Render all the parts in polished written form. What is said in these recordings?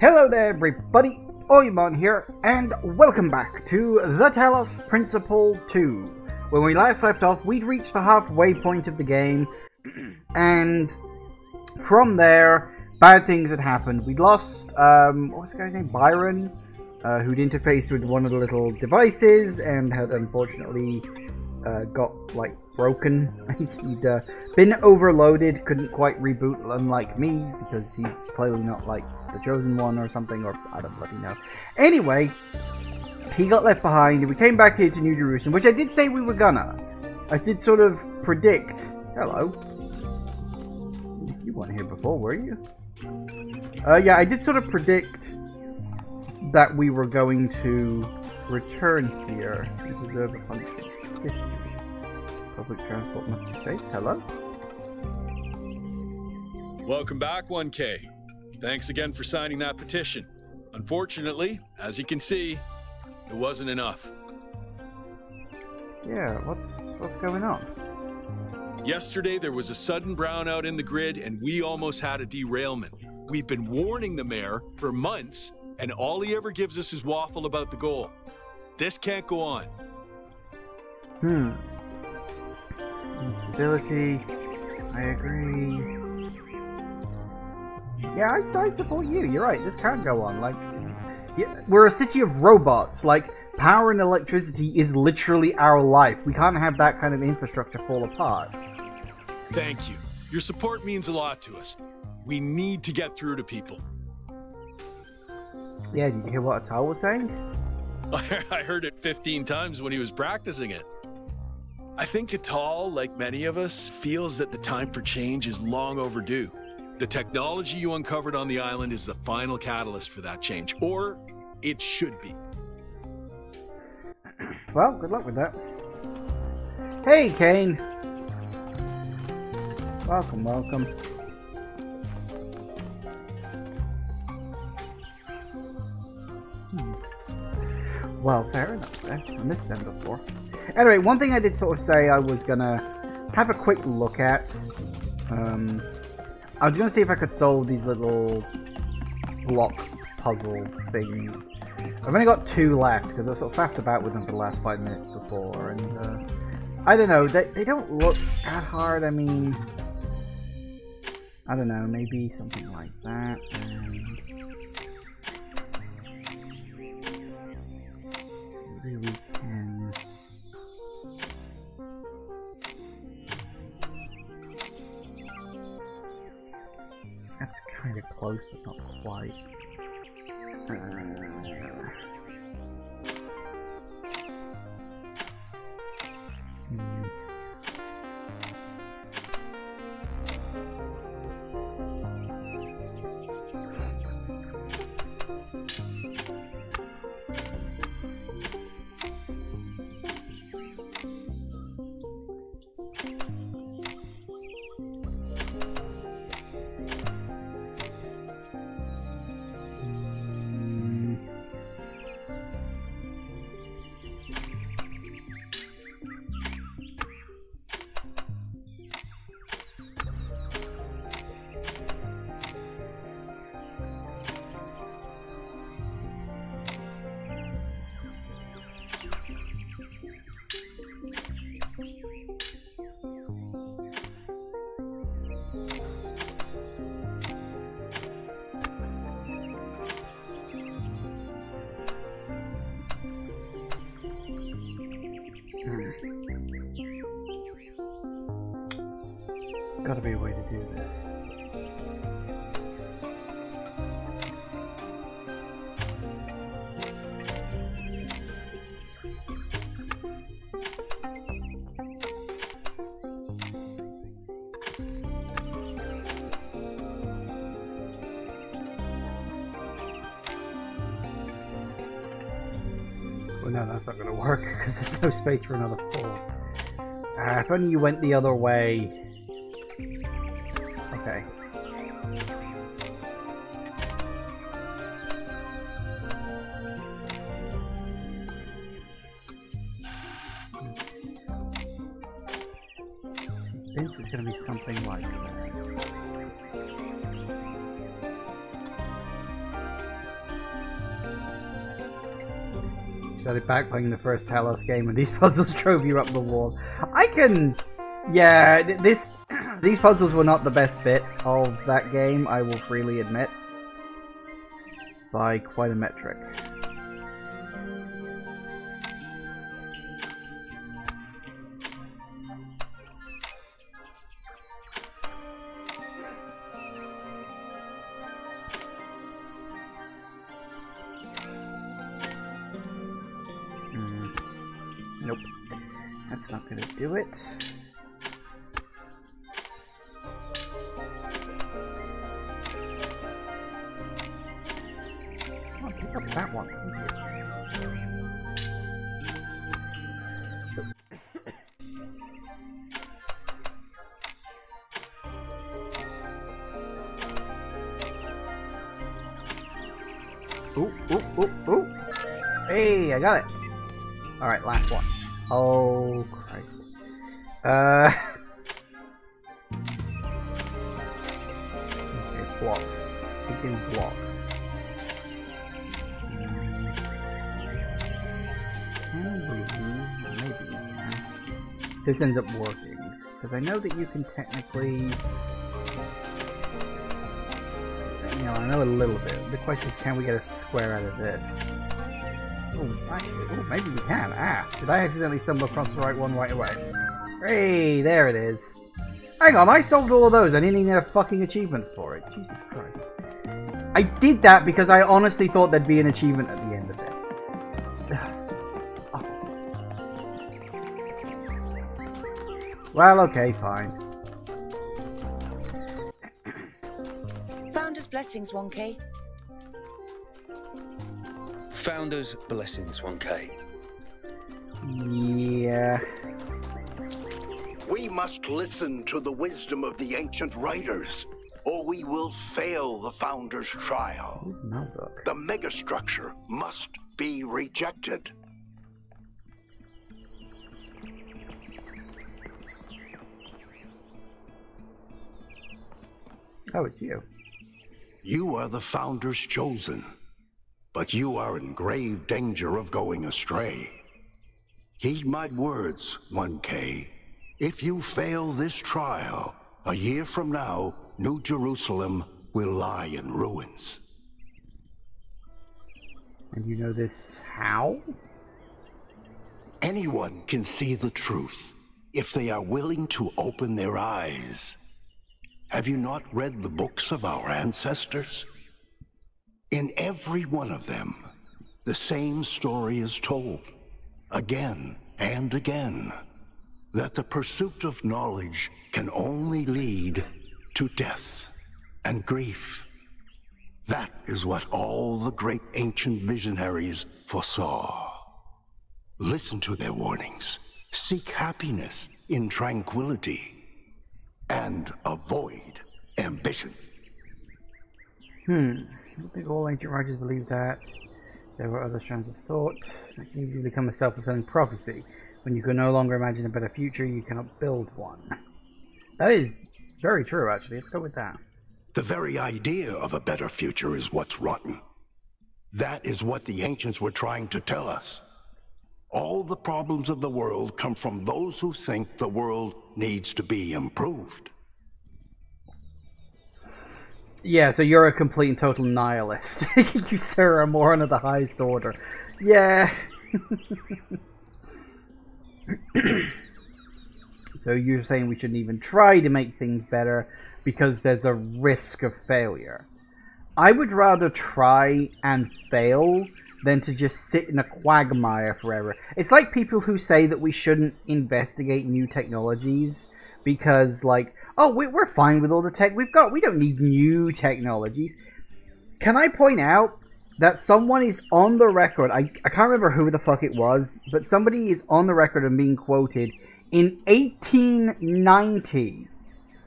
Hello there everybody, Oymon here, and welcome back to the Talos Principle 2. When we last left off, we'd reached the halfway point of the game, and from there, bad things had happened. We'd lost, what was the guy's name? Byron, who'd interfaced with one of the little devices, and had unfortunately got, like, broken. He'd been overloaded, couldn't quite reboot, unlike me, because he's clearly not, like, the chosen one or something, or I don't bloody know. Anyway, he got left behind, and we came back here to New Jerusalem, which I did say we were gonna. I did sort of predict... Hello. You weren't here before, were you? Yeah, I did sort of predict that we were going to return here and preserve a functioning city. Public transport must be safe. Hello? Welcome back, 1K. Thanks again for signing that petition. Unfortunately, as you can see, it wasn't enough. Yeah, what's going on? Yesterday, there was a sudden brownout in the grid, and we almost had a derailment. We've been warning the mayor for months, and all he ever gives us is waffle about the goal. This can't go on. Instability. I agree. Yeah, I support you. You're right. This can't go on. Like, yeah, we're a city of robots. Like, power and electricity is literally our life. We can't have that kind of infrastructure fall apart. Thank you. Your support means a lot to us. We need to get through to people. Yeah, did you hear what Talos was saying? I heard it 15 times when he was practicing it. I think Atal, like many of us, feels that the time for change is long overdue. The technology you uncovered on the island is the final catalyst for that change, or it should be. Well, good luck with that. Hey, Kane. Welcome, welcome. Well, fair enough then. I missed them before. Anyway, one thing I did sort of say I was gonna have a quick look at. I was gonna see if I could solve these little block puzzle things. I've only got 2 left because I sort of faffed about with them for the last 5 minutes before, and I don't know. They don't look that hard. I mean, I don't know. Maybe something like that. Maybe we can. That's kind of close, but not quite. Gotta be a way to do this. Well, no, that's not gonna work because there's no space for another 4. If only you went the other way. Okay. This is going to be something like that. started back playing the first Talos game and these puzzles drove you up the wall. I can... Yeah, these puzzles were not the best bit of that game, I will freely admit. By quite a metric. Nope. That's not gonna do it. I'll pick up that one. Ooh, ooh, ooh, ooh. Hey, I got it. Alright, last one. Oh, Christ. Okay, blocks. Begin blocks. Can we? Maybe we can. This ends up working. Because I know that you can technically... You know, I know a little bit. The question is, can we get a square out of this? Oh, actually, maybe we can. Ah, did I accidentally stumble across the right one right away? Hey, there it is. Hang on, I solved all of those. I didn't even get a fucking achievement for it. Jesus Christ. I did that because I honestly thought there'd be an achievement at the end of it. Well, okay, fine. Founder's blessings, 1K. Founder's blessings, 1K. Yeah. We must listen to the wisdom of the ancient writers, or we will fail the Founder's trial. Who's my book? The megastructure must be rejected. Oh, it's you. You are the Founder's chosen, but you are in grave danger of going astray. Heed my words, 1K. If you fail this trial, a year from now, New Jerusalem will lie in ruins. And you know this how? Anyone can see the truth if they are willing to open their eyes. Have you not read the books of our ancestors? In every one of them, the same story is told, again and again, that the pursuit of knowledge can only lead to death and grief. That is what all the great ancient visionaries foresaw. Listen to their warnings. Seek happiness in tranquility. And avoid ambition. I don't think all ancient writers believed that. There were other strands of thought. It can easily become a self-fulfilling prophecy. When you can no longer imagine a better future, you cannot build one. That is very true, actually. Let's go with that. The very idea of a better future is what's rotten. That is what the ancients were trying to tell us. All the problems of the world come from those who think the world needs to be improved. Yeah, so you're a complete and total nihilist. You, sir, are more under the highest order. Yeah. So you're saying we shouldn't even try to make things better because there's a risk of failure. I would rather try and fail than to just sit in a quagmire forever. It's like people who say that we shouldn't investigate new technologies because, like, oh, we're fine with all the tech we've got. We don't need new technologies. Can I point out that someone is on the record, I can't remember who the fuck it was, but somebody is on the record and being quoted in 1890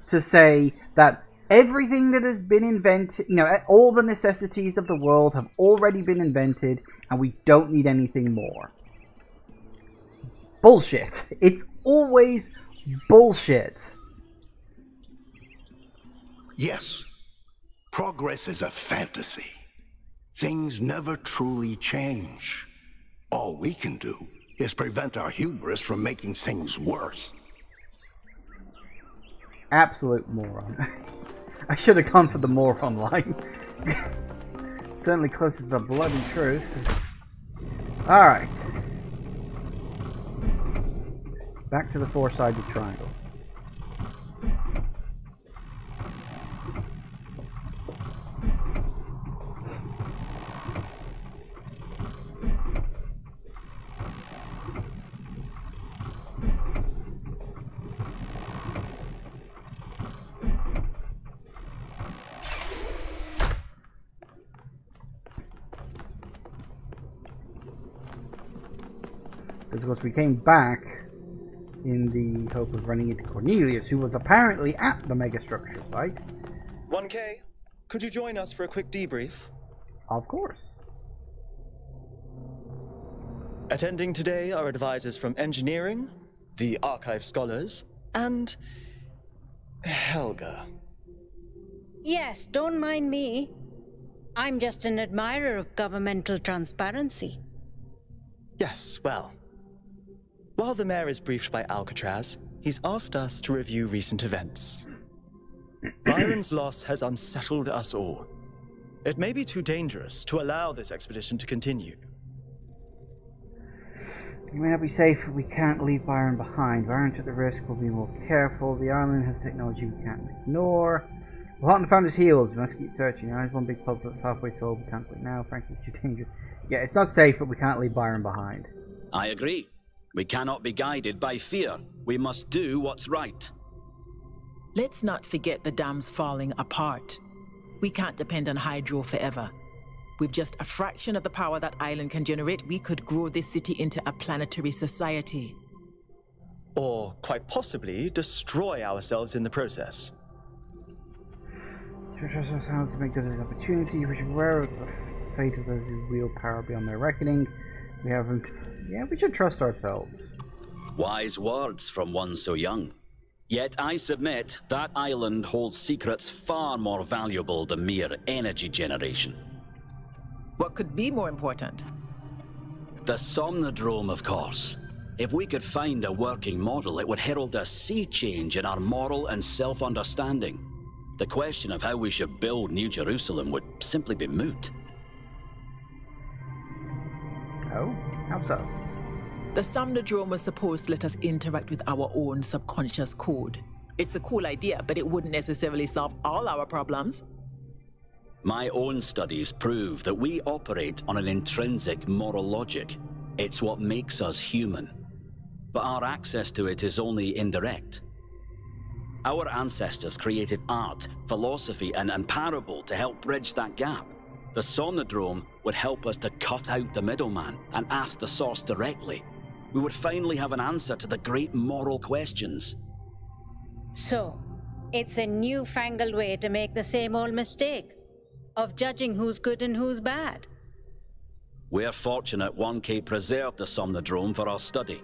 to say that everything that has been invented, you know, all the necessities of the world have already been invented and we don't need anything more. Bullshit. It's always bullshit. Yes, progress is a fantasy. Things never truly change. All we can do is prevent our hubris from making things worse. Absolute moron. I should have gone for the moron line. Certainly closer to the bloody truth. Alright. Back to the four-sided triangle. Because of course we came back in the hope of running into Cornelius, who was apparently at the megastructure site. 1K, could you join us for a quick debrief? Of course. Attending today are advisors from engineering, the archive scholars, and Helga. Yes, don't mind me. I'm just an admirer of governmental transparency. Yes, well. While the mayor is briefed by Alcatraz, he's asked us to review recent events. Byron's loss has unsettled us all. It may be too dangerous to allow this expedition to continue. You may not be safe, but we can't leave Byron behind. Byron took the risk, we'll be more careful. The island has technology we can't ignore. We're hot on the founder's heels, we must keep searching. Now there's one big puzzle that's halfway solved, we can't quit now. Frankly, it's too dangerous. Yeah, it's not safe, but we can't leave Byron behind. I agree. We cannot be guided by fear. We must do what's right. Let's not forget the dam's falling apart. We can't depend on hydro forever. With just a fraction of the power that island can generate, we could grow this city into a planetary society. Or, quite possibly, destroy ourselves in the process. To trust ourselves to make good of this opportunity, we should be aware of the fate of those who wield power beyond their reckoning. We haven't... Yeah, we should trust ourselves. Wise words from one so young. Yet I submit that island holds secrets far more valuable than mere energy generation. What could be more important? The Somnodrome, of course. If we could find a working model, it would herald a sea change in our moral and self-understanding. The question of how we should build New Jerusalem would simply be moot. Oh? How so? The Somnodrome was supposed to let us interact with our own subconscious code. It's a cool idea, but it wouldn't necessarily solve all our problems. My own studies prove that we operate on an intrinsic moral logic. It's what makes us human. But our access to it is only indirect. Our ancestors created art, philosophy, and parable to help bridge that gap. The Somnodrome would help us to cut out the middleman and ask the source directly. We would finally have an answer to the great moral questions. So, it's a newfangled way to make the same old mistake of judging who's good and who's bad. We're fortunate 1K preserved the Somnodrome for our study.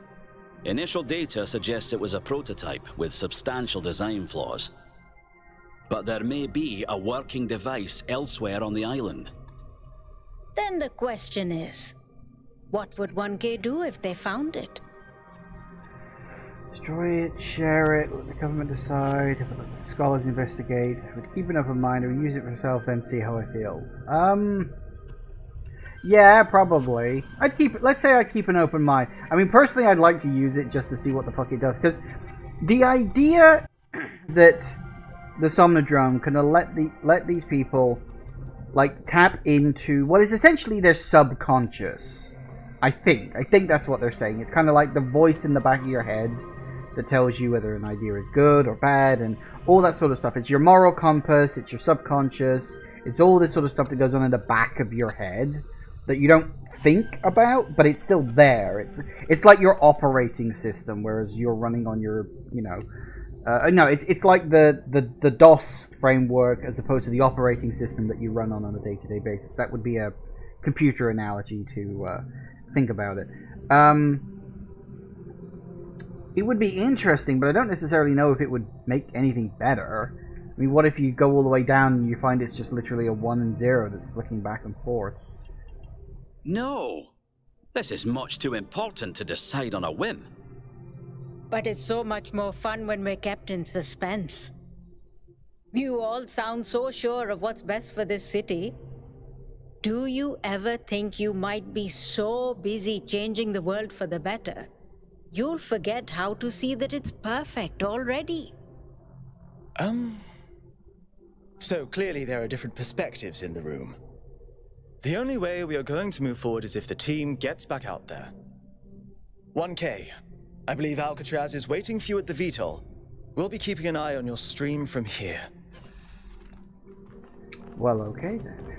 Initial data suggests it was a prototype with substantial design flaws. But there may be a working device elsewhere on the island. Then the question is, what would 1K do if they found it? Destroy it, share it, let the government decide, let the scholars investigate, would keep an open mind, or use it for yourself, then see how I feel. Yeah, probably. Let's say I keep an open mind. I mean, personally, I'd like to use it just to see what the fuck it does, because the idea that the Somnodrome can let these people, like, tap into what is essentially their subconscious. I think that's what they're saying. It's kind of like the voice in the back of your head that tells you whether an idea is good or bad and all that sort of stuff. It's your moral compass, it's your subconscious, it's all this sort of stuff that goes on in the back of your head that you don't think about, but it's still there. It's like your operating system, whereas you're running on your, you know... no, it's like the DOS framework as opposed to the operating system that you run on a day-to-day basis. That would be a computer analogy to think about it. It would be interesting, but I don't necessarily know if it would make anything better. I mean, what if you go all the way down and you find it's just literally a 1 and 0 that's flicking back and forth? No! This is much too important to decide on a whim. But it's so much more fun when we're kept in suspense. You all sound so sure of what's best for this city. Do you ever think you might be so busy changing the world for the better, you'll forget how to see that it's perfect already? So clearly there are different perspectives in the room. The only way we are going to move forward is if the team gets back out there. 1K, I believe Alcatraz is waiting for you at the VTOL. We'll be keeping an eye on your stream from here. Well, okay then.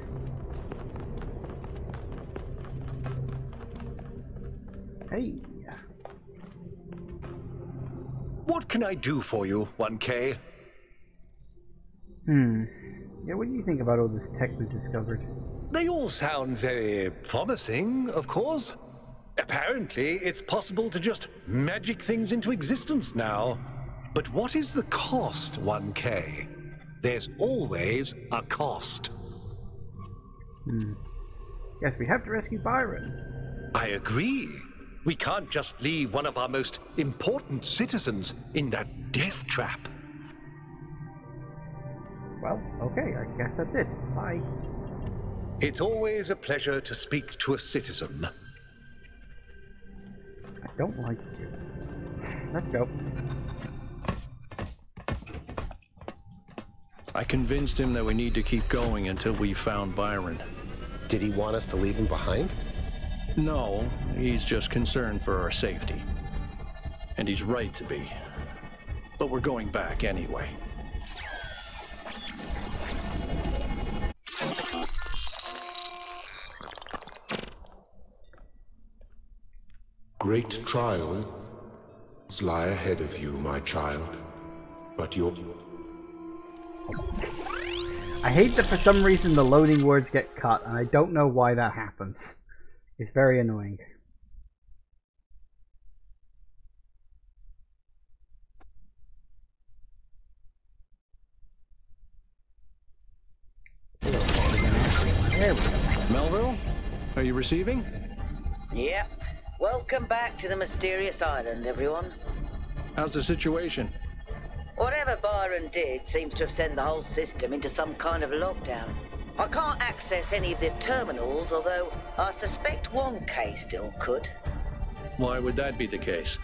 Hey. What can I do for you, 1K? Yeah, what do you think about all this tech we've discovered? They all sound very promising, of course. Apparently, it's possible to just magic things into existence now. But what is the cost, 1K? There's always a cost. Yes, we have to rescue Byron. I agree. We can't just leave one of our most important citizens in that death trap. Well, okay, I guess that's it. Bye. It's always a pleasure to speak to a citizen. I don't like you. Let's go. I convinced him that we need to keep going until we found Byron. Did he want us to leave him behind? No, he's just concerned for our safety. And he's right to be. But we're going back anyway. Great trials lie ahead of you, my child. But you're... I hate that for some reason the loading words get cut, and I don't know why that happens. It's very annoying. There we go. Melville, are you receiving? Yep. Welcome back to the mysterious island, everyone. How's the situation? Whatever Byron did seems to have sent the whole system into some kind of lockdown. I can't access any of the terminals, although I suspect 1K still could. Why would that be the case?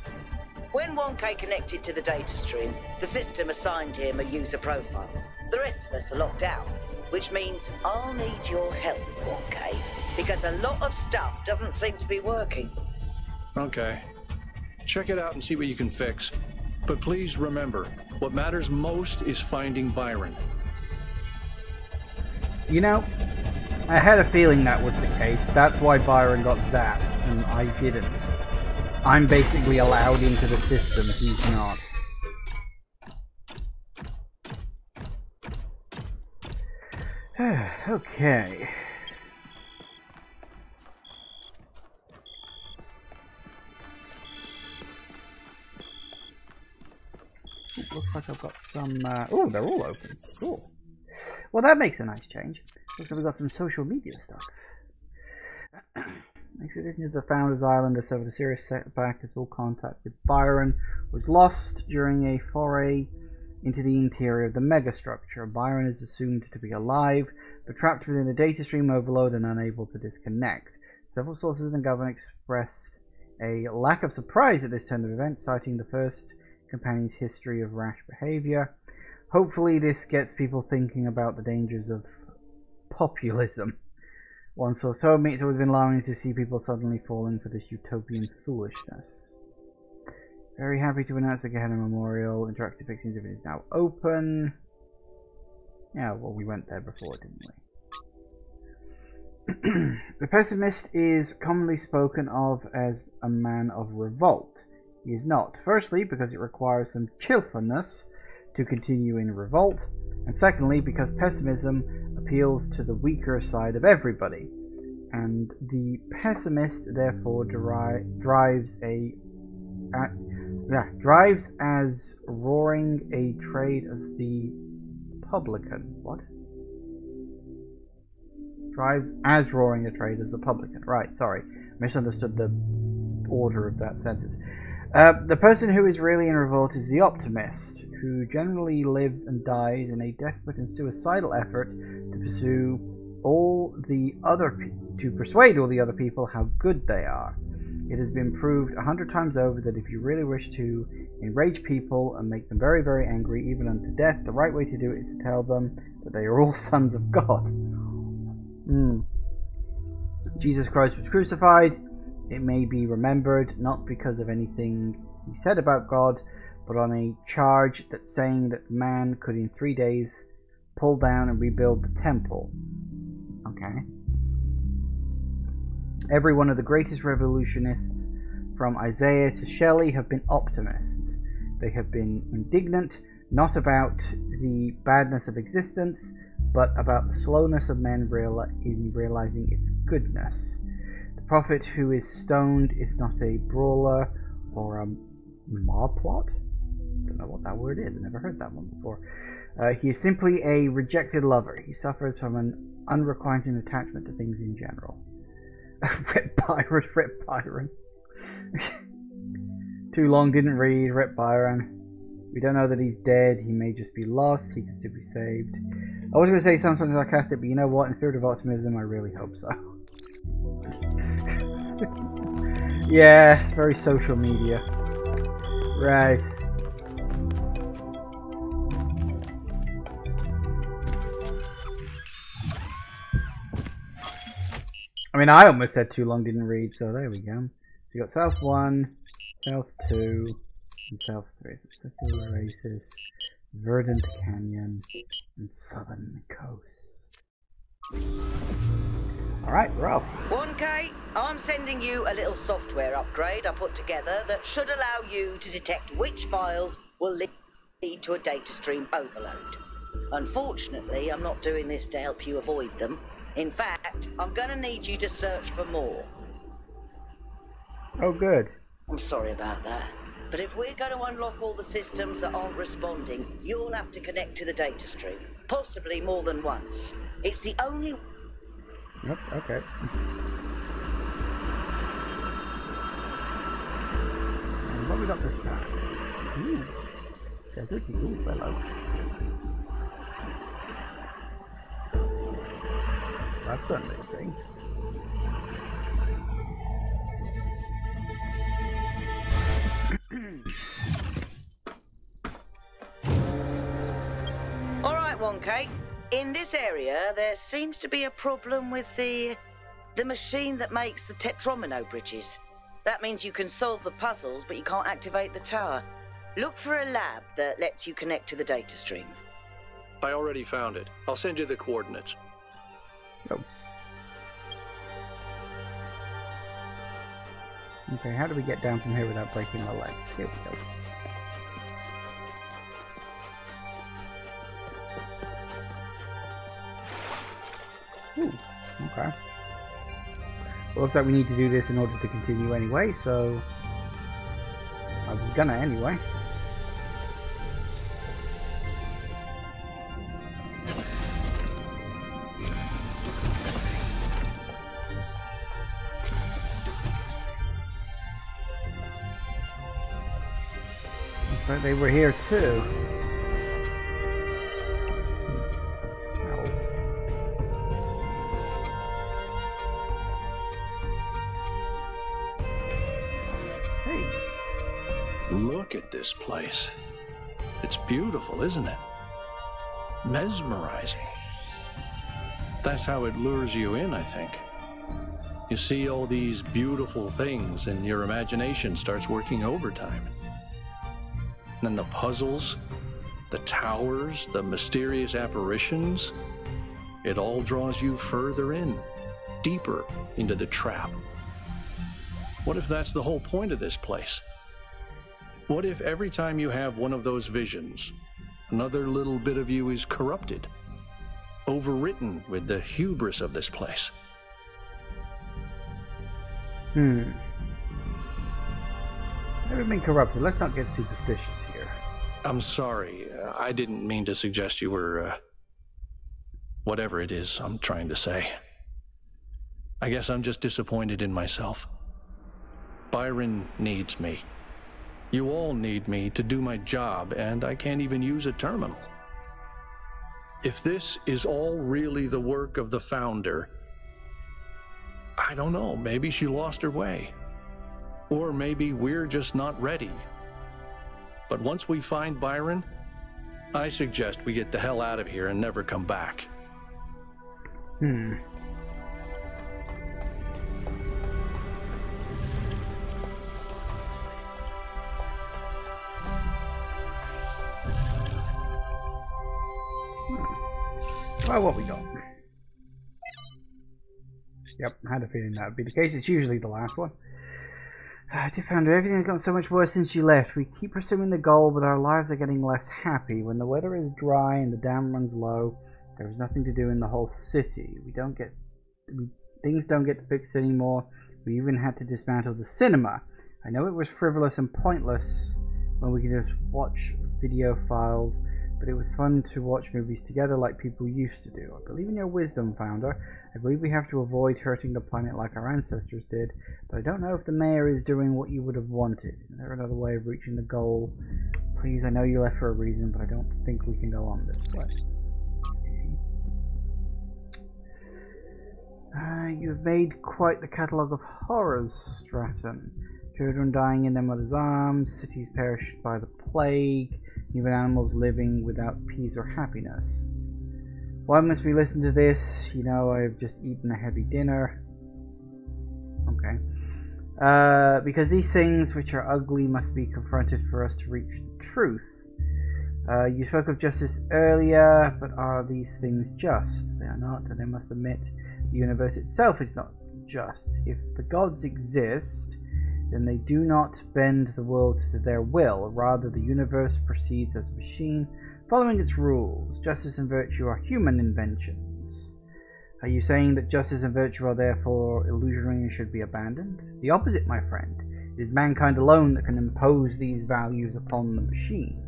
When 1K connected to the data stream, the system assigned him a user profile. The rest of us are locked out, which means I'll need your help, 1K, because a lot of stuff doesn't seem to be working. Okay. Check it out and see what you can fix. But please remember, what matters most is finding Byron. You know, I had a feeling that was the case. That's why Byron got zapped, and I didn't. I'm basically allowed into the system, he's not. Okay. Looks like I've got some... oh, they're all open. Cool. Well, that makes a nice change. Looks like we've got some social media stuff. Expedition to the Founders Island has suffered a serious setback as all contact with Byron was lost during a foray into the interior of the megastructure. Byron is assumed to be alive, but trapped within the data stream overload and unable to disconnect. Several sources in the government expressed a lack of surprise at this turn of events, citing the first companion's history of rash behavior. Hopefully this gets people thinking about the dangers of populism. One source told me it's always been alarming to see people suddenly falling for this utopian foolishness. Very happy to announce the Gehenna Memorial Interactive Fiction Exhibit is now open. Yeah, well, we went there before, didn't we? The pessimist is commonly spoken of as a man of revolt. He is not. Firstly, because it requires some cheerfulness to continue in revolt, and secondly, because pessimism appeals to the weaker side of everybody, and the pessimist therefore drives as roaring a trade as the publican. What? Drives as roaring a trade as the publican. Right, sorry. misunderstood the order of that sentence. The person who is really in revolt is the optimist, who generally lives and dies in a desperate and suicidal effort to persuade all the other people how good they are. It has been proved 100 times over that if you really wish to enrage people and make them very, very angry, even unto death, the right way to do it is to tell them that they are all sons of God. Jesus Christ was crucified. It may be remembered not because of anything he said about God, but on a charge that saying that man could in 3 days pull down and rebuild the temple. Okay. Every one of the greatest revolutionists, from Isaiah to Shelley, have been optimists. They have been indignant, not about the badness of existence, but about the slowness of men in realizing its goodness. The prophet who is stoned is not a brawler or a marplot? Don't know what that word is. I've never heard that one before. He is simply a rejected lover. He suffers from an unrequited attachment to things in general. Rip Byron. Too long, didn't read. Rip Byron. We don't know that he's dead. He may just be lost. He can still be saved. I was going to say something sarcastic, but you know what? In spirit of optimism, I really hope so. Yeah, it's very social media. Right. I mean, I almost said too long, didn't read, so there we go. So you got South 1, South 2, and South 3. So Circular Oasis, Verdant Canyon, and Southern Coast. Alright, we're off. 1K, I'm sending you a little software upgrade I put together that should allow you to detect which files will lead to a data stream overload. Unfortunately, I'm not doing this to help you avoid them. In fact, I'm gonna need you to search for more. Oh, good. I'm sorry about that. But if we're going to unlock all the systems that aren't responding, you'll have to connect to the data stream. Possibly more than once. It's the only... Yep, okay. And what we got this time? Ooh. Desert Eagle fellow. That's a new thing. Alright, 1K. In this area, there seems to be a problem with the machine that makes the Tetromino bridges. That means you can solve the puzzles, but you can't activate the tower. Look for a lab that lets you connect to the data stream. I already found it. I'll send you the coordinates. Oh. Okay, how do we get down from here without breaking our legs? Here we go. Ooh, okay. Well, looks like we need to do this in order to continue anyway, so I was gonna anyway. Looks like they were here too. Look at this place. It's beautiful, isn't it? Mesmerizing. That's how it lures you in, I think. You see all these beautiful things and your imagination starts working overtime. And then the puzzles, the towers, the mysterious apparitions, it all draws you further in, deeper into the trap. What if that's the whole point of this place? What if every time you have one of those visions, another little bit of you is corrupted, overwritten with the hubris of this place? Never been corrupted. Let's not get superstitious here. I'm sorry. I didn't mean to suggest you were, whatever it is I'm trying to say. I guess I'm just disappointed in myself. Byron needs me. You all need me to do my job, and I can't even use a terminal. If this is all really the work of the Founder, I don't know, maybe she lost her way. Or maybe we're just not ready. But once we find Byron, I suggest we get the hell out of here and never come back. Well, what we got? Yep, I had a feeling that would be the case. It's usually the last one. Dear Founder, everything has gotten so much worse since you left. We keep pursuing the goal, but our lives are getting less happy. When the weather is dry and the dam runs low, there is nothing to do in the whole city. Things don't get fixed anymore. We even had to dismantle the cinema. I know it was frivolous and pointless when we could just watch video files, but it was fun to watch movies together like people used to do. I believe in your wisdom, Founder. I believe we have to avoid hurting the planet like our ancestors did, but I don't know if the mayor is doing what you would have wanted. Is there another way of reaching the goal? Please, I know you left for a reason, but I don't think we can go on this way. You've made quite the catalogue of horrors, Stratton. Children dying in their mother's arms, cities perished by the plague, even animals living without peace or happiness. Why must we listen to this? You know, I've just eaten a heavy dinner. Okay. Because these things, which are ugly, must be confronted for us to reach the truth. You spoke of justice earlier, but are these things just? They are not, and they must admit the universe itself is not just. If the gods exist, then they do not bend the world to their will. Rather, the universe proceeds as a machine, following its rules. Justice and virtue are human inventions. Are you saying that justice and virtue are therefore illusionary and should be abandoned? The opposite, my friend. It is mankind alone that can impose these values upon the machine.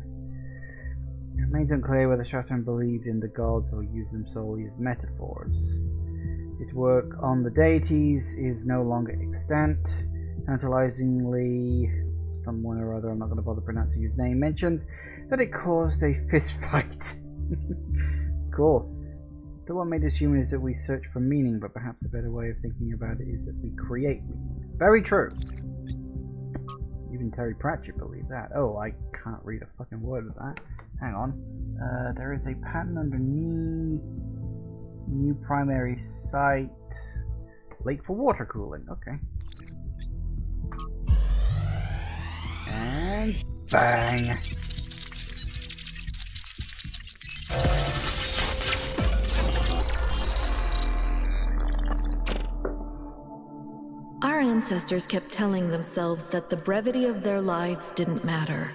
It remains unclear whether Stratton believes in the gods or used them solely as metaphors. His work on the deities is no longer extant. Tantalizingly, someone or other, I'm not going to bother pronouncing his name, mentions that it caused a fist fight. Cool. The one made us human is that we search for meaning, but perhaps a better way of thinking about it is that we create meaning. Very true. Even Terry Pratchett believed that. Oh, I can't read a fucking word of that. Hang on. There is a pattern underneath. New primary site. Lake for water cooling. Okay. And bang. Our ancestors kept telling themselves that the brevity of their lives didn't matter.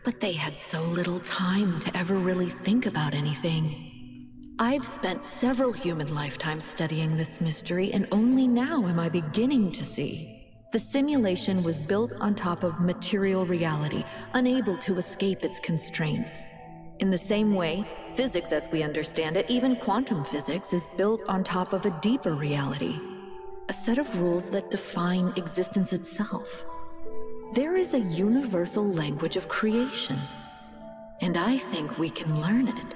But they had so little time to ever really think about anything. I've spent several human lifetimes studying this mystery, and only now am I beginning to see. The simulation was built on top of material reality, unable to escape its constraints. In the same way, physics as we understand it, even quantum physics, is built on top of a deeper reality. A set of rules that define existence itself. There is a universal language of creation, and I think we can learn it.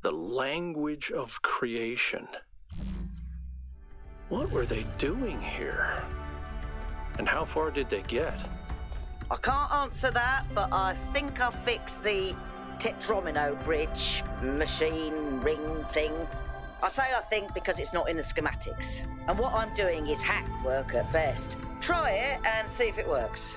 The language of creation. What were they doing here? And how far did they get? I can't answer that, but I think I'll fix the Tetromino bridge, machine, ring thing. I say I think because it's not in the schematics. And what I'm doing is hack work at best. Try it and see if it works.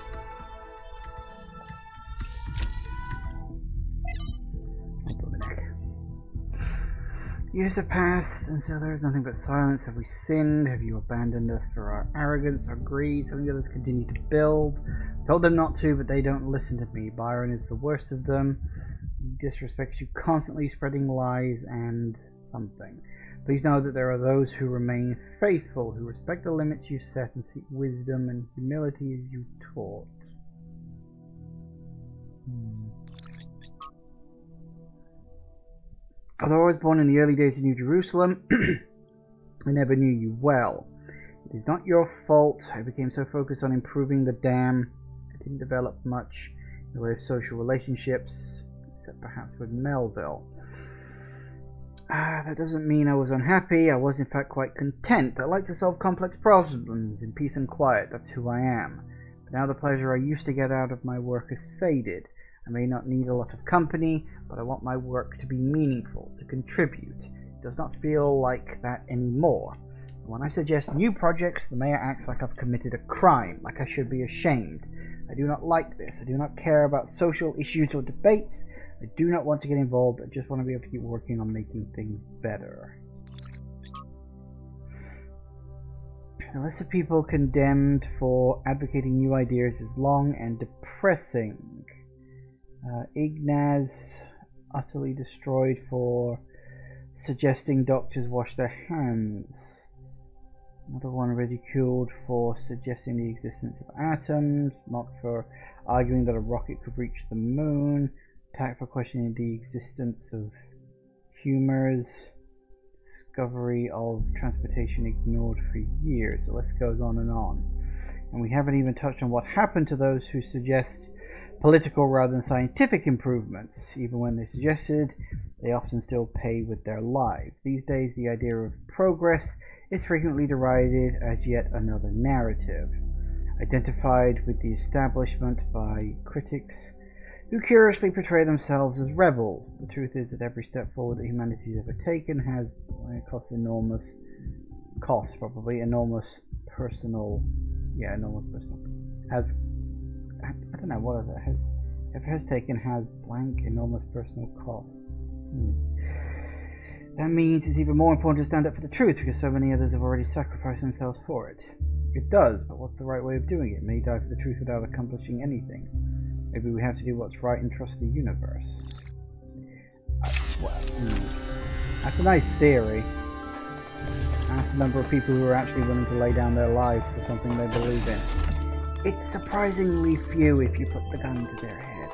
Years have passed, and so there is nothing but silence. Have we sinned? Have you abandoned us for our arrogance, our greed? Some of the others continue to build. I told them not to, but they don't listen to me. Byron is the worst of them. He disrespects you constantly, spreading lies and something. Please know that there are those who remain faithful, who respect the limits you set and seek wisdom and humility as you taught. Although I was born in the early days of New Jerusalem, I never knew you well. It is not your fault. I became so focused on improving the dam, I didn't develop much in the way of social relationships, except perhaps with Melville. That doesn't mean I was unhappy. I was in fact quite content. I like to solve complex problems in peace and quiet. That's who I am. But now the pleasure I used to get out of my work has faded. I may not need a lot of company, but I want my work to be meaningful, to contribute. It does not feel like that anymore. When I suggest new projects, the mayor acts like I've committed a crime, like I should be ashamed. I do not like this. I do not care about social issues or debates. I do not want to get involved. I just want to be able to keep working on making things better. The list of people condemned for advocating new ideas is long and depressing. Ignaz, utterly destroyed for suggesting doctors wash their hands. Another one ridiculed for suggesting the existence of atoms. Mocked for arguing that a rocket could reach the moon. Attacked for questioning the existence of humors. Discovery of transportation ignored for years. The list goes on. And we haven't even touched on what happened to those who suggest political rather than scientific improvements. Even when they suggested, they often still pay with their lives. These days, the idea of progress is frequently derided as yet another narrative, identified with the establishment by critics who curiously portray themselves as rebels. The truth is that every step forward that humanity has ever taken has cost enormous personal, has, I don't know, what is it, has taken has blank enormous personal cost. That means it's even more important to stand up for the truth because so many others have already sacrificed themselves for it. It does, but what's the right way of doing it? Many die for the truth without accomplishing anything. Maybe we have to do what's right and trust the universe. That's a nice theory. Ask the number of people who are actually willing to lay down their lives for something they believe in. It's surprisingly few if you put the gun to their head.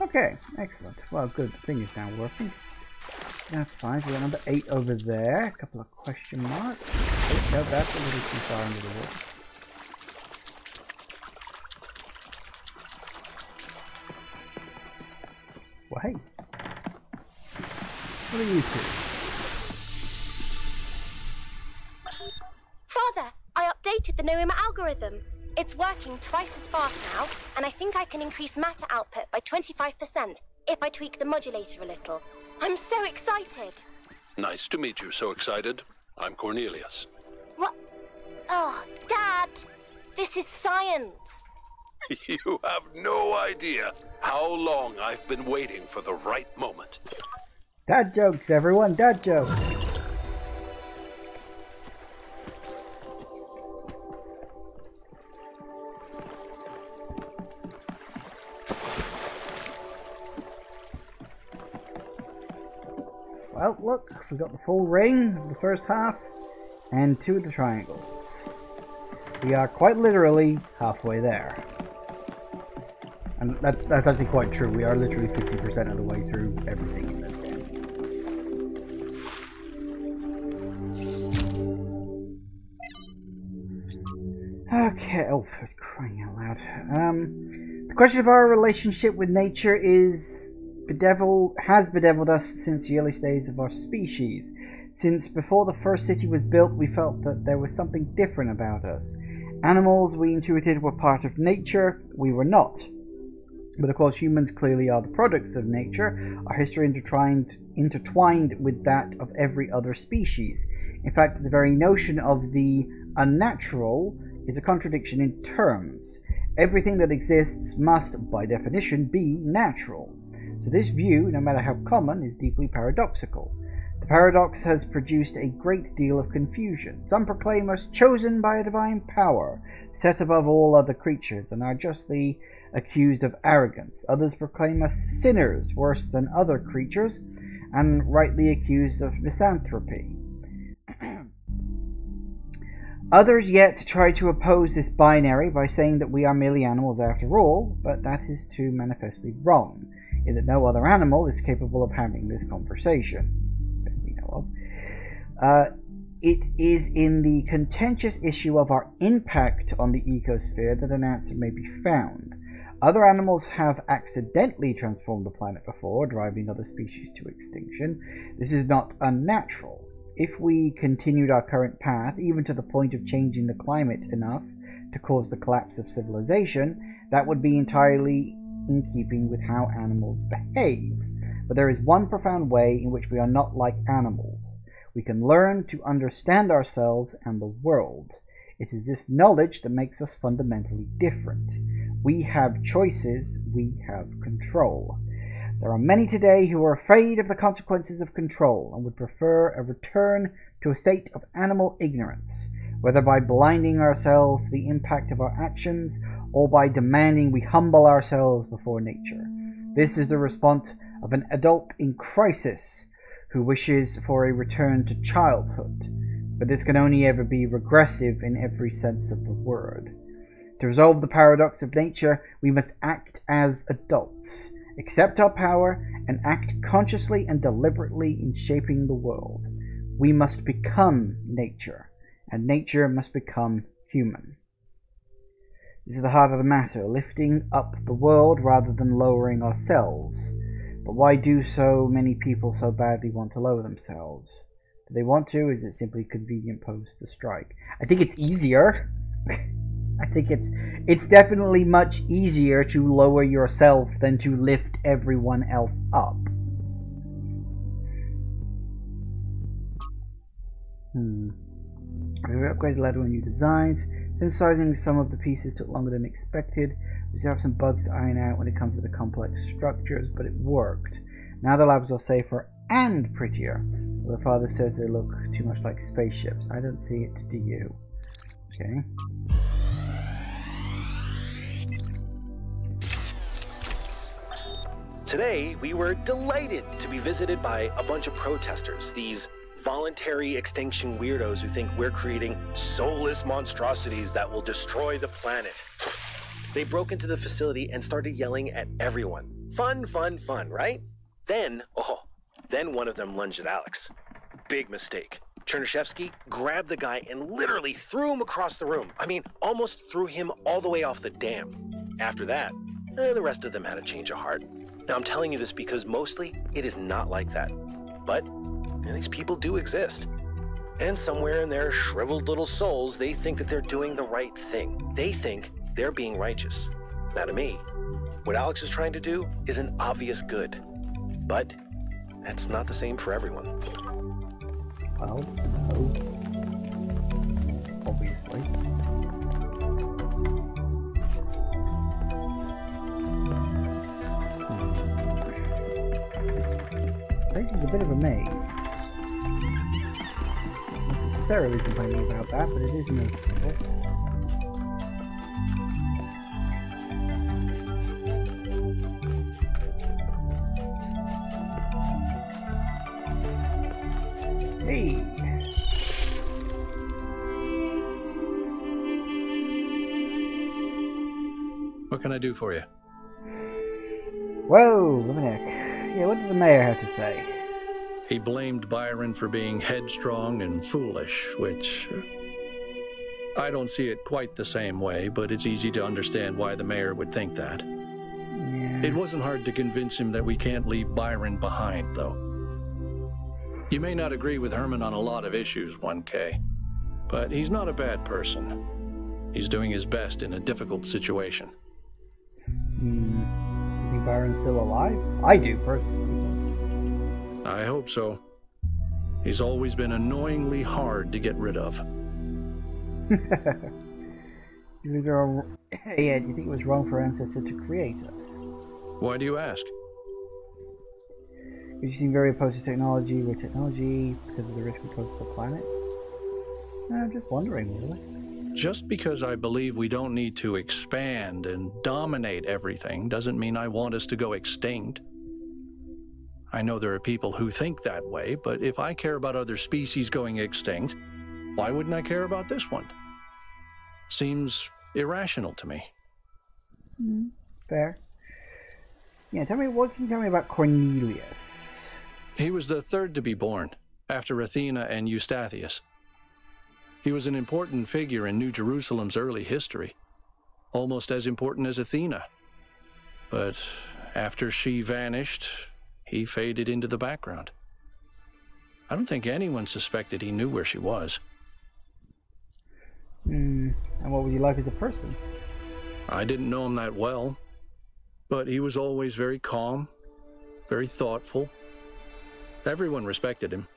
Okay, excellent. Well, good. The thing is now working. That's fine. So we got number 8 over there. A couple of question marks. Oh, no, that's a little too far under the water. Well, hey. What are you two? Father, I updated the Noema algorithm. It's working twice as fast now, and I think I can increase matter output by 25% if I tweak the modulator a little. I'm so excited! Nice to meet you, so excited. I'm Cornelius. What? Oh, Dad! This is science! You have no idea how long I've been waiting for the right moment. Dad jokes, everyone! Dad jokes! Well, look, we got the full ring, the first half, and 2 of the triangles. We are quite literally halfway there. And that's actually quite true. We are literally 50% of the way through everything in this game. Okay, oh, it's crying out loud. The question of our relationship with nature has bedeviled us since the earliest days of our species. Since before the first city was built, we felt that there was something different about us. Animals, we intuited, were part of nature. We were not. But of course, humans clearly are the products of nature, our history intertwined with that of every other species. In fact, the very notion of the unnatural is a contradiction in terms. Everything that exists must, by definition, be natural. So this view, no matter how common, is deeply paradoxical. The paradox has produced a great deal of confusion. Some proclaim us chosen by a divine power, set above all other creatures, and are justly accused of arrogance. Others proclaim us sinners, worse than other creatures, and rightly accused of misanthropy. Others yet try to oppose this binary by saying that we are merely animals after all, but that is too manifestly wrong, in that no other animal is capable of having this conversation that we know of. It is in the contentious issue of our impact on the ecosphere that an answer may be found. Other animals have accidentally transformed the planet before, driving other species to extinction. This is not unnatural. If we continued our current path, even to the point of changing the climate enough to cause the collapse of civilization, that would be entirely in keeping with how animals behave. But there is one profound way in which we are not like animals. We can learn to understand ourselves and the world. It is this knowledge that makes us fundamentally different. We have choices, we have control. There are many today who are afraid of the consequences of control and would prefer a return to a state of animal ignorance, whether by blinding ourselves to the impact of our actions or by demanding we humble ourselves before nature. This is the response of an adult in crisis who wishes for a return to childhood, but this can only ever be regressive in every sense of the word. To resolve the paradox of nature, we must act as adults, accept our power, and act consciously and deliberately in shaping the world. We must become nature, and nature must become human. This is the heart of the matter, lifting up the world rather than lowering ourselves. But why do so many people so badly want to lower themselves? Do they want to? Is it simply a convenient pose to strike? I think it's easier. I think it's definitely much easier to lower yourself than to lift everyone else up. We upgraded the ladder with new designs. Synthesizing some of the pieces took longer than expected. We still have some bugs to iron out when it comes to the complex structures, but it worked. Now the labs are safer and prettier. Well, the father says they look too much like spaceships. I don't see it, do you? Okay. Today, we were delighted to be visited by a bunch of protesters, these voluntary extinction weirdos who think we're creating soulless monstrosities that will destroy the planet. They broke into the facility and started yelling at everyone. Fun, fun, fun, right? Then one of them lunged at Alex. Big mistake. Chernyshevsky grabbed the guy and literally threw him across the room. I mean, almost threw him all the way off the dam. After that, the rest of them had a change of heart. Now, I'm telling you this because mostly it is not like that. But these people do exist. And somewhere in their shriveled little souls, they think that they're doing the right thing. They think they're being righteous. Now, to me, what Alex is trying to do is an obvious good. But that's not the same for everyone. Well, no. Obviously. This is a bit of a maze. Not necessarily complaining about that, but it is noticeable. Hey! What can I do for you? Whoa, Dominic. Yeah, what did the mayor have to say? He blamed Byron for being headstrong and foolish, which I don't see it quite the same way, but it's easy to understand why the mayor would think that. Yeah. It wasn't hard to convince him that we can't leave Byron behind, though. You may not agree with Herman on a lot of issues, 1K, but he's not a bad person. He's doing his best in a difficult situation. You think Byron's still alive? I do, personally. I hope so. He's always been annoyingly hard to get rid of. Do you think it was wrong for Ancestor to create us? Why do you ask? You seem very opposed to technology. We're technology because of the risk we pose to the planet? I'm just wondering, really. Just because I believe we don't need to expand and dominate everything doesn't mean I want us to go extinct. I know there are people who think that way, but if I care about other species going extinct, Why wouldn't I care about this one? Seems irrational to me. Fair. Yeah, what can you tell me about Cornelius? He was the third to be born, after Athena and Eustathius. He was an important figure in New Jerusalem's early history, almost as important as Athena. But after she vanished, he faded into the background. I don't think anyone suspected he knew where she was. And what was he like as a person? I didn't know him that well, but he was always very calm, very thoughtful. Everyone respected him.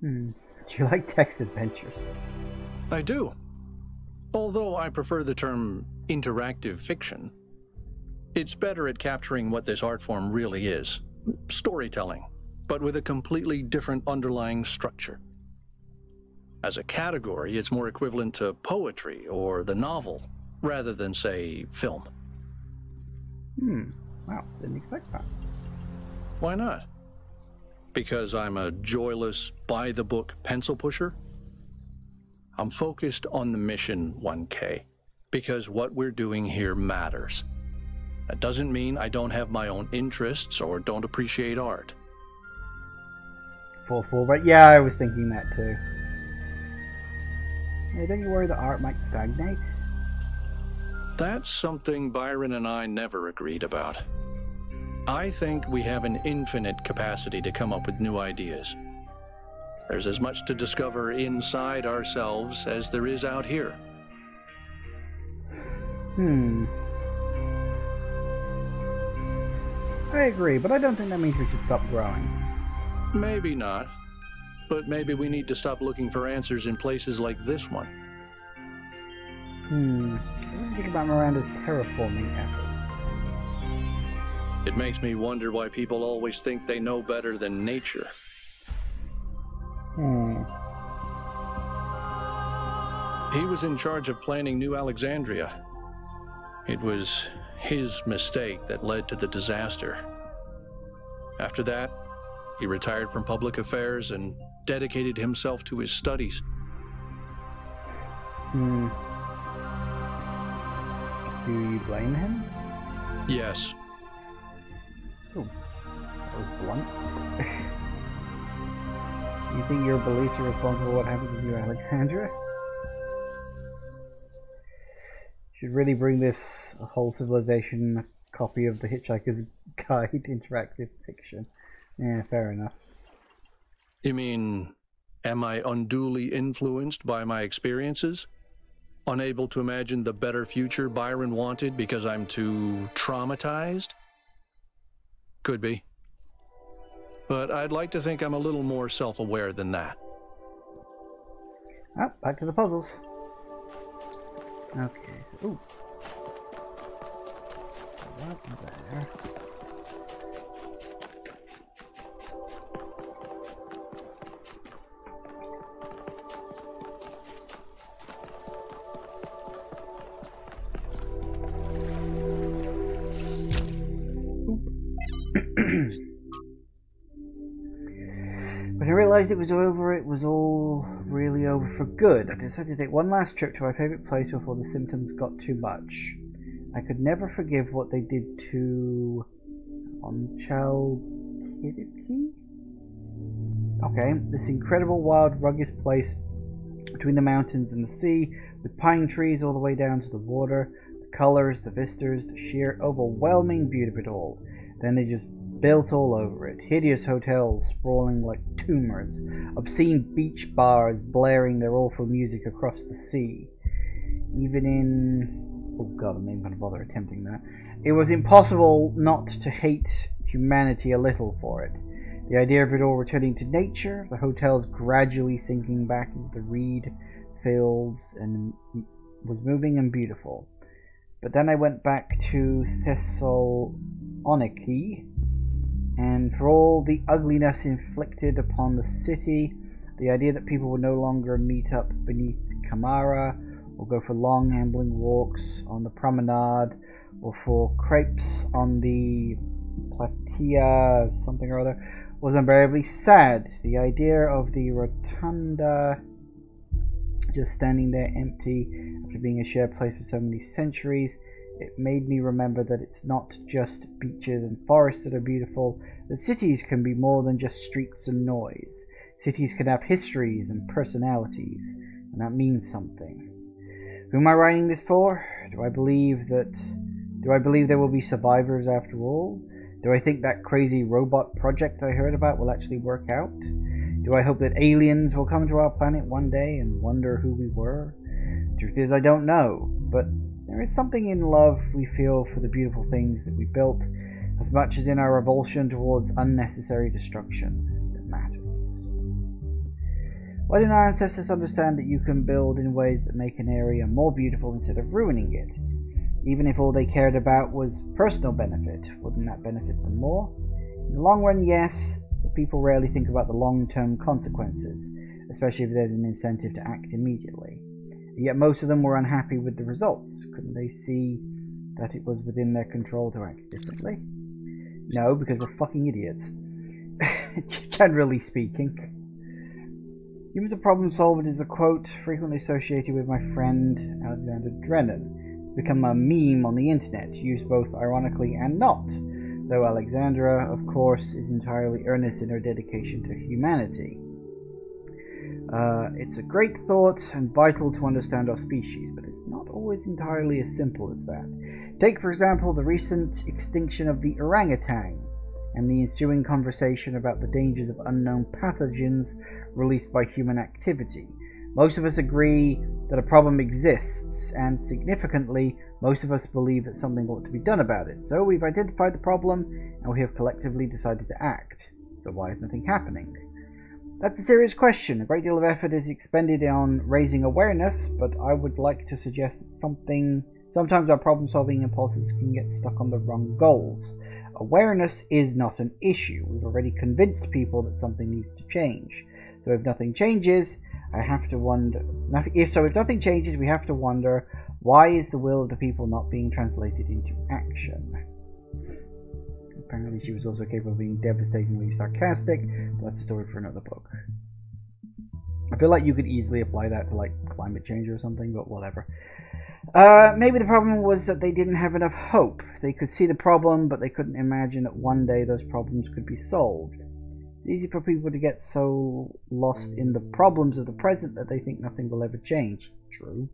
Do you like text adventures? I do. Although I prefer the term interactive fiction. It's better at capturing what this art form really is. Storytelling, but with a completely different underlying structure. As a category, it's more equivalent to poetry or the novel, rather than, say, film. Wow, didn't expect that. Why not? Because I'm a joyless, by-the-book pencil pusher? I'm focused on the mission, 1K, because what we're doing here matters. That doesn't mean I don't have my own interests or don't appreciate art. Thoughtful, but yeah, I was thinking that too. Hey, don't you worry that art might stagnate? That's something Byron and I never agreed about. I think we have an infinite capacity to come up with new ideas. There's as much to discover inside ourselves as there is out here. I agree, but I don't think that means we should stop growing. Maybe not. But maybe we need to stop looking for answers in places like this one. What do you think about Miranda's terraforming efforts? It makes me wonder why people always think they know better than nature. He was in charge of planning New Alexandria. It was his mistake that led to the disaster. After that, he retired from public affairs and dedicated himself to his studies. Do you blame him? Yes. Oh, that was blunt. You think your beliefs are responsible for what happens with you, Alexandra? Should really bring this whole civilization a copy of the Hitchhiker's Guide interactive fiction. Yeah, fair enough. You mean, am I unduly influenced by my experiences? Unable to imagine the better future Byron wanted because I'm too traumatized? Could be. But I'd like to think I'm a little more self-aware than that. Oh, back to the puzzles. Okay, so... Ooh. What there? When I realised it was over, it was all really over for good. I decided to take one last trip to my favourite place before the symptoms got too much. I could never forgive what they did to... Onchalkidiki? Okay, this incredible, wild, rugged place between the mountains and the sea, with pine trees all the way down to the water, the colours, the vistas, the sheer overwhelming beauty of it all. Then they just built all over it. Hideous hotels sprawling like tumors, obscene beach bars blaring their awful music across the sea. Even in... oh god, I'm not even going to bother attempting that. It was impossible not to hate humanity a little for it. The idea of it all returning to nature, the hotels gradually sinking back into the reed fields, and was moving and beautiful. But then I went back to Thessaloniki, and for all the ugliness inflicted upon the city, the idea that people would no longer meet up beneath Kamara, or go for long ambling walks on the promenade, or for crepes on the Platea something or other, was unbearably sad. The idea of the rotunda just standing there empty after being a shared place for so many centuries, it made me remember that it's not just beaches and forests that are beautiful, that cities can be more than just streets and noise. Cities can have histories and personalities, and that means something. Who am I writing this for? Do I believe there will be survivors after all? Do I think that crazy robot project I heard about will actually work out? Do I hope that aliens will come to our planet one day and wonder who we were? Truth is, I don't know, but there is something in love we feel for the beautiful things that we built, as much as in our revulsion towards unnecessary destruction that matters. Why didn't our ancestors understand that you can build in ways that make an area more beautiful instead of ruining it? Even if all they cared about was personal benefit, wouldn't that benefit them more? In the long run, yes, but people rarely think about the long-term consequences, especially if there's an incentive to act immediately. And yet most of them were unhappy with the results. Couldn't they see that it was within their control to act differently? No, because we're fucking idiots. Generally speaking. Humans are problem solvers is a quote frequently associated with my friend Alexander Drennan. It's become a meme on the internet, used both ironically and not, though Alexandra, of course, is entirely earnest in her dedication to humanity. It's a great thought and vital to understand our species, but it's not always entirely as simple as that. Take, for example, the recent extinction of the orangutan, and the ensuing conversation about the dangers of unknown pathogens released by human activity. Most of us agree that a problem exists, and significantly, most of us believe that something ought to be done about it. So we've identified the problem, and we have collectively decided to act. So why is nothing happening? That's a serious question. A great deal of effort is expended on raising awareness, but I would like to suggest that sometimes our problem-solving impulses can get stuck on the wrong goals. Awareness is not an issue. We've already convinced people that something needs to change. So if nothing changes, we have to wonder, why is the will of the people not being translated into action? Apparently she was also capable of being devastatingly sarcastic, but that's a story for another book. I feel like you could easily apply that to like climate change or something, but whatever. Maybe the problem was that they didn't have enough hope. They could see the problem, but they couldn't imagine that one day those problems could be solved. It's easy for people to get so lost in the problems of the present that they think nothing will ever change. True.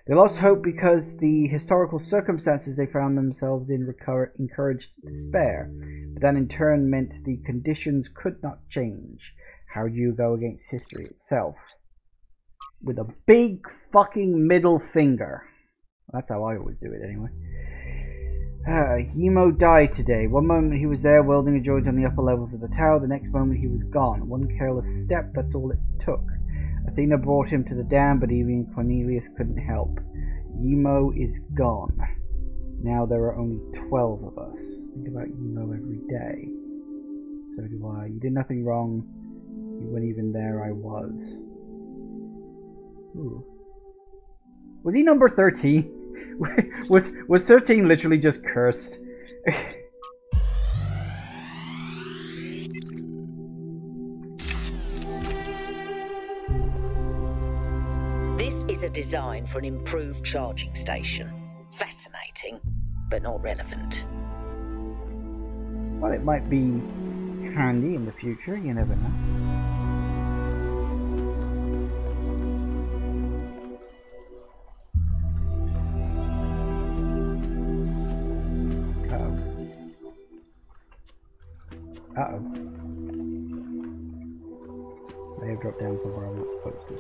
They lost hope because the historical circumstances they found themselves in encouraged despair, but that in turn meant the conditions could not change. How do you go against history itself? With a big fucking middle finger. That's how I always do it anyway. Yemo died today. One moment he was there welding a joint on the upper levels of the tower, the next moment he was gone. One careless step, that's all it took. Athena brought him to the dam, but even Cornelius couldn't help. Yemo is gone. Now there are only 12 of us. Think about Yemo every day. So do I. You did nothing wrong. You weren't even there, I was. Ooh. Was he number 13? was 13 literally just cursed? This is a design for an improved charging station. Fascinating, but not relevant. Well, it might be handy in the future, you never know. Uh-oh. May have dropped down somewhere I'm not supposed to.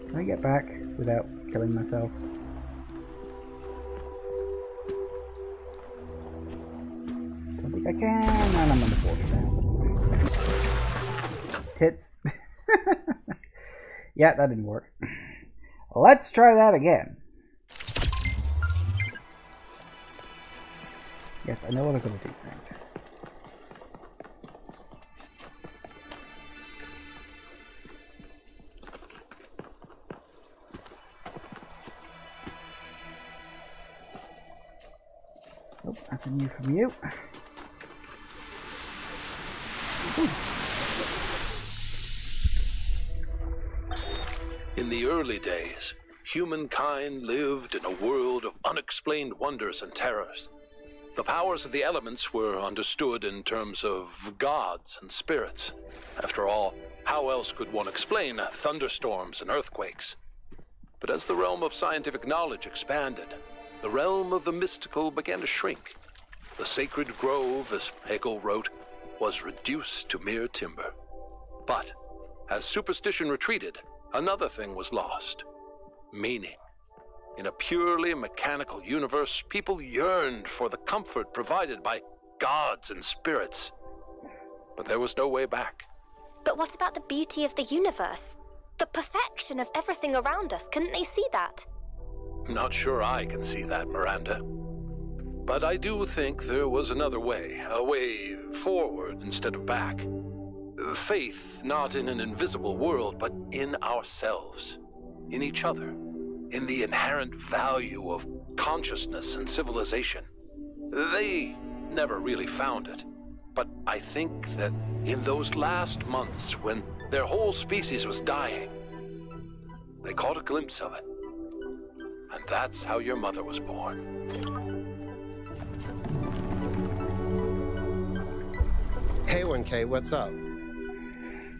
Can I get back without killing myself? Don't think I can, and I'm on the border now. Tits. Yeah, that didn't work. Let's try that again. Yes, I know what I'm going to do next. Nope, nothing new from you. In the early days, humankind lived in a world of unexplained wonders and terrors. The powers of the elements were understood in terms of gods and spirits. After all, how else could one explain thunderstorms and earthquakes? But as the realm of scientific knowledge expanded, the realm of the mystical began to shrink. The sacred grove, as Hegel wrote, was reduced to mere timber. But as superstition retreated, another thing was lost: meaning. In a purely mechanical universe, people yearned for the comfort provided by gods and spirits. But there was no way back. But what about the beauty of the universe? The perfection of everything around us, couldn't they see that? Not sure I can see that, Miranda. But I do think there was another way, a way forward instead of back. Faith not in an invisible world, but in ourselves, in each other, in the inherent value of consciousness and civilization. They never really found it, but I think that in those last months when their whole species was dying, they caught a glimpse of it. And that's how your mother was born. Hey 1K, what's up?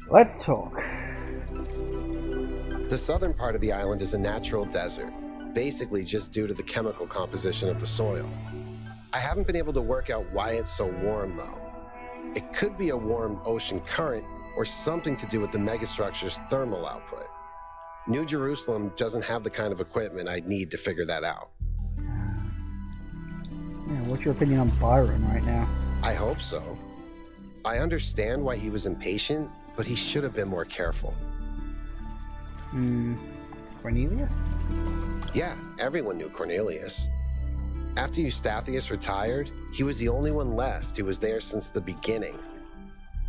Let's talk. The southern part of the island is a natural desert, basically just due to the chemical composition of the soil. I haven't been able to work out why it's so warm, though. It could be a warm ocean current or something to do with the megastructure's thermal output. New Jerusalem doesn't have the kind of equipment I'd need to figure that out. Yeah, what's your opinion on Byron right now? I hope so. I understand why he was impatient, but he should have been more careful. Cornelius? Yeah, everyone knew Cornelius. After Eustathius retired, he was the only one left who was there since the beginning.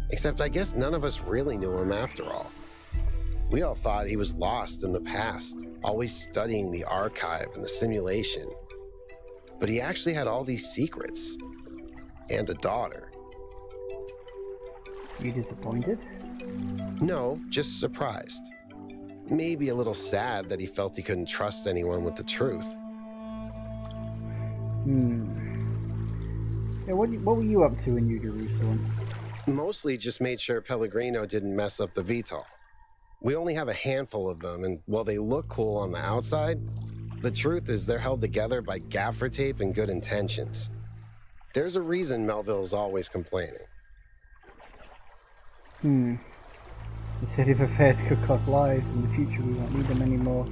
Except I guess none of us really knew him after all. We all thought he was lost in the past, always studying the archive and the simulation. But he actually had all these secrets. And a daughter. You disappointed? No, just surprised. Maybe a little sad that he felt he couldn't trust anyone with the truth. Yeah, what were you up to in New Jerusalem? Mostly just made sure Pellegrino didn't mess up the VTOL. We only have a handful of them, and while they look cool on the outside, the truth is they're held together by gaffer tape and good intentions. There's a reason Melville's always complaining. He said if affairs could cost lives, in the future we won't need them anymore.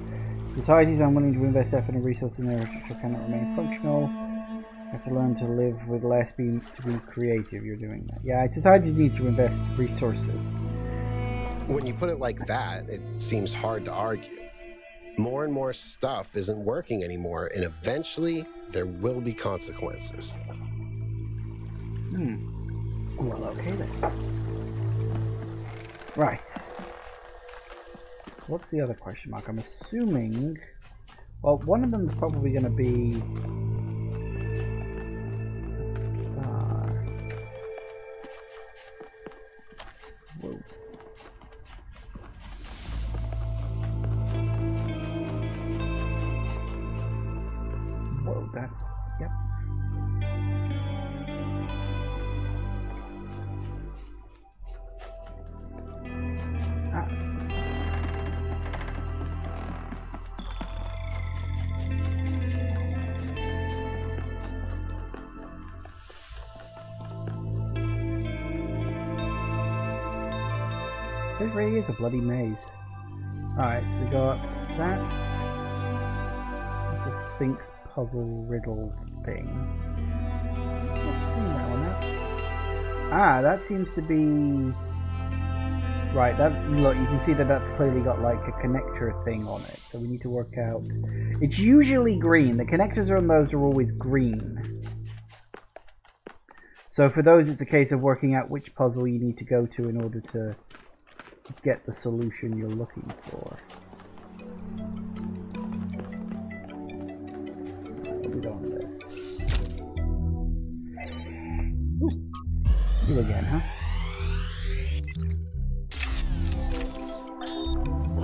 Societies unwilling to invest effort and resources in their infrastructure cannot remain functional. You have to learn to live with less, to be creative. You're doing that. Yeah, societies need to invest resources. When you put it like that, it seems hard to argue. More and more stuff isn't working anymore, and eventually there will be consequences. Well, okay then. Right. What's the other question mark? I'm assuming... Well, one of them is probably going to be... a star. Whoa. Whoa, that's... Yep. This really is a bloody maze. Alright, so we got that. The Sphinx puzzle riddle thing. I've seen that one. That seems to be... Right, that look, you can see that that's clearly got like a connector thing on it. So we need to work out... It's usually green. The connectors on those are always green. So for those, it's a case of working out which puzzle you need to go to in order to get the solution you're looking for. What are we doing with this? Ooh. You again, huh?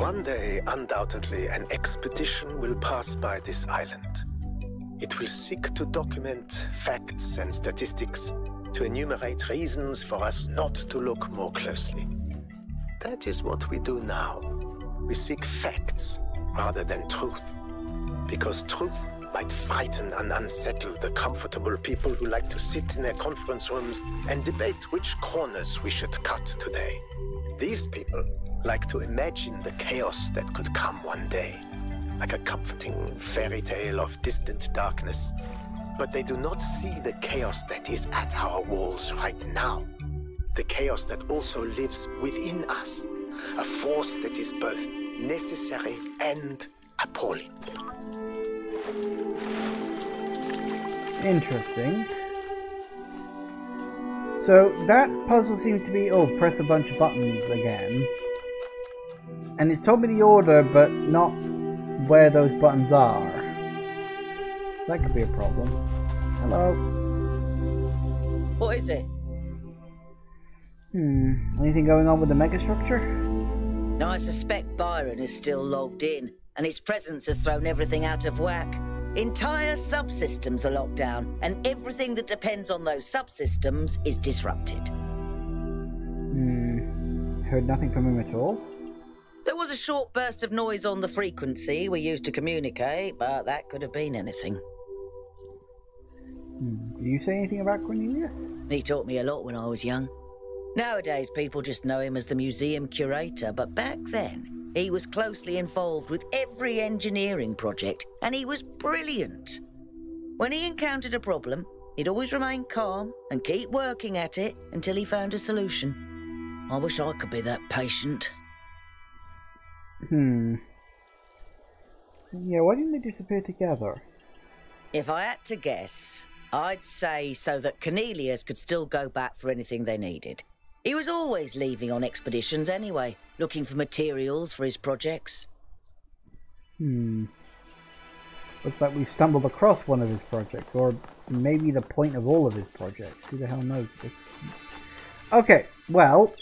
One day, undoubtedly, an expedition will pass by this island. It will seek to document facts and statistics to enumerate reasons for us not to look more closely. That is what we do now. We seek facts rather than truth. Because truth might frighten and unsettle the comfortable people who like to sit in their conference rooms and debate which corners we should cut today. These people like to imagine the chaos that could come one day, like a comforting fairy tale of distant darkness. But they do not see the chaos that is at our walls right now. The chaos that also lives within us. A force that is both necessary and appalling. Interesting. So that puzzle seems to be, oh, press a bunch of buttons again. And it's told me the order, but not where those buttons are. That could be a problem. Hello? What is it? Anything going on with the megastructure? No, I suspect Byron is still logged in, and his presence has thrown everything out of whack. Entire subsystems are locked down, and everything that depends on those subsystems is disrupted. Heard nothing from him at all? There was a short burst of noise on the frequency we used to communicate, but that could have been anything. Did you say anything about Cornelius? He taught me a lot when I was young. Nowadays, people just know him as the museum curator, but back then, he was closely involved with every engineering project, and he was brilliant. When he encountered a problem, he'd always remain calm and keep working at it until he found a solution. I wish I could be that patient. Yeah, why didn't they disappear together? If I had to guess, I'd say so that Cornelius could still go back for anything they needed. He was always leaving on expeditions anyway, looking for materials for his projects. Looks like we've stumbled across one of his projects, or maybe the point of all of his projects. Who the hell knows this? Okay, well,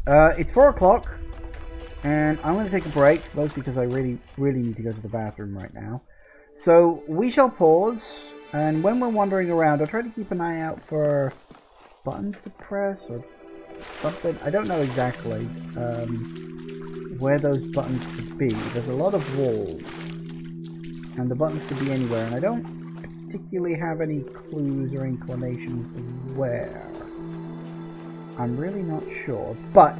it's 4 o'clock, and I'm going to take a break, mostly because I really need to go to the bathroom right now. So we shall pause, and when we're wandering around, I'll try to keep an eye out for buttons to press or something. I don't know exactly where those buttons could be. There's a lot of walls, and the buttons could be anywhere, and I don't particularly have any clues or inclinations to where. I'm really not sure, but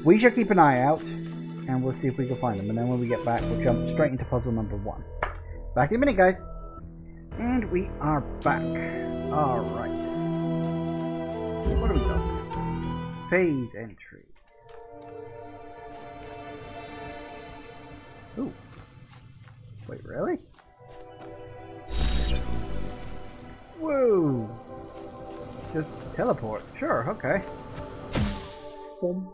we shall keep an eye out, and we'll see if we can find them, and then when we get back, we'll jump straight into puzzle number 1. Back in a minute, guys. And we are back. Alright. What have we got? Phase entry. Ooh. Wait, really? Whoa! Just teleport. Sure, okay. Boom.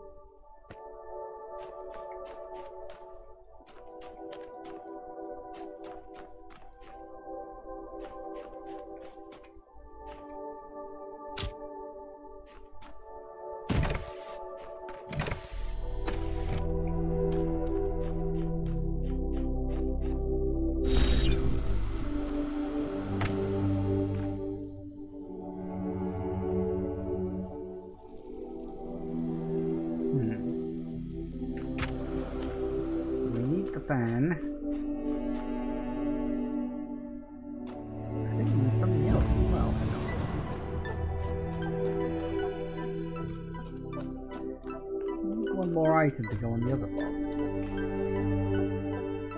Fan. I think there's something else as well. Need one more item to go on the other box.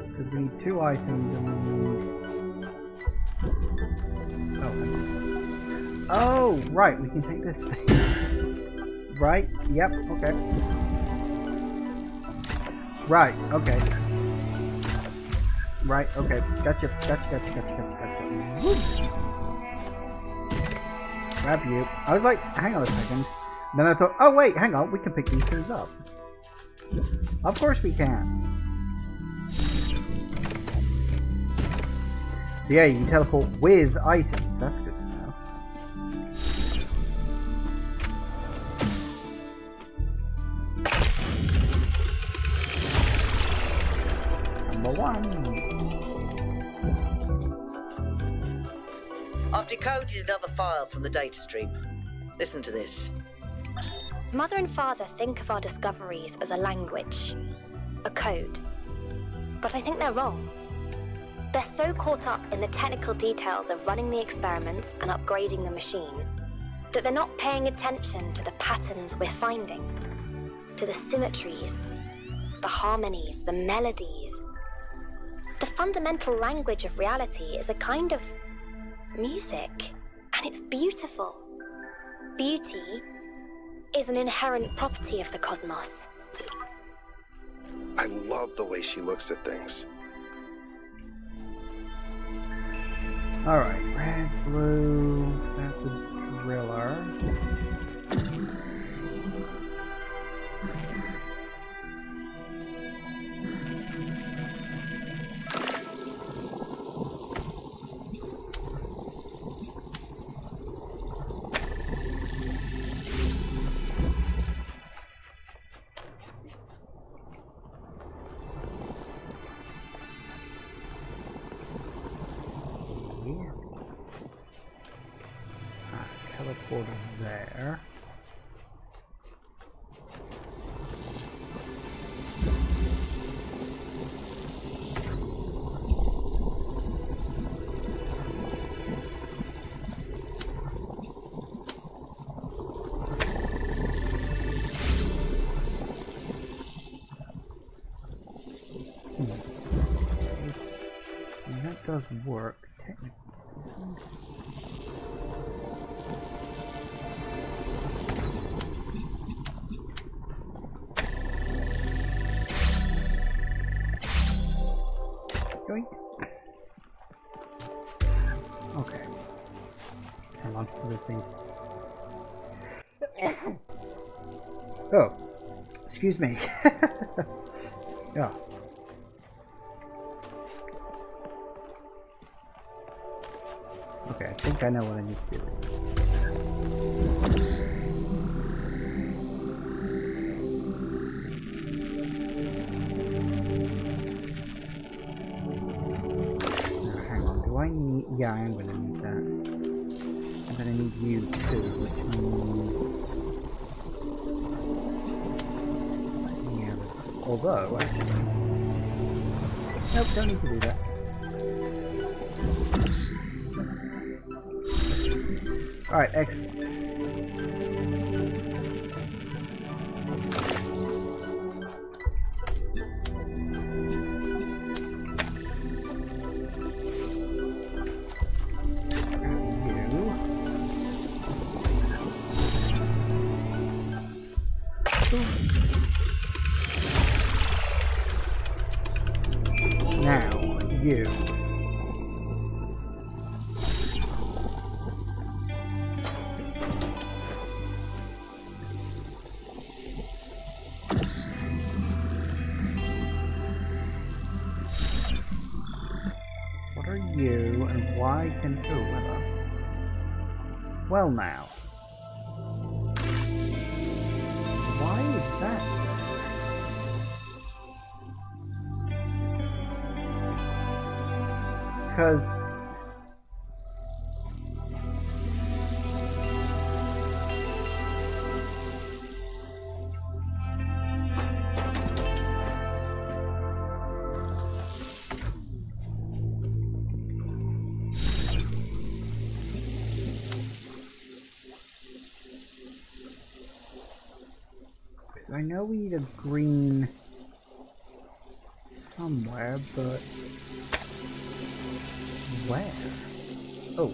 Because we need 2 items and we need... Oh, right, we can take this thing. Right, yep, okay. Right, okay. Right, okay. Gotcha. Grab you. I was like, hang on a second. Then I thought, oh wait, hang on, we can pick these things up. Of course we can. So yeah, you can teleport with items. That's good to know. Number 1. I've decoded another file from the data stream. Listen to this. Mother and Father think of our discoveries as a language, a code. But I think they're wrong. They're so caught up in the technical details of running the experiments and upgrading the machine that they're not paying attention to the patterns we're finding, to the symmetries, the harmonies, the melodies. The fundamental language of reality is a kind of music, and it's beautiful. Beauty is an inherent property of the cosmos. I love the way she looks at things. Alright, red, blue, that's a driller. Teleporter there. And that does work technically. Okay. Hang on to those things. Oh, excuse me. Yeah. Okay, I think I know what I need to do. Do I need... Yeah, I am going to need that. I'm going to need you too, which means... Yeah, although, actually... Nope, don't need to do that. Alright, excellent. You and why can weather? Well now. Why is that? Because I know we need a green somewhere, but where? Oh,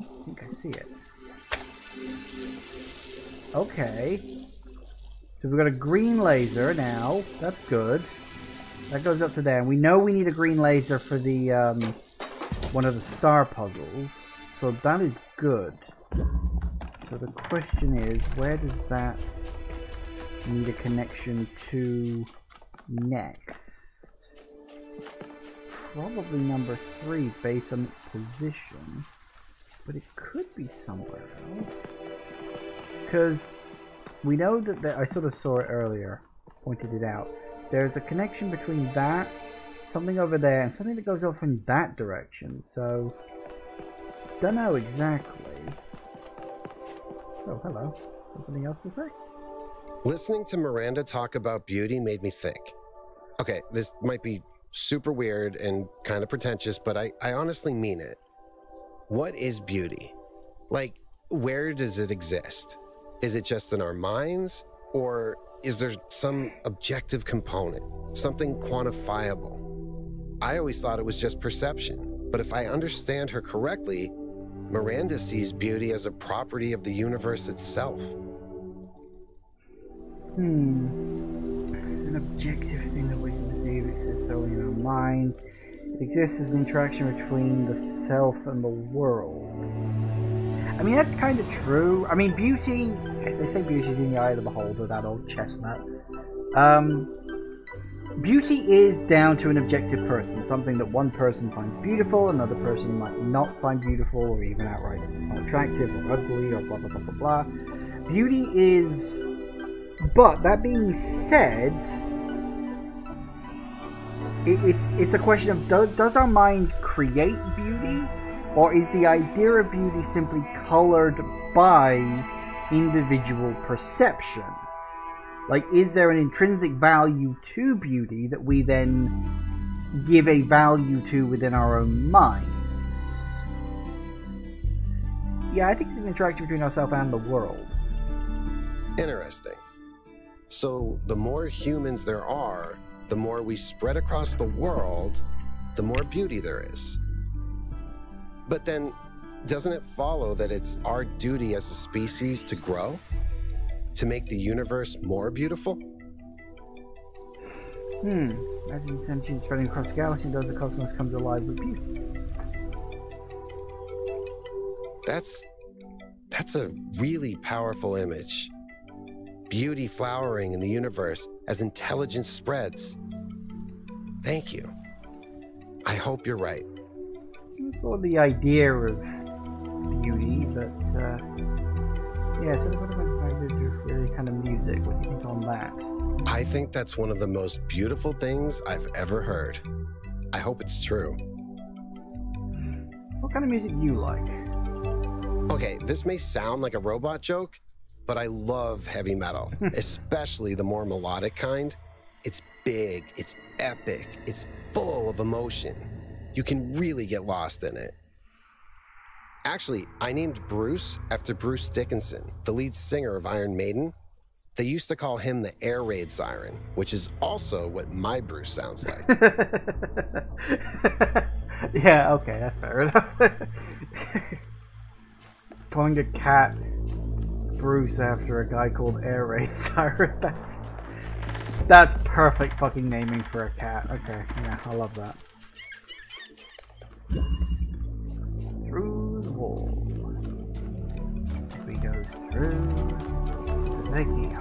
I think I see it. Okay, so we've got a green laser now. That's good. That goes up to there. And we know we need a green laser for the one of the star puzzles, so that is good. So the question is, where does that need a connection to next? Probably number 3 based on its position, but it could be somewhere else. Because we know that I sort of saw it earlier, pointed it out. there's a connection between that, something over there, and something that goes off in that direction. So, don't know exactly. Oh, hello. Something else to say? Listening to Miranda talk about beauty made me think. Okay, this might be super weird and kind of pretentious, but I honestly mean it. What is beauty? Like, where does it exist? Is it just in our minds? Or is there some objective component, something quantifiable? I always thought it was just perception, but if I understand her correctly, Miranda sees beauty as a property of the universe itself. An objective thing that we can perceive exists solely in our mind. It exists as an interaction between the self and the world. I mean, that's kind of true. I mean, beauty, they say beauty is in the eye of the beholder, that old chestnut. Beauty is down to an objective person, something that one person finds beautiful, another person might not find beautiful, or even outright unattractive, or ugly, or blah blah blah blah blah. Beauty is... But, that being said, it's a question of, does our mind create beauty? Or is the idea of beauty simply colored by individual perception? Like, is there an intrinsic value to beauty that we then give a value to within our own minds? Yeah, I think it's an interaction between ourselves and the world. Interesting. So, the more humans there are, the more we spread across the world, the more beauty there is. But then, doesn't it follow that it's our duty as a species to grow? To make the universe more beautiful? Imagine sentience spreading across the galaxy, does the cosmos come to life with beauty? That's a really powerful image. Beauty flowering in the universe as intelligence spreads. Thank you. I hope you're right. Or the idea of beauty, but yeah, so what about really kind of music? What do you think on that? I think that's one of the most beautiful things I've ever heard. I hope it's true. What kind of music do you like? Okay, this may sound like a robot joke, but I love heavy metal, especially the more melodic kind. It's big, it's epic, it's full of emotion. You can really get lost in it. Actually, I named Bruce after Bruce Dickinson, the lead singer of Iron Maiden. They used to call him the air raid siren, which is also what my Bruce sounds like. Yeah, okay, that's fair enough. Calling a cat Bruce after a guy called Air Raid Siren, that's perfect fucking naming for a cat. Okay, yeah, I love that. Through the wall. We go through the gate.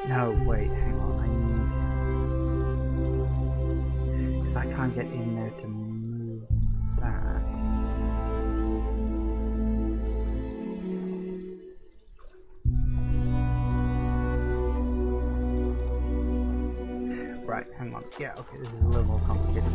No, wait, hang on, because I can't get in there to move that. Right, hang on, yeah, okay, this is a little more complicated.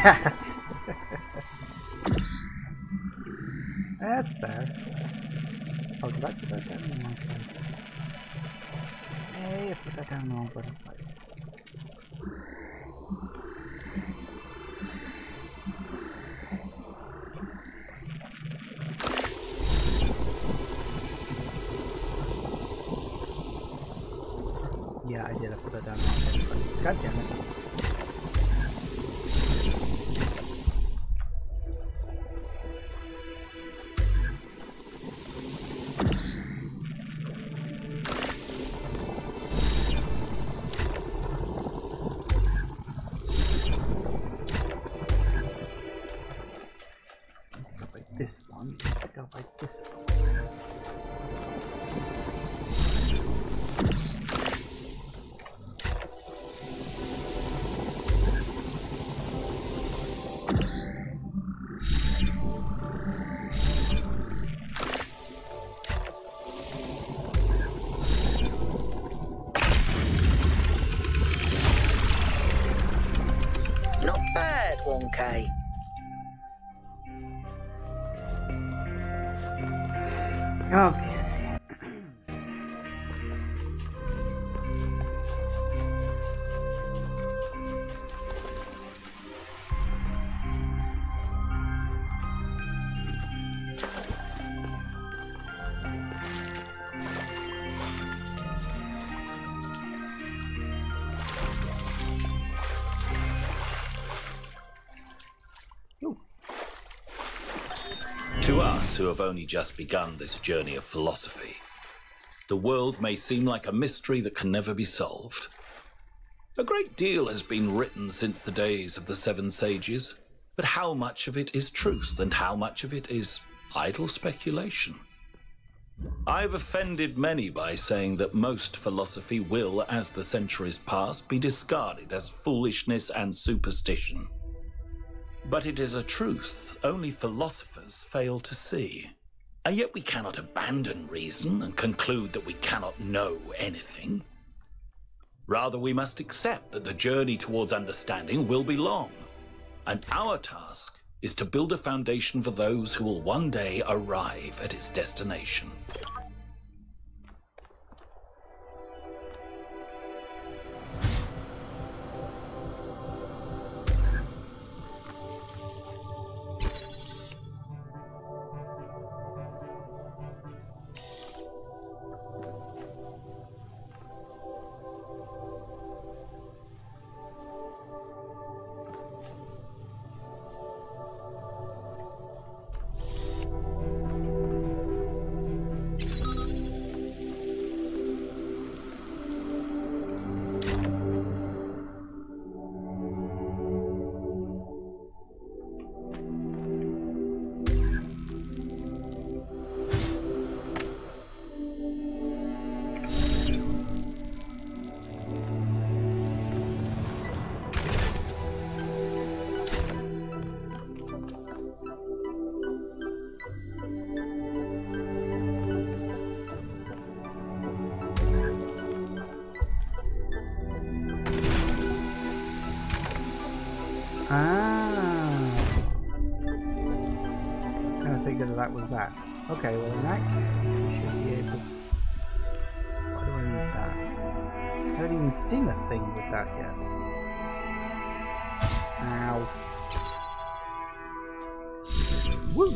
that. That's fair. Oh, did I put that down in the wrong place? Hey, I put that down in the wrong place. Yeah, I did. I put that down in the wrong place. God damn it. Not bad, 1K. Okay. To us who have only just begun this journey of philosophy, the world may seem like a mystery that can never be solved. A great deal has been written since the days of the Seven Sages, but how much of it is truth and how much of it is idle speculation? I've offended many by saying that most philosophy will, as the centuries pass, be discarded as foolishness and superstition. But it is a truth only philosophers fail to see. And yet we cannot abandon reason and conclude that we cannot know anything. Rather, we must accept that the journey towards understanding will be long, and our task is to build a foundation for those who will one day arrive at its destination. That was that. Okay, well in that case, we should be able... Why do I need that? I haven't even seen a thing with that yet. Ow. Woo!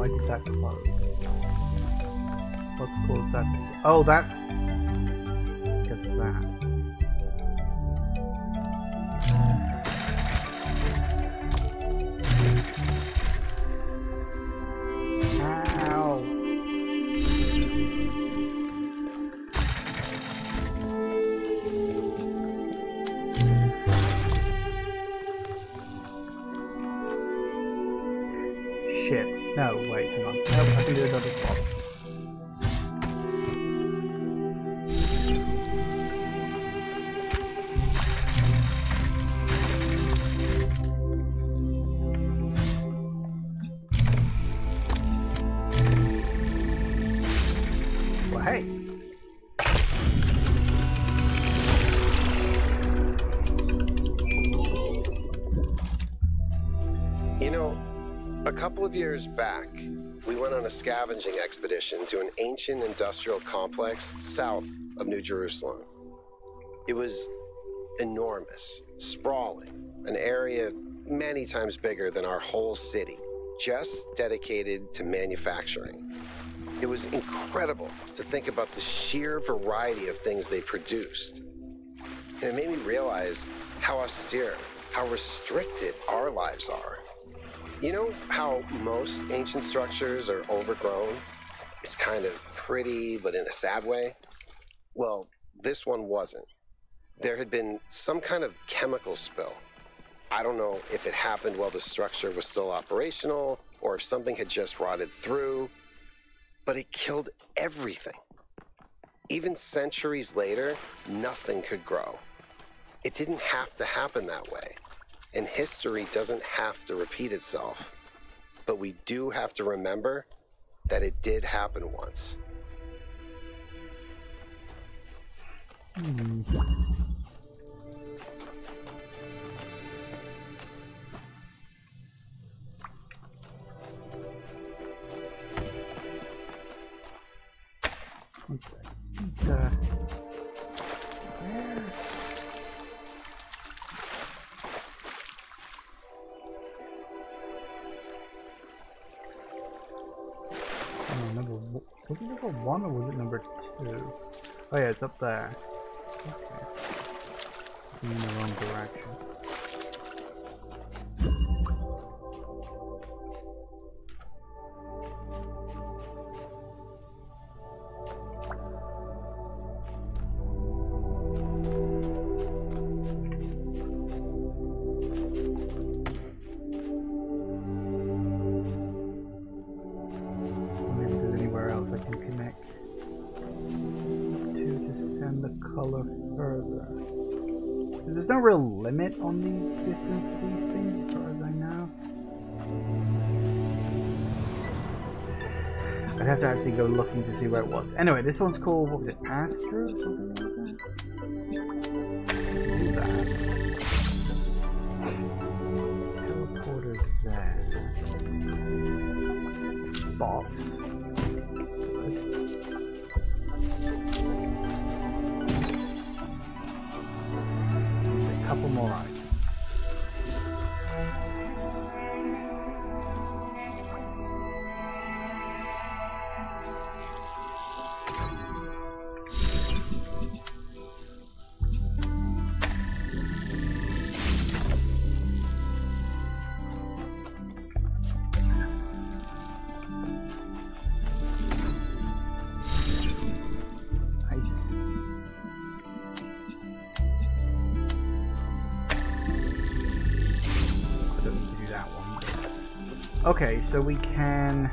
Why did that close? What's caused that? Oh, that's because of that. Ow. Shit. No, wait, hang on. Nope, I can do another swap. Well, hey. You know, a couple of years back, we went on a scavenging expedition to an ancient industrial complex south of New Jerusalem. It was enormous, sprawling, an area many times bigger than our whole city, just dedicated to manufacturing. It was incredible to think about the sheer variety of things they produced. And it made me realize how austere, how restricted our lives are. You know how most ancient structures are overgrown? It's kind of pretty, but in a sad way. Well, this one wasn't. There had been some kind of chemical spill. I don't know if it happened while the structure was still operational or if something had just rotted through, but it killed everything. Even centuries later, nothing could grow. It didn't have to happen that way. And history doesn't have to repeat itself. But we do have to remember that it did happen once. Was it number 1 or was it number 2? Oh yeah, it's up there. Okay. In the wrong direction. There's no real limit on the distance of these things, as far as I know. I'd have to actually go looking to see where it was. Anyway, this one's called, what was it, Pass Through? Something like that? Do that. Teleporter's there. Box. Couple more items. Okay, so we can...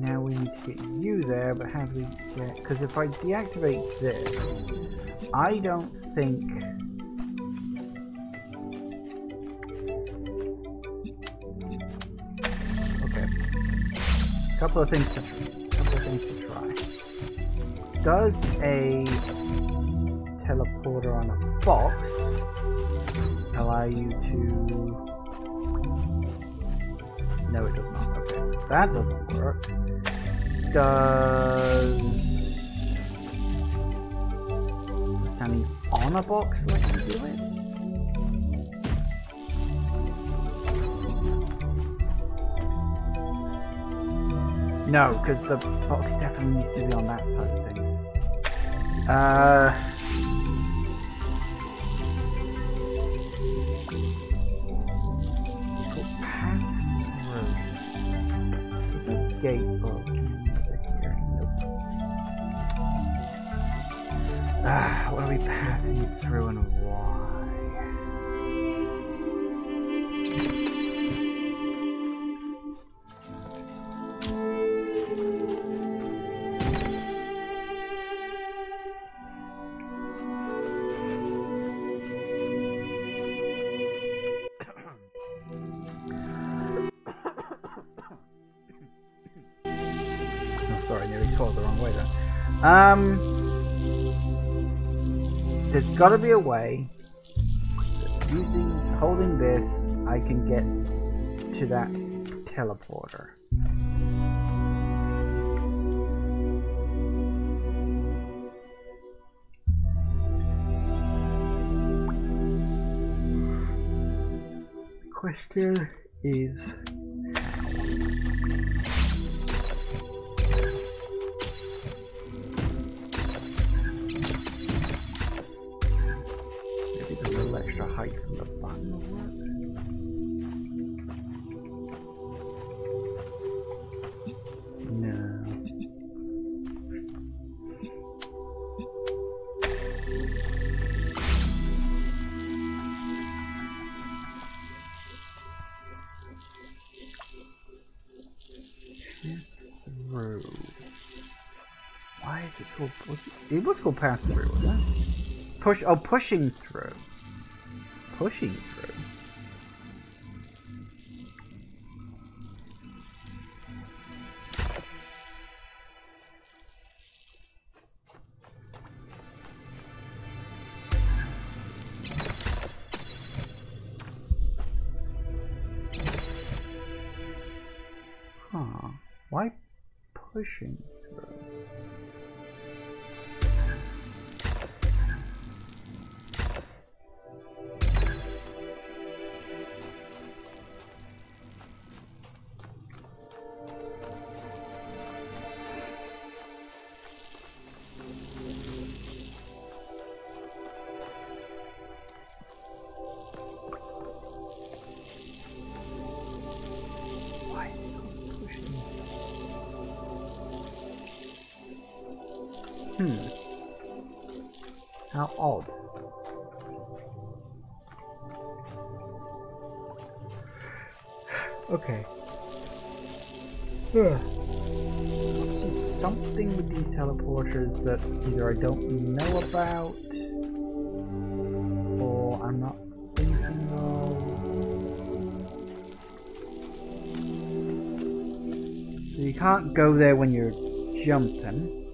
Now we need to get you there, but how do we get... Because if I deactivate this, I don't think... Okay. Couple of things to try. Does a teleporter on a box allow you to... No, it does not. Okay, that doesn't work. Does... Standing on a box let you do it? No, because the box definitely needs to be on that side of things. Pass through. It's a gate book over here. Nope. What are we passing it through and why? There's gotta be a way that holding this, I can get to that teleporter. The question is, height from the bottom will work. No. Through. Why is it called push? It was called pass through, wasn't it? Push. Oh, pushing through. Pushing through. Huh. Why pushing through? How odd. Okay. See something with these teleporters that either I don't know about or I'm not thinking of. So you can't go there when you're jumping.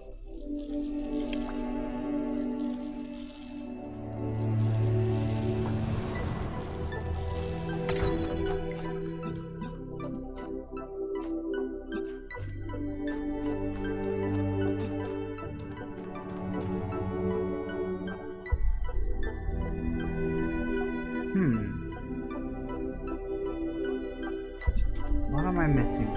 What am I missing?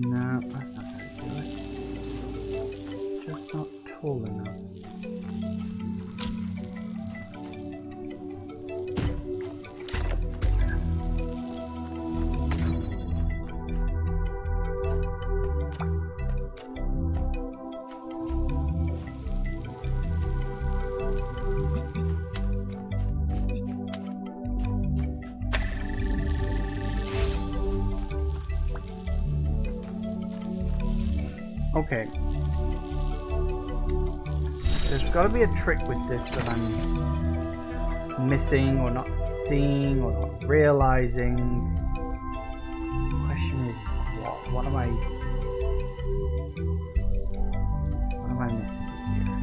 No, that's not how to do it. Just not tall enough. Okay. There's got to be a trick with this that I'm missing or not seeing or not realizing. The question is, what am I missing here?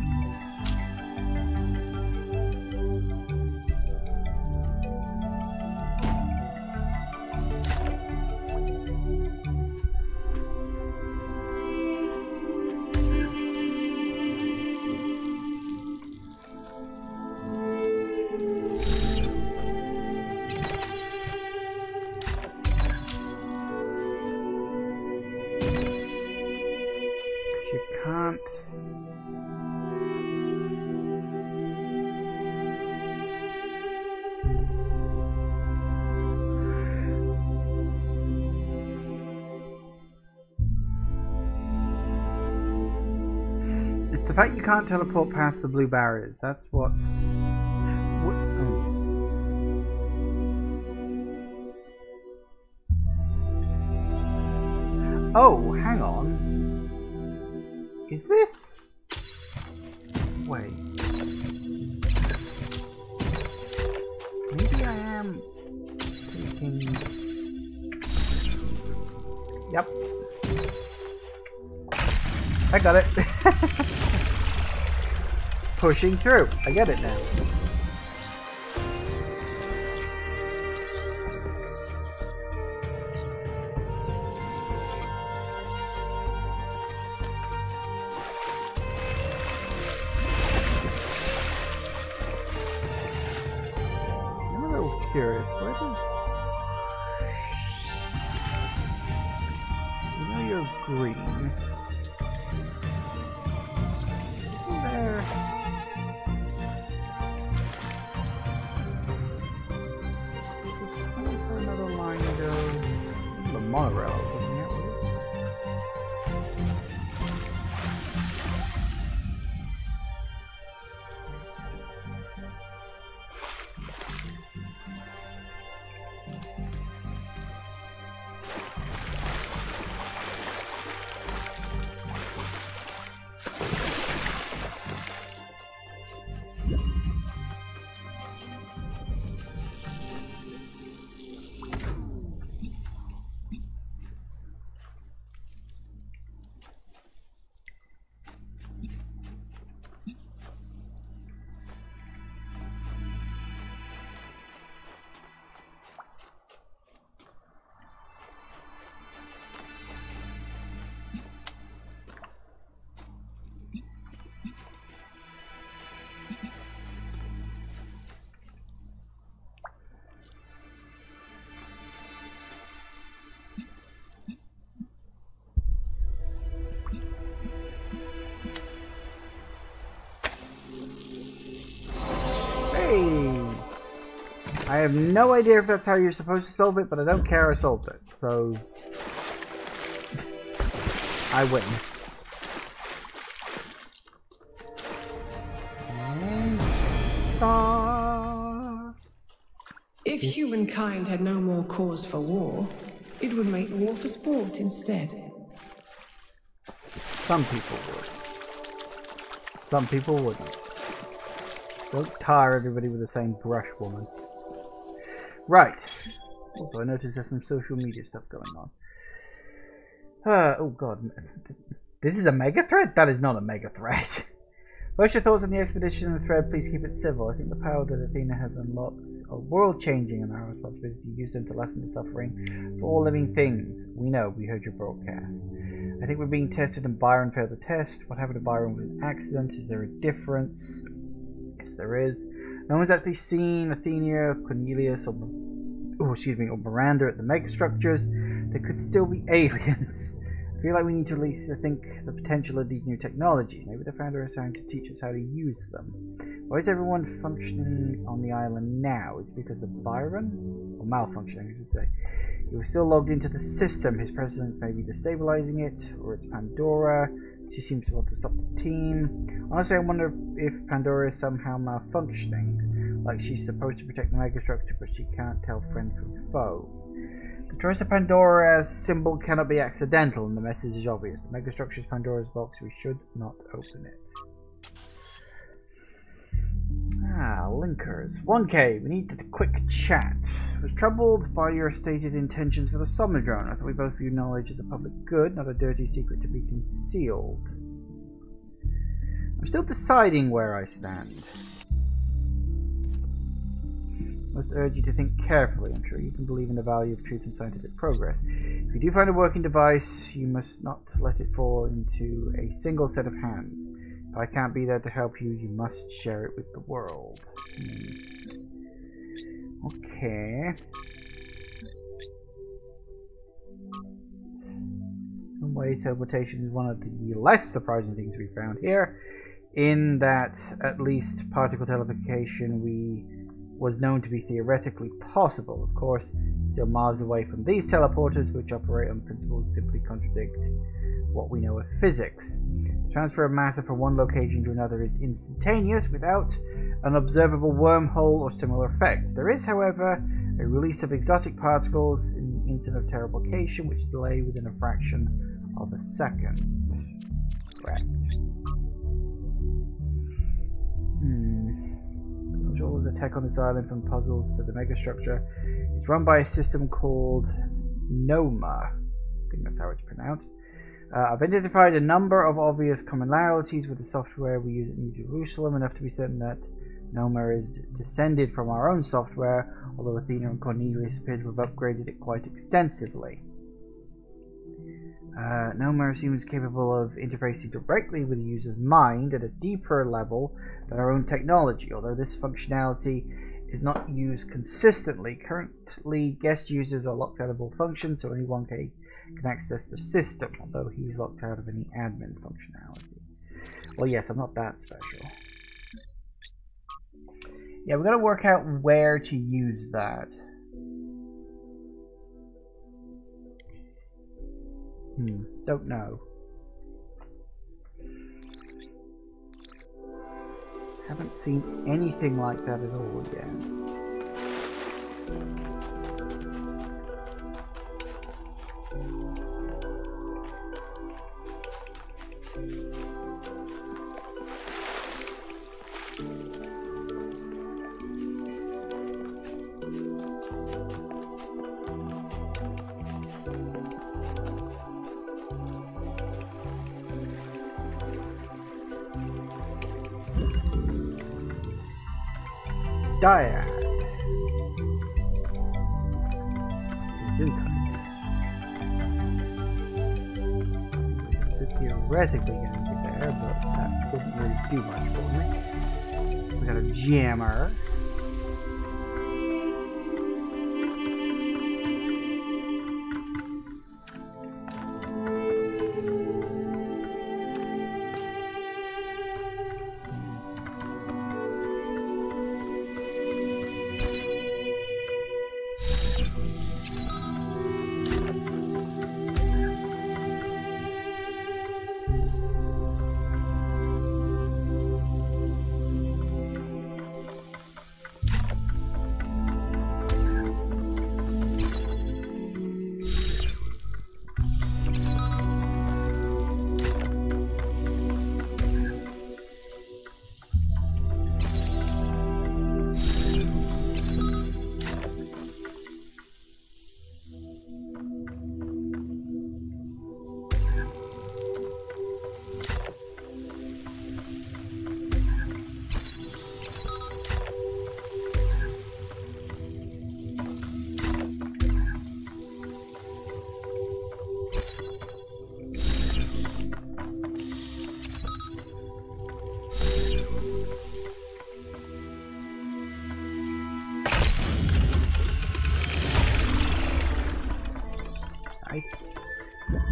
The fact you can't teleport past the blue barriers, that's what's... Oh, hang on. Is this... Wait. Maybe I am thinking... Yep. I got it. Pushing through. I get it now. I'm a little curious. Where does... You know you're green. There. Another line to go. The monorail is looking at me. I have no idea if that's how you're supposed to solve it, but I don't care, I solved it. So... I win. If humankind had no more cause for war, it would make war for sport instead. Some people would. Some people wouldn't. Don't tire everybody with the same brush, woman. Right. Also, I noticed there's some social media stuff going on. Oh god. This is a mega threat? That is not a mega threat. What's your thoughts on the expedition and the thread? Please keep it civil. I think the power that Athena has unlocked are world-changing, and our responsibility to use them to lessen the suffering for all living things. We know. We heard your broadcast. I think we're being tested and Byron failed the test. What happened to Byron was an accident? Is there a difference? Yes, there is. No one's actually seen Athena, Cornelius, or Miranda at the megastructures. There could still be aliens. I feel like we need to at least think the potential of these new technologies. Maybe the founder is trying to teach us how to use them. Why is everyone functioning on the island now? Is it because of Byron? Or malfunctioning, I should say. He was still logged into the system. His presence may be destabilizing it, or it's Pandora. She seems to want to stop the team. Honestly, I wonder if Pandora is somehow malfunctioning. Like she's supposed to protect the megastructure, but she can't tell friend from foe. The choice of Pandora's symbol cannot be accidental, and the message is obvious. The megastructure is Pandora's box. We should not open it. Ah, linkers. 1K, we need a quick chat. I was troubled by your stated intentions for the Somnodrone. I thought we both viewed knowledge as a public good, not a dirty secret to be concealed. I'm still deciding where I stand. I must urge you to think carefully. I'm sure you can believe in the value of truth and scientific progress. If you do find a working device, you must not let it fall into a single set of hands. If I can't be there to help you, you must share it with the world. Okay. In way, teleportation is one of the less surprising things we found here, in that at least particle teleportation was known to be theoretically possible. Of course, still miles away from these teleporters, which operate on principles simply contradict what we know of physics. The transfer of matter from one location to another is instantaneous without an observable wormhole or similar effect. There is, however, a release of exotic particles in the instant of teleportation, which delay within a fraction of a second. Correct. All of the tech on this island, from puzzles to the megastructure, is run by a system called NOMA. I think that's how it's pronounced. I've identified a number of obvious commonalities with the software we use at New Jerusalem, enough to be certain that NOMA is descended from our own software, although Athena and Cornelius appear to have upgraded it quite extensively. NOMA seems capable of interfacing directly with the user's mind at a deeper level than our own technology, although this functionality is not used consistently. Currently, guest users are locked out of all functions, so only 1K can access the system, although he's locked out of any admin functionality. Well, yes, I'm not that special. Yeah, we've got to work out where to use that. Don't know. Haven't seen anything like that at all yet. Dyad. Theoretically going to be there, but that wouldn't really do much for me. We got a jammer.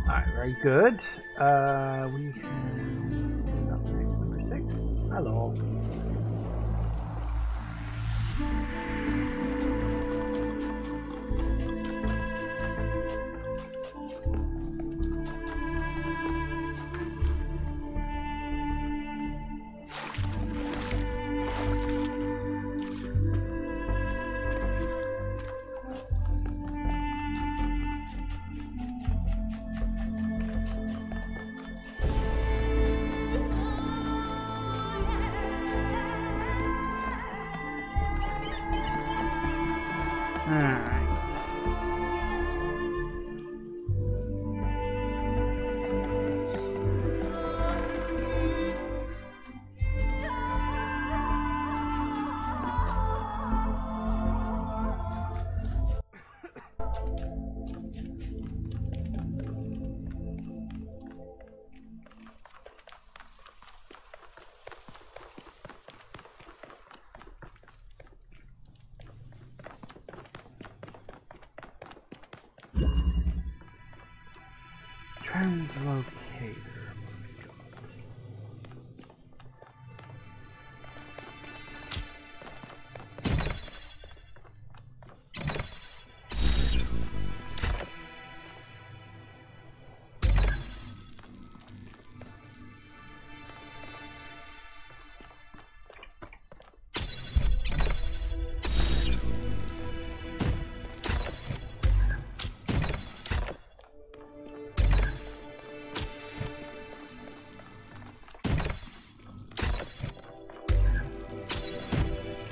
Alright, very good. We have number 6. Hello. Translocator.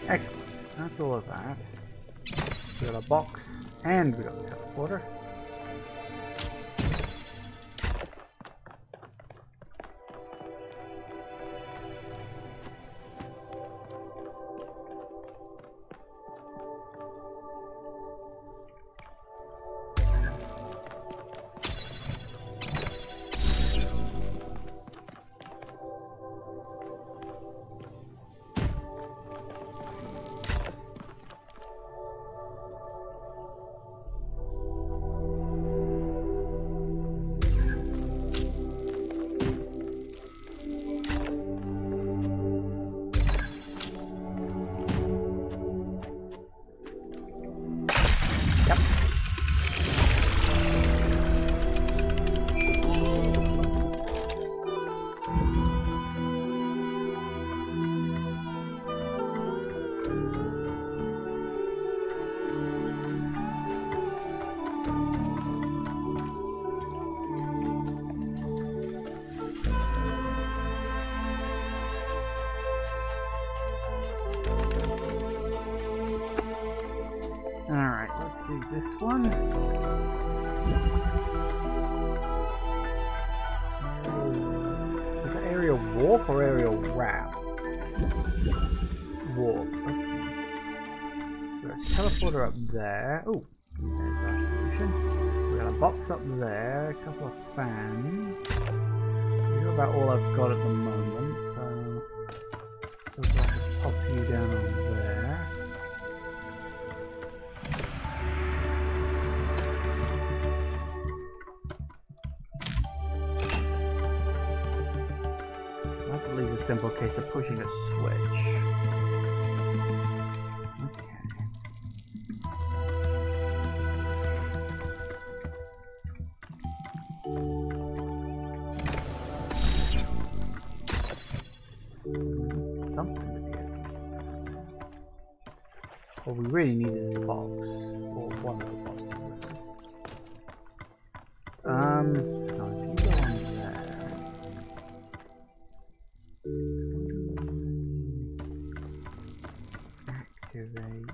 Excellent. That's all of that. We got a box and we got a teleporter. Alright, let's do this one. Is that aerial warp or aerial wrap? Warp. Okay. There's a teleporter up there. Oh, there's our solution. We got a box up there, a couple of fans. These are about all I've got at the moment, so looks like I'll pop you down on there. A simple case of pushing a switch. Okay. Something to get. What we really need is the box, or one of the boxes. Now if you go on there. Activate.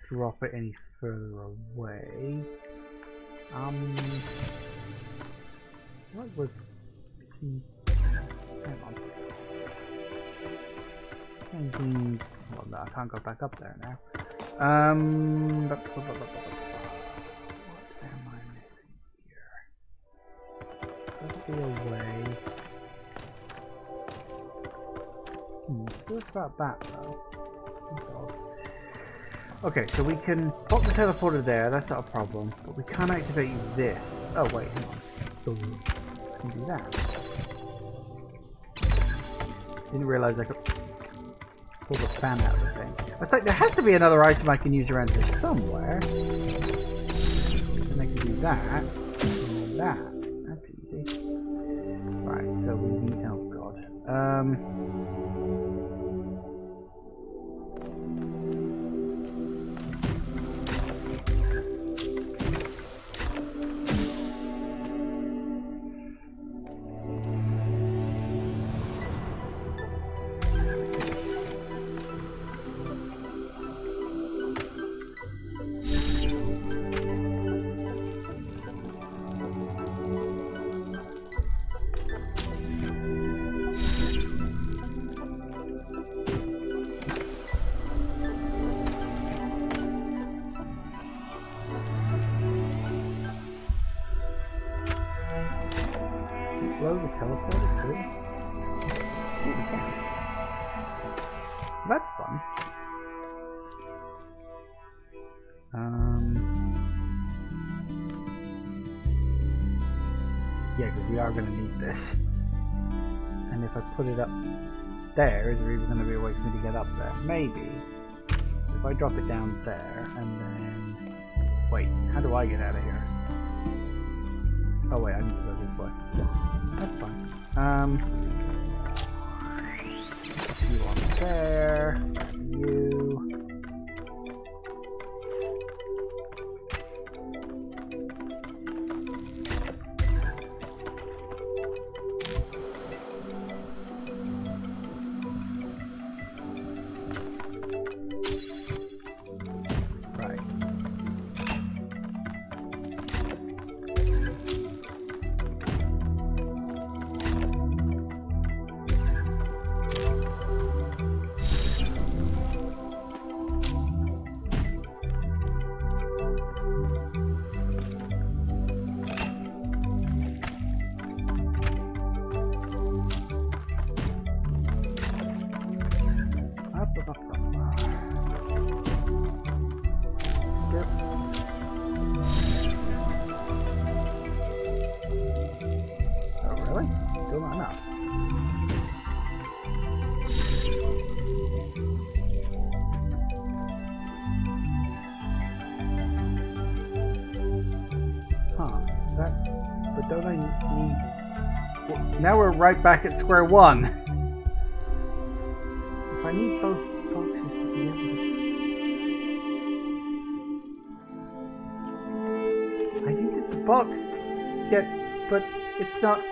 Drop it any further away. What was hang on. Changing, well, no, I can't go back up there now. What am I missing here? Let's be away. What about that though? Okay, so we can pop the teleporter there, that's not a problem, but we can't activate this. Oh wait, hang on. So we can do that. Didn't realise I could pull the fan out of the thing. I was like, there has to be another item I can use around here somewhere. And I can do that, and that. That's easy. Right, so we need, oh god. blow the teleporter too? Yeah, we can. That's fun. Yeah, because we are going to need this. And if I put it up there, is there even going to be a way for me to get up there? Maybe. If I drop it down there, and then... Wait, how do I get out of here? Oh wait, I need to go this way. That's fine. You on there. You... Don't I need... Well, now we're right back at square one. If I need both boxes to be able to... I needed the box to get... But it's not...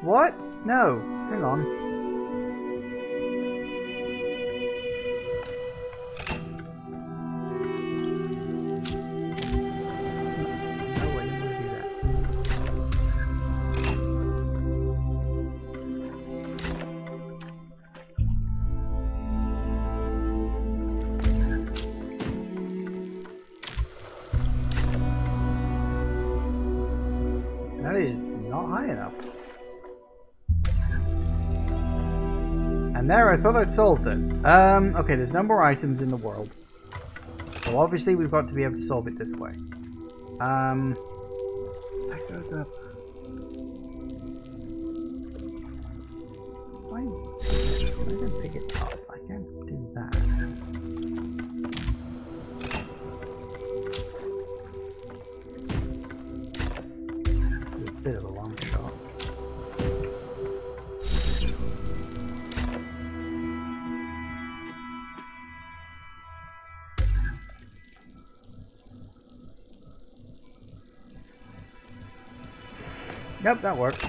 What? No. Hang on. And there, I thought I'd solved it. Okay, there's no more items in the world. So obviously we've got to be able to solve it this way. That goes up. Why? I can pick it up. I can't do that. It's a bit of a long shot. Yep, that worked.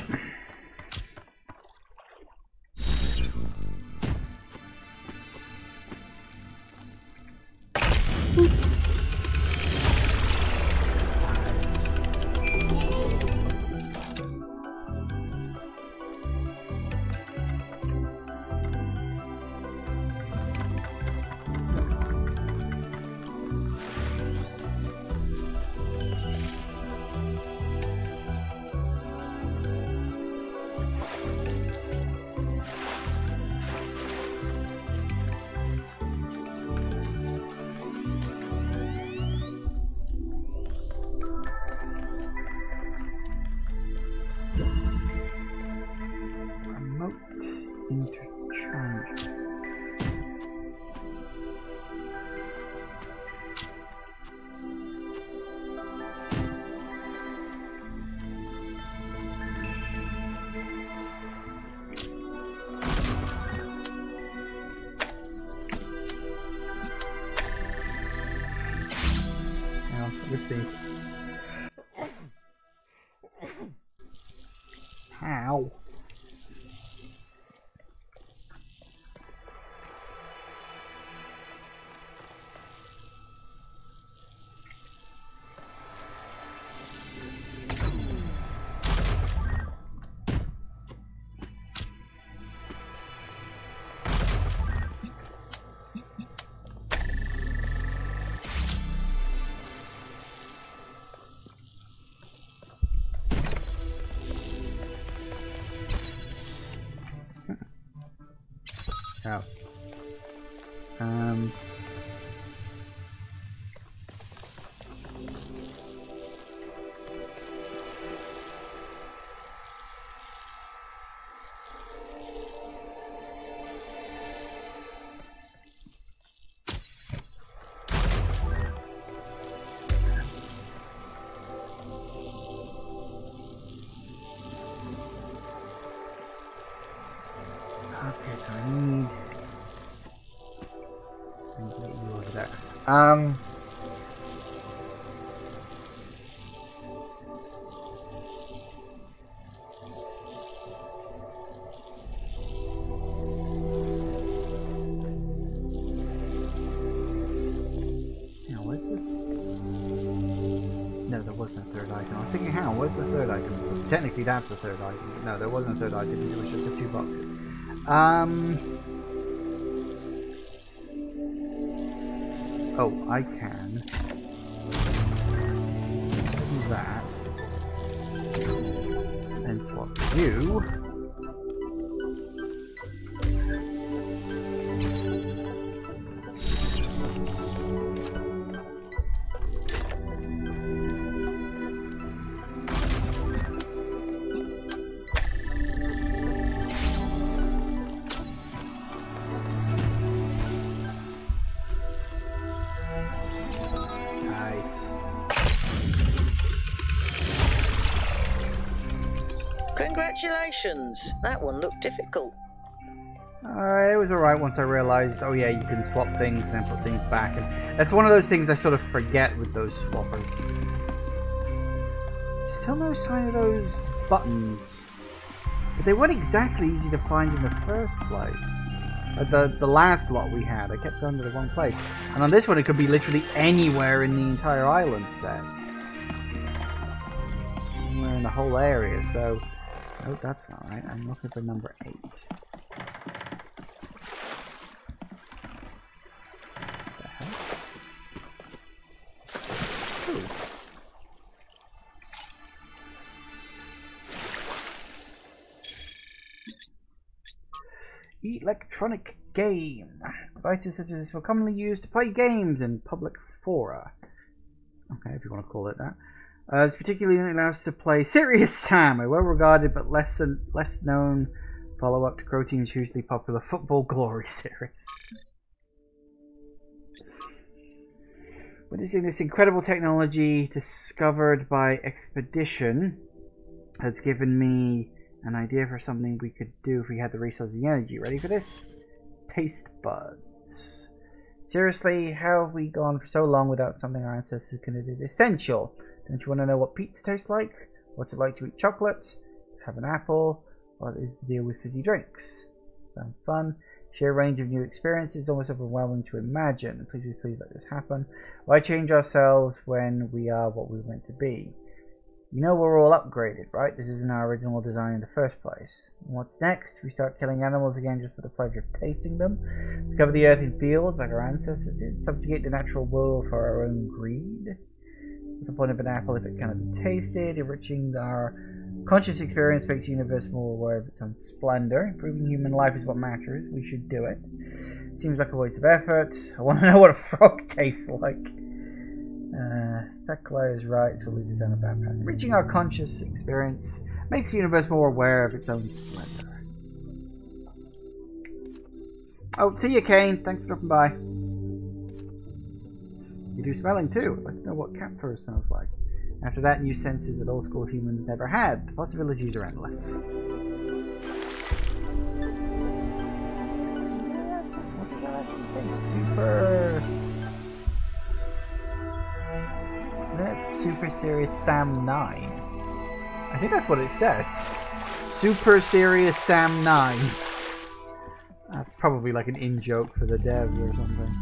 How? Oh. No, there wasn't a third item. I was thinking, hang on, where's the third item? Technically, that's the third item. But no, there wasn't a third item. It was just the 2 boxes. Oh, I can do that. And swap you. Congratulations. That one looked difficult. It was alright once I realised, oh yeah, you can swap things and then put things back. And that's one of those things I sort of forget with those swappers. Still no sign of those buttons. But they weren't exactly easy to find in the first place. The last lot we had, I kept going to the wrong place. And on this one it could be literally anywhere in the entire island set. Anywhere in the whole area, so... Oh, that's not right. I'm looking for number 8. The hell? Ooh. Electronic game. Devices such as this were commonly used to play games in public fora. Okay, if you want to call it that. It's particularly allows us to play Serious Sam, a well-regarded but less known follow-up to Crow Team's hugely popular Football Glory series. Witnessing this incredible technology discovered by Expedition has given me an idea for something we could do if we had the resources and energy. Ready for this? Taste buds. Seriously, how have we gone for so long without something our ancestors considered essential? Don't you want to know what pizza tastes like? What's it like to eat chocolate? Have an apple? What is the deal with fizzy drinks? Sounds fun. Sheer range of new experiences, almost overwhelming to imagine. Please let this happen. Why change ourselves when we are what we were meant to be? You know we're all upgraded, right? This isn't our original design in the first place. What's next? We start killing animals again just for the pleasure of tasting them? We cover the earth in fields like our ancestors did? Subjugate the natural world for our own greed? What's the point of an apple if it cannot be tasted? Enriching our conscious experience makes the universe more aware of its own splendor. Improving human life is what matters. We should do it. Seems like a waste of effort. I want to know what a frog tastes like. Thekla is right, so we design a bad path. Enriching our conscious experience makes the universe more aware of its own splendor. Oh, see you, Kane. Thanks for dropping by. You do smelling too. Let's know what cat fur smells like. After that, new senses that old school humans never had. The possibilities are endless. What did I actually say? Super. That's Super Serious Sam 9. I think that's what it says. Super Serious Sam 9. That's probably like an in-joke for the devs or something.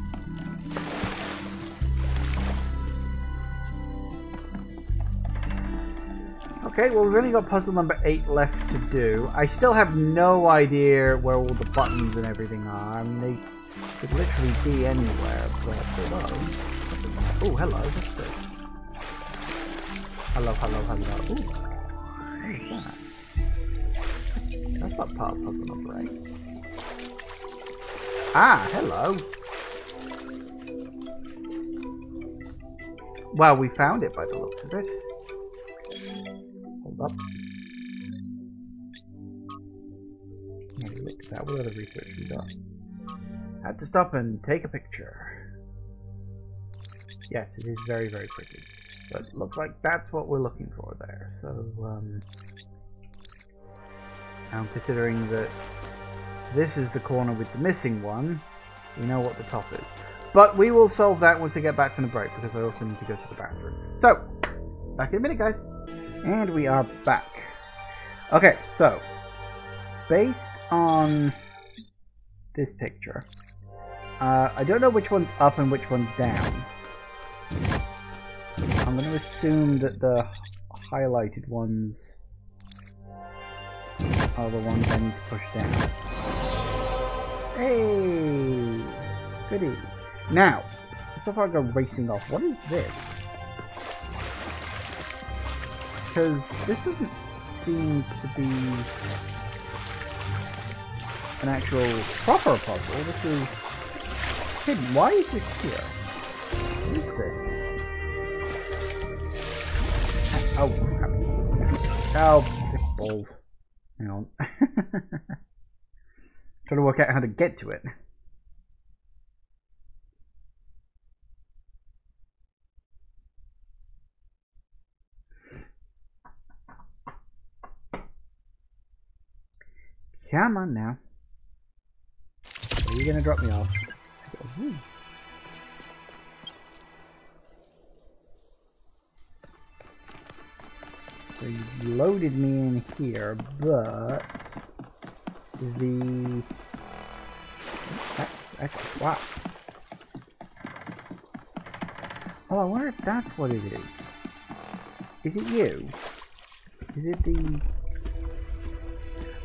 Okay, well we've only got puzzle number 8 left to do. I still have no idea where all the buttons and everything are. I mean, they could literally be anywhere, but hello. Oh, hello, what's this? Hello, hello, hello. Ooh. What is that? That's not part of puzzle number 8. Ah, hello. Well, we found it by the looks of it. Hold up. Yeah, look at that. What other research we got? Had to stop and take a picture. Yes, it is very, very pretty. But looks like that's what we're looking for there. So, I'm considering that this is the corner with the missing one. We know what the top is. But we will solve that once I get back from the break, because I also need to go to the bathroom. So, back in a minute, guys. And we are back. Okay, so, based on this picture, I don't know which one's up and which one's down. I'm going to assume that the highlighted ones are the ones I need to push down. Hey! Goody. Now, so far I go racing off. What is this? Because this doesn't seem to be an actual proper puzzle. This is hidden. Why is this here? What is this? Oh, crap. Oh, balls. Hang on. Trying to work out how to get to it. Come on now. Are you gonna drop me off? Ooh. So you loaded me in here, but the that's wow. Oh, I wonder if that's what it is. Is it you? Is it the?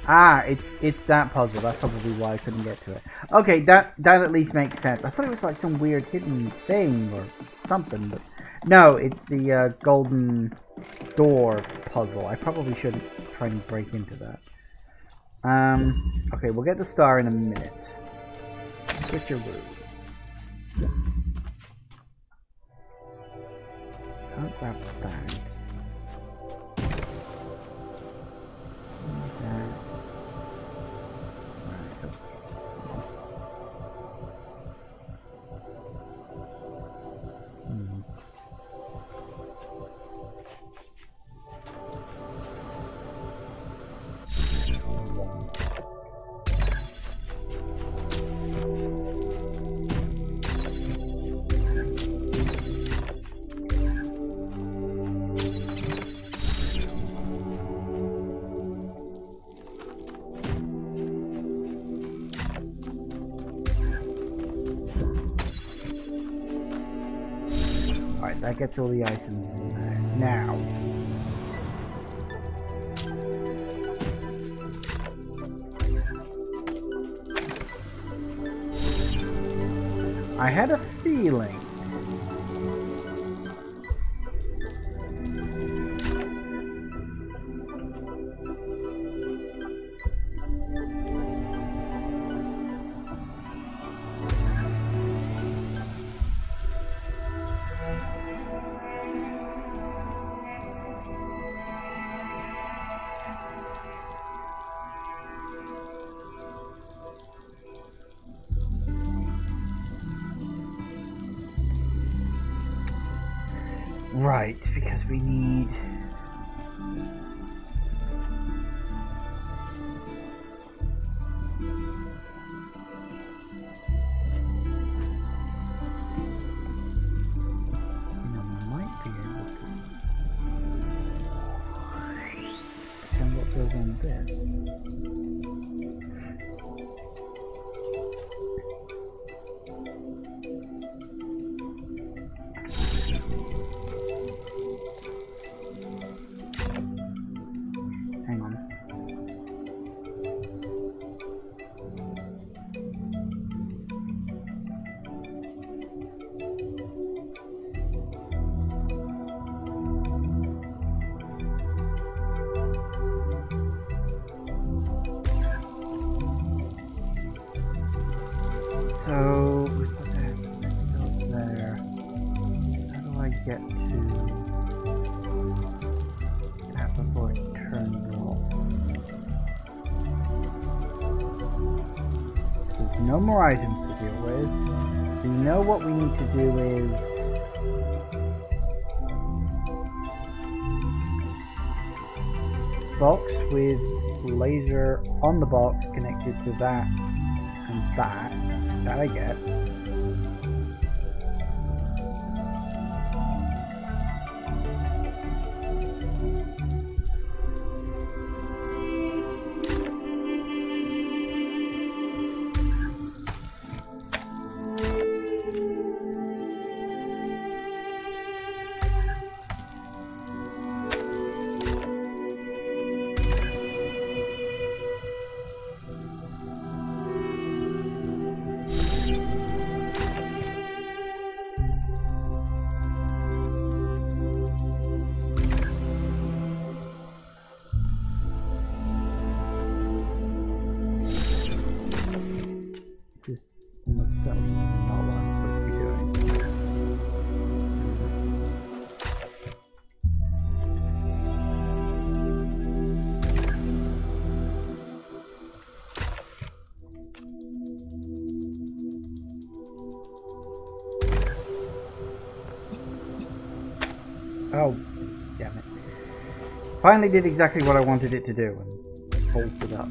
Ah, it's that puzzle. That's probably why I couldn't get to it. Okay, that at least makes sense. I thought it was like some weird hidden thing or something, but no, it's the golden door puzzle. I probably shouldn't try and break into that. Okay, we'll get the star in a minute. Switcheroo. Can't grab that. That gets all the items in there. Now, I had a feeling. Right, because we need... I might be able to... And what goes on this? Hang on. So, we put that there. How do I get to that before it turns off? There's no more items to deal with. We know what we need to do is box with laser on the box connected to that and that. That I get. Oh, damn it. Finally did exactly what I wanted it to do and bolted up.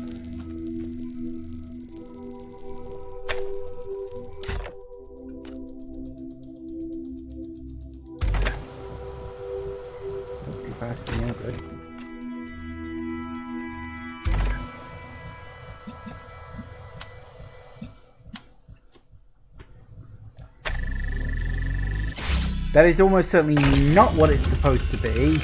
Not too fast for me, good. That is almost certainly not what it's supposed to be.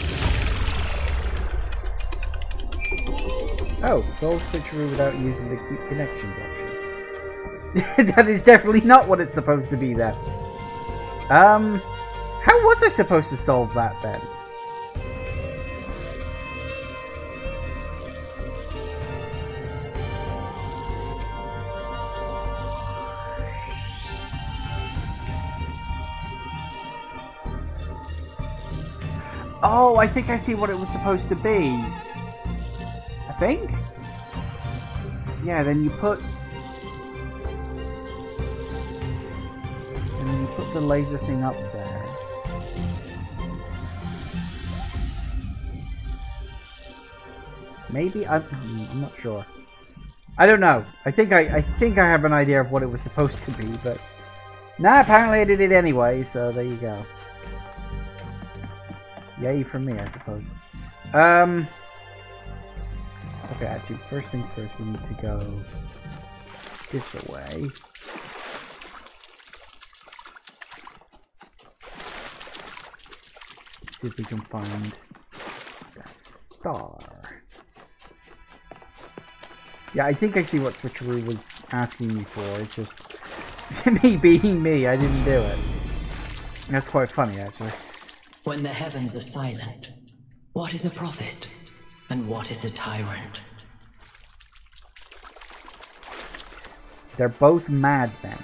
Oh, solve switcheroo without using the keep connections option. That is definitely not what it's supposed to be then. How was I supposed to solve that then? Oh, I think I see what it was supposed to be. I think? Yeah, then you put... And then you put the laser thing up there. Maybe? I'm not sure. I don't know. I think I have an idea of what it was supposed to be, but... Nah, apparently I did it anyway, so there you go. Yay for me, I suppose. Okay, actually, first things first, we need to go this way. See if we can find that star. Yeah, I think I see what Switcheroo was asking me for. It's just me being me, I didn't do it. That's quite funny, actually. When the heavens are silent, what is a prophet and what is a tyrant? They're both madmen.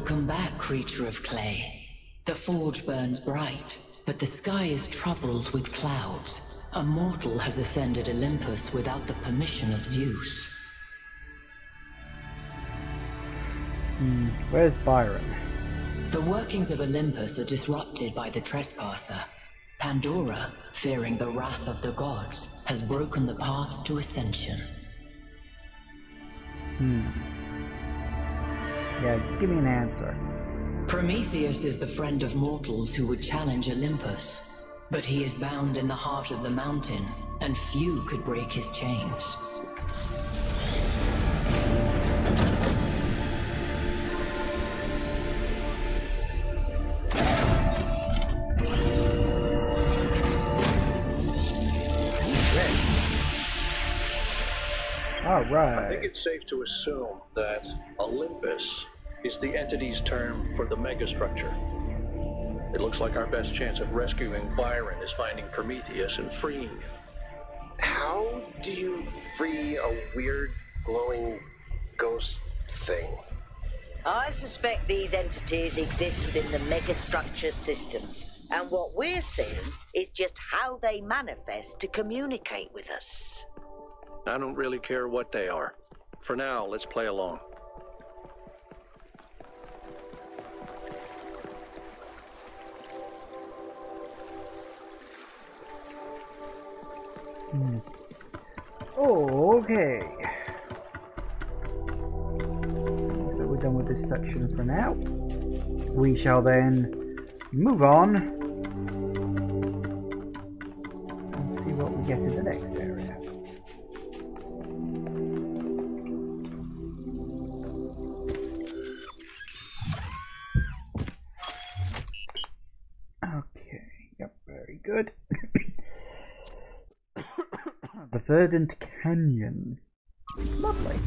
Welcome back, creature of clay. The forge burns bright, but the sky is troubled with clouds. A mortal has ascended Olympus without the permission of Zeus. Where's Byron? The workings of Olympus are disrupted by the trespasser. Pandora, fearing the wrath of the gods, has broken the paths to ascension. Yeah, just give me an answer. Prometheus is the friend of mortals who would challenge Olympus, but he is bound in the heart of the mountain, and few could break his chains. All right. I think it's safe to assume that Olympus is the entity's term for the megastructure. It looks like our best chance of rescuing Byron is finding Prometheus and freeing him. How do you free a weird, glowing ghost thing? I suspect these entities exist within the megastructure systems, and what we're seeing is just how they manifest to communicate with us. I don't really care what they are. For now, let's play along. Okay. So we're done with this section for now. We shall then move on and see what we get in the next area. Okay, yep, very good. The Verdant Canyon. Lovely.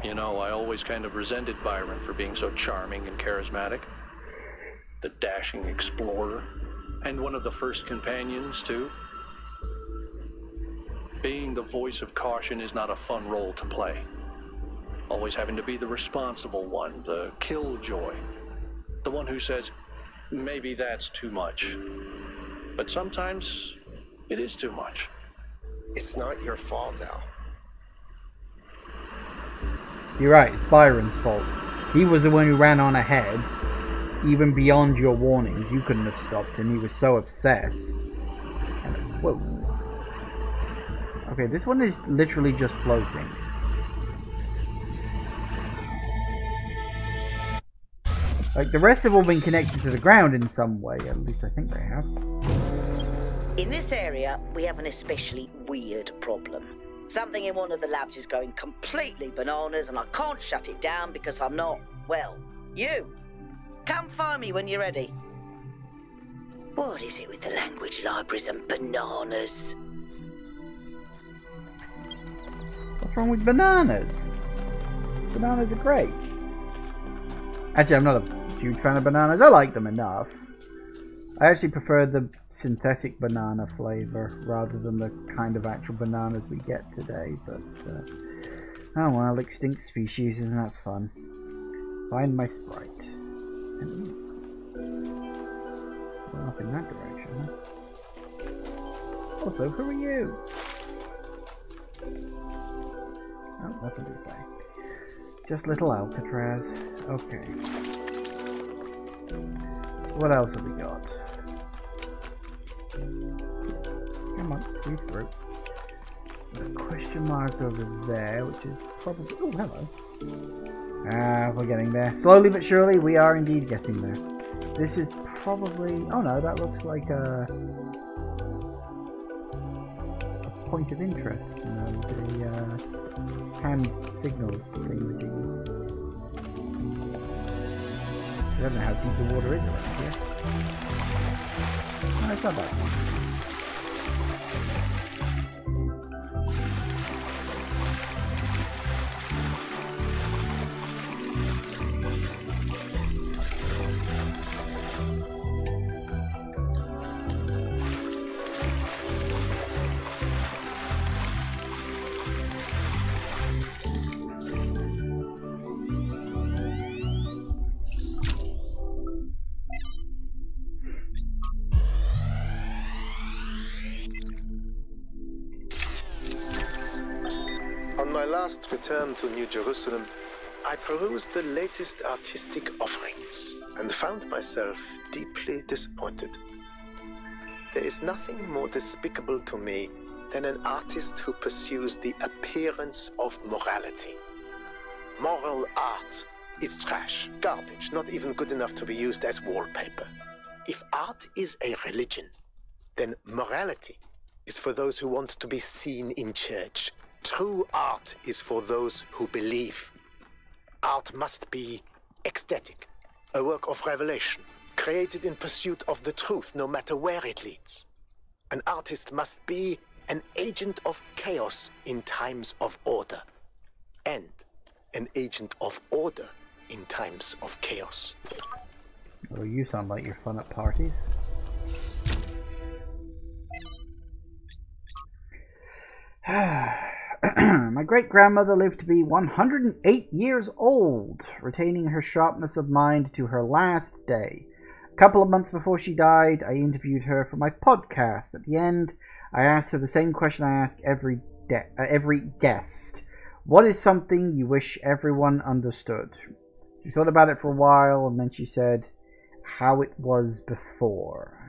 You know, I always kind of resented Byron for being so charming and charismatic. The dashing explorer. And one of the first companions, too. Being the voice of caution is not a fun role to play. Always having to be the responsible one, the killjoy. The one who says, maybe that's too much. But sometimes it is too much. It's not your fault, Al. You're right, it's Byron's fault. He was the one who ran on ahead, even beyond your warnings. You couldn't have stopped him, he was so obsessed. And, whoa. Okay, this one is literally just floating. Like, the rest have all been connected to the ground in some way, at least I think they have. In this area, we have an especially weird problem. Something in one of the labs is going completely bananas, and I can't shut it down because I'm not, well, you. Come find me when you're ready. What is it with the language libraries and bananas? What's wrong with bananas? Bananas are great. Actually, I'm not a huge fan of bananas. I like them enough. I actually prefer the synthetic banana flavor rather than the kind of actual bananas we get today, but oh well, extinct species, isn't that fun? Find my sprite. Well, up in that direction, huh? Also, who are you? Oh, nothing to say. Just little Alcatraz. Okay. What else have we got? Come on, squeeze through. There's a question mark over there, which is probably... Oh, hello. Ah, we're getting there. Slowly but surely, we are indeed getting there. This is probably... Oh no, that looks like a point of interest. You know, the hand signal thing. I don't know how deep the water is around here. No, it's not that one. my last return to New Jerusalem, I perused the latest artistic offerings and found myself deeply disappointed. There is nothing more despicable to me than an artist who pursues the appearance of morality. Moral art is trash, garbage, not even good enough to be used as wallpaper. If art is a religion, then morality is for those who want to be seen in church. True art is for those who believe. Art must be ecstatic, a work of revelation, created in pursuit of the truth, no matter where it leads. An artist must be an agent of chaos in times of order, and an agent of order in times of chaos. Oh, you sound like you're fun at parties. My great-grandmother lived to be 108 years old, retaining her sharpness of mind to her last day. A couple of months before she died, I interviewed her for my podcast. At the end, I asked her the same question I ask every guest. What is something you wish everyone understood? She thought about it for a while, and then she said, how it was before.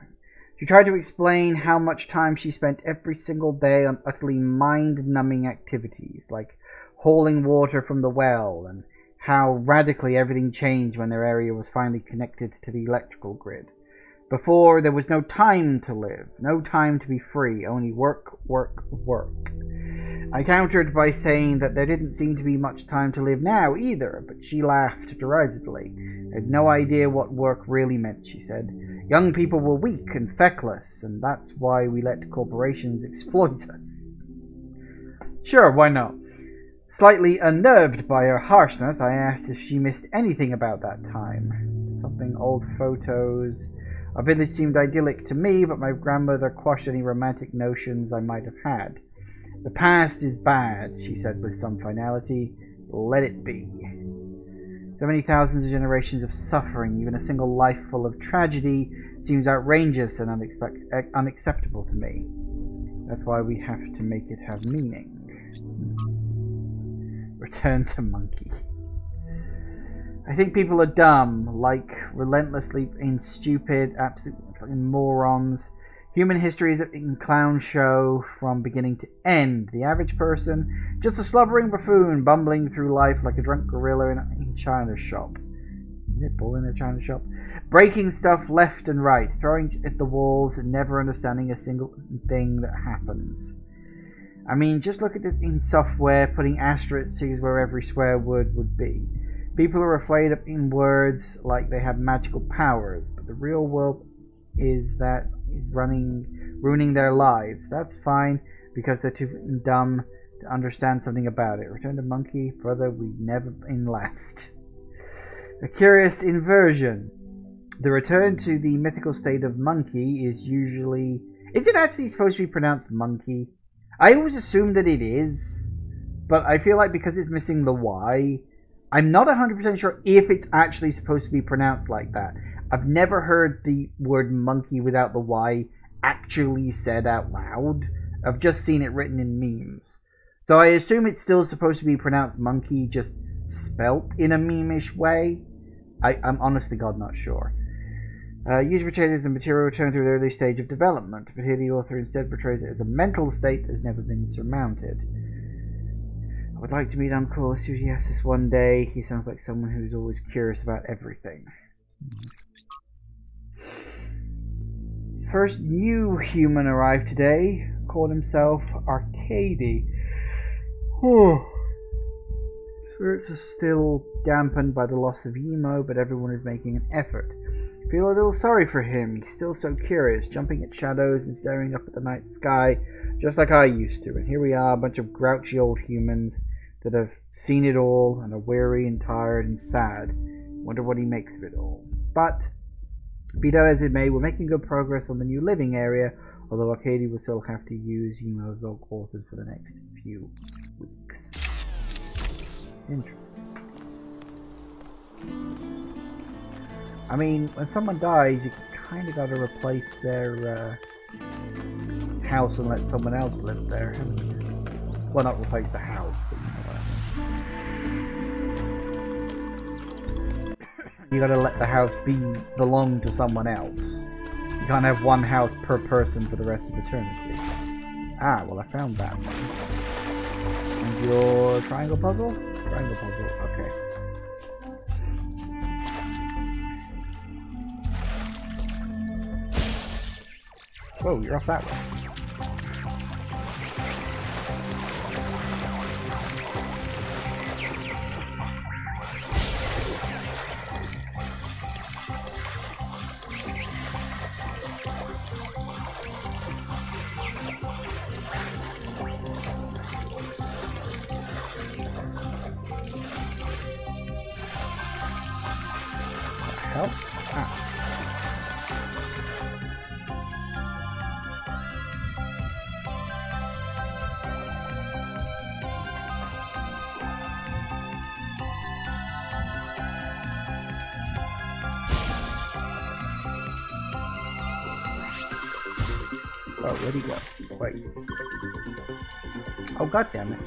She tried to explain how much time she spent every single day on utterly mind-numbing activities, like hauling water from the well, and how radically everything changed when their area was finally connected to the electrical grid. Before, there was no time to live, no time to be free, only work, work, work. I countered by saying that there didn't seem to be much time to live now either, but she laughed derisively. I had no idea what work really meant, she said. Young people were weak and feckless, and that's why we let corporations exploit us. Sure, why not? Slightly unnerved by her harshness, I asked if she missed anything about that time. Something old photos. Our village seemed idyllic to me, but my grandmother quashed any romantic notions I might have had. The past is bad, she said with some finality. Let it be. So many thousands of generations of suffering, even a single life full of tragedy, seems outrageous and unacceptable to me. That's why we have to make it have meaning. Return to monkey. I think people are dumb, like relentlessly stupid, absolute fucking morons. Human history is a clown show from beginning to end. The average person, just a slobbering buffoon bumbling through life like a drunk gorilla in a china shop. Nipple in a china shop. Breaking stuff left and right, throwing at the walls and never understanding a single thing that happens. I mean, just look at it in software, putting asterisks where every swear word would be. People are afraid of in words like they have magical powers, but the real world is ruining their lives. That's fine, because they're too dumb to understand something about it. Return to monkey, brother, we've never been left. A curious inversion. The return to the mythical state of monkey is usually... Is it actually supposed to be pronounced monkey? I always assume that it is, but I feel like because it's missing the Y, I'm not 100% sure if it's actually supposed to be pronounced like that. I've never heard the word monkey without the Y actually said out loud. I've just seen it written in memes. So I assume it's still supposed to be pronounced monkey, just spelt in a meme-ish way. I'm honest to God not sure. User portrays the material returned to an early stage of development, but here the author instead portrays it as a mental state that has never been surmounted. I would like to meet Uncle Enthusiastus one day. He sounds like someone who's always curious about everything. First new human arrived today. Called himself Arcady. Spirits are still dampened by the loss of Emo, but everyone is making an effort. Feel a little sorry for him. He's still so curious, jumping at shadows and staring up at the night sky, just like I used to. And here we are, a bunch of grouchy old humans that have seen it all and are weary and tired and sad. Wonder what he makes of it all. But, be that as it may, we're making good progress on the new living area, although Arcady will still have to use Emo's old quarters for the next few weeks. Interesting. I mean, when someone dies, you kind of got to replace their house and let someone else live there, haven't you? Well, not replace the house, but you know what You gotta let the house belong to someone else. You can't have one house per person for the rest of eternity. Ah, well I found that one. And your triangle puzzle? Triangle puzzle, okay. Whoa, you're off that way. Help? Ah. Oh, where'd he go? Wait. Oh, god damn it.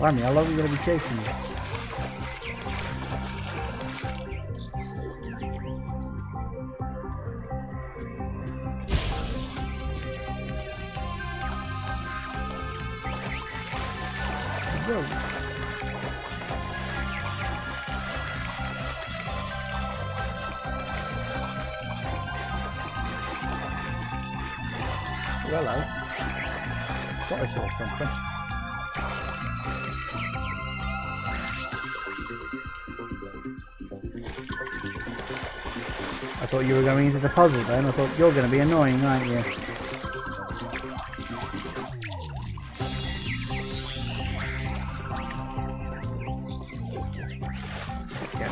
Blimey, how long are you going to be chasing me? Go. Hello. Thought I saw something. I thought you were going into the puzzle then. I thought you're going to be annoying, aren't you? Yeah.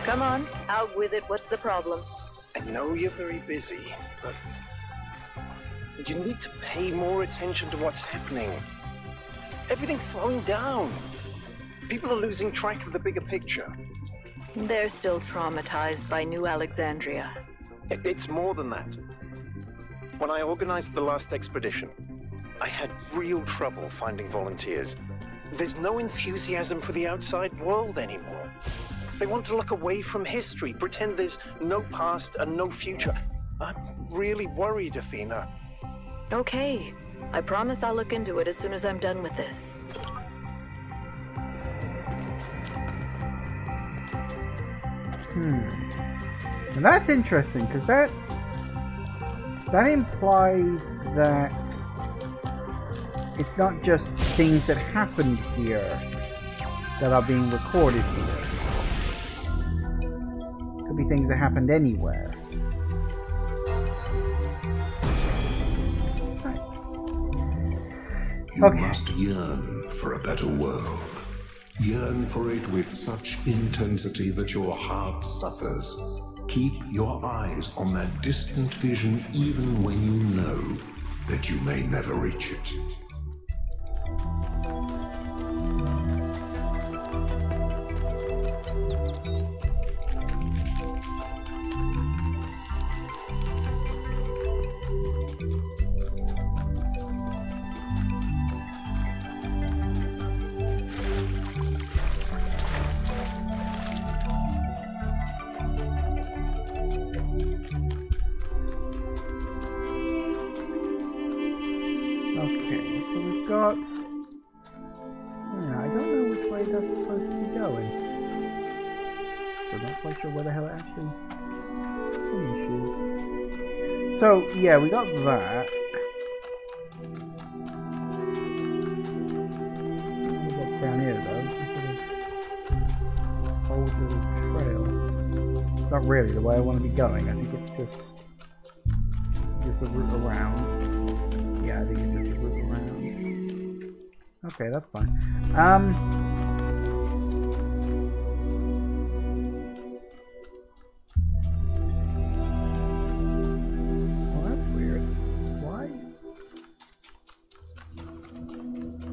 Come on, out with it. What's the problem? I know you're very busy, but you need to pay more attention to what's happening. Everything's slowing down. People are losing track of the bigger picture. They're still traumatized by New Alexandria. It's more than that. When I organized the last expedition, I had real trouble finding volunteers. There's no enthusiasm for the outside world anymore. They want to look away from history, pretend there's no past and no future. I'm really worried, Athena. Okay. I promise I'll look into it as soon as I'm done with this. And that's interesting, because that implies that it's not just things that happened here that are being recorded here. Could be things that happened anywhere. You must yearn for a better world. Yearn for it with such intensity that your heart suffers. Keep your eyes on that distant vision even when you know that you may never reach it. Okay, so we've got... Yeah, I don't know which way that's supposed to be going. So I'm not quite sure where the hell it actually finishes. So, yeah, we got that. What's down here, though? Some sort of old little trail. It's not really the way I want to be going. I think it's just a route around. Yeah, I think it's just a route around. Okay, that's fine. Well, that's weird. Why?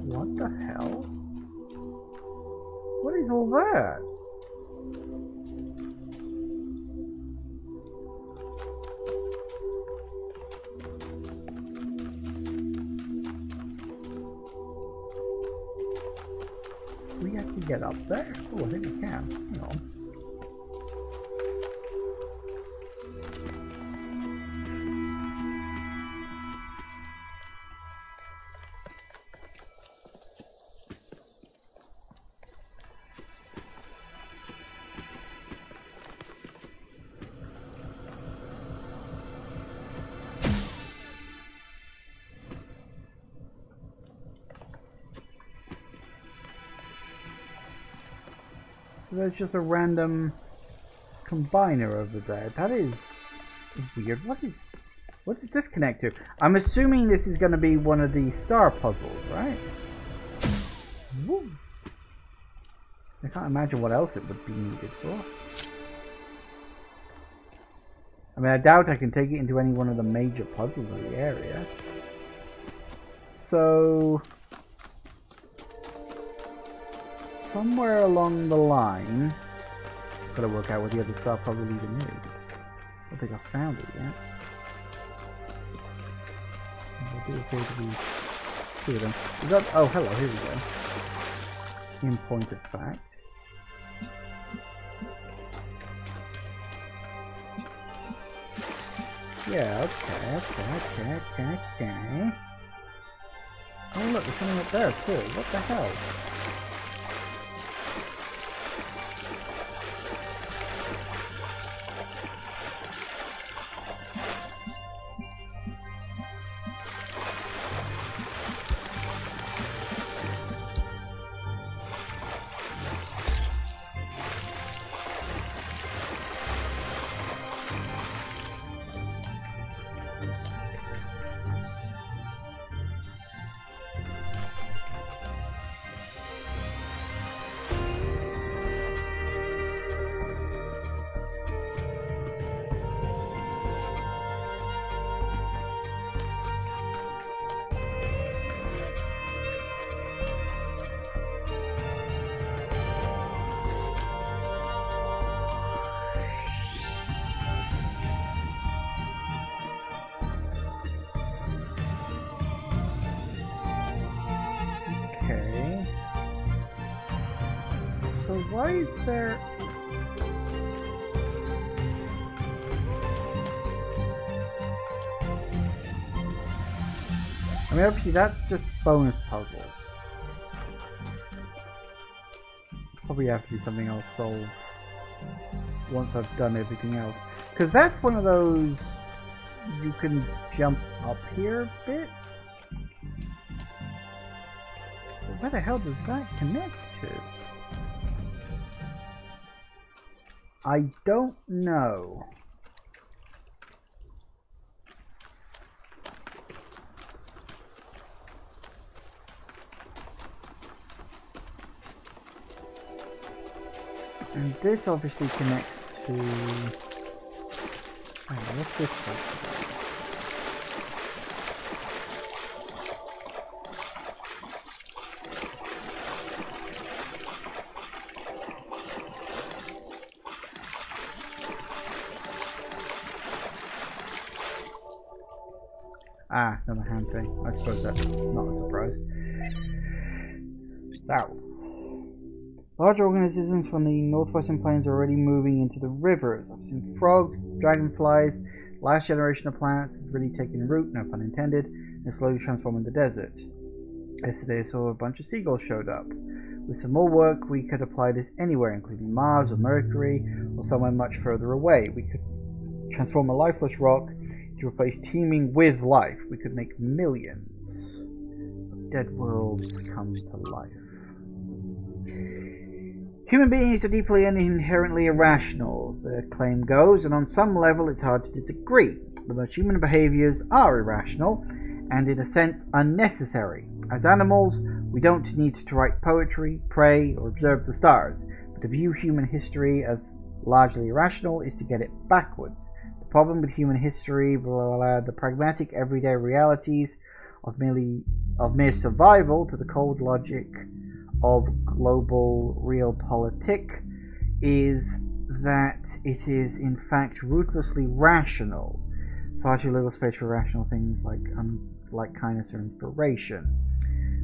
What the hell? What is all that? We have to get up there? Oh, I think we can. Hang on. So there's just a random combiner over there. That is weird. What does this connect to? I'm assuming this is going to be one of the star puzzles, right? Woo. I can't imagine what else it would be needed for. I mean, I doubt I can take it into any one of the major puzzles of the area. So... somewhere along the line, gotta work out where the other star puzzle even is. I don't think I found it yet. There do appear to be two of them. Is that, oh, hello, here we go. In point of fact. Yeah, okay. Oh look, there's something up there too. What the hell? So why is there... I mean, obviously that's just bonus puzzle. Probably have to be something else solved once I've done everything else. Because that's one of those you can jump up here bits. But where the hell does that connect to? I don't know. And this obviously connects to... Oh, what's this part? Ah, another hand thing. I suppose that's not a surprise. South. Larger organisms from the northwestern plains are already moving into the rivers. I've seen frogs, dragonflies. Last generation of planets has really taken root, no pun intended. and slowly transforming the desert. Yesterday I saw a bunch of seagulls showed up. With some more work, we could apply this anywhere, including Mars or Mercury, or somewhere much further away. We could transform a lifeless rock to replace teeming with life. We could make millions of dead worlds come to life. Human beings are deeply and inherently irrational, the claim goes, and on some level it's hard to disagree. The most human behaviors are irrational, and in a sense unnecessary. As animals, we don't need to write poetry, pray, or observe the stars, but to view human history as largely irrational is to get it backwards. The problem with human history, the pragmatic everyday realities of mere survival to the cold logic of global realpolitik, is that it is in fact ruthlessly rational. Far too little space for rational things like kindness or inspiration.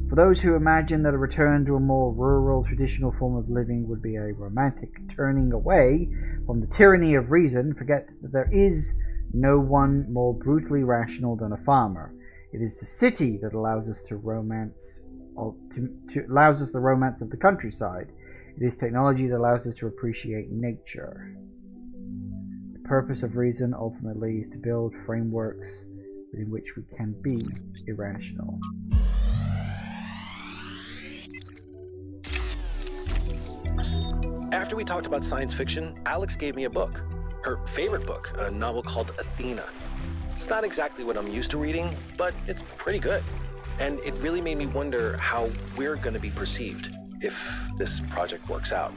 For those who imagine that a return to a more rural, traditional form of living would be a romantic turning away from the tyranny of reason, forget that there is no one more brutally rational than a farmer. It is the city that allows us the romance of the countryside. It is technology that allows us to appreciate nature. The purpose of reason ultimately is to build frameworks in which we can be irrational. After we talked about science fiction, Alex gave me a book. Her favorite book, a novel called Athena. It's not exactly what I'm used to reading, but it's pretty good. And it really made me wonder how we're going to be perceived if this project works out.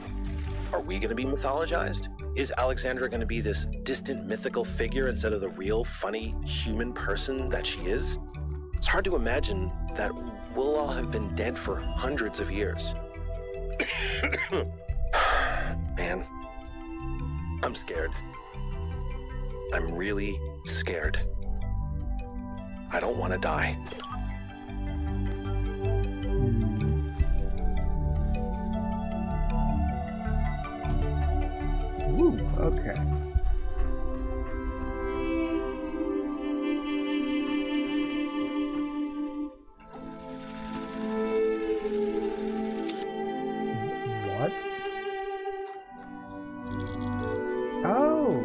Are we going to be mythologized? Is Alexandra going to be this distant mythical figure instead of the real, funny, human person that she is? It's hard to imagine that we'll all have been dead for hundreds of years. Man, I'm scared. I'm really scared. I don't want to die. Ooh, okay. What? Oh.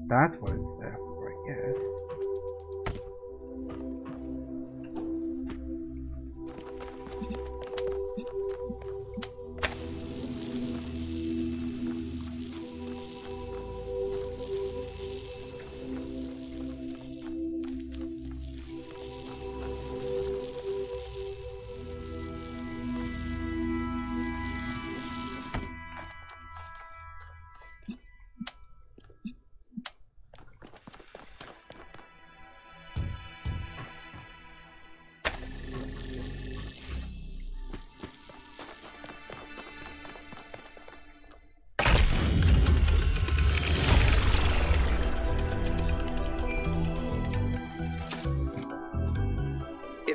That's what it's there for, I guess.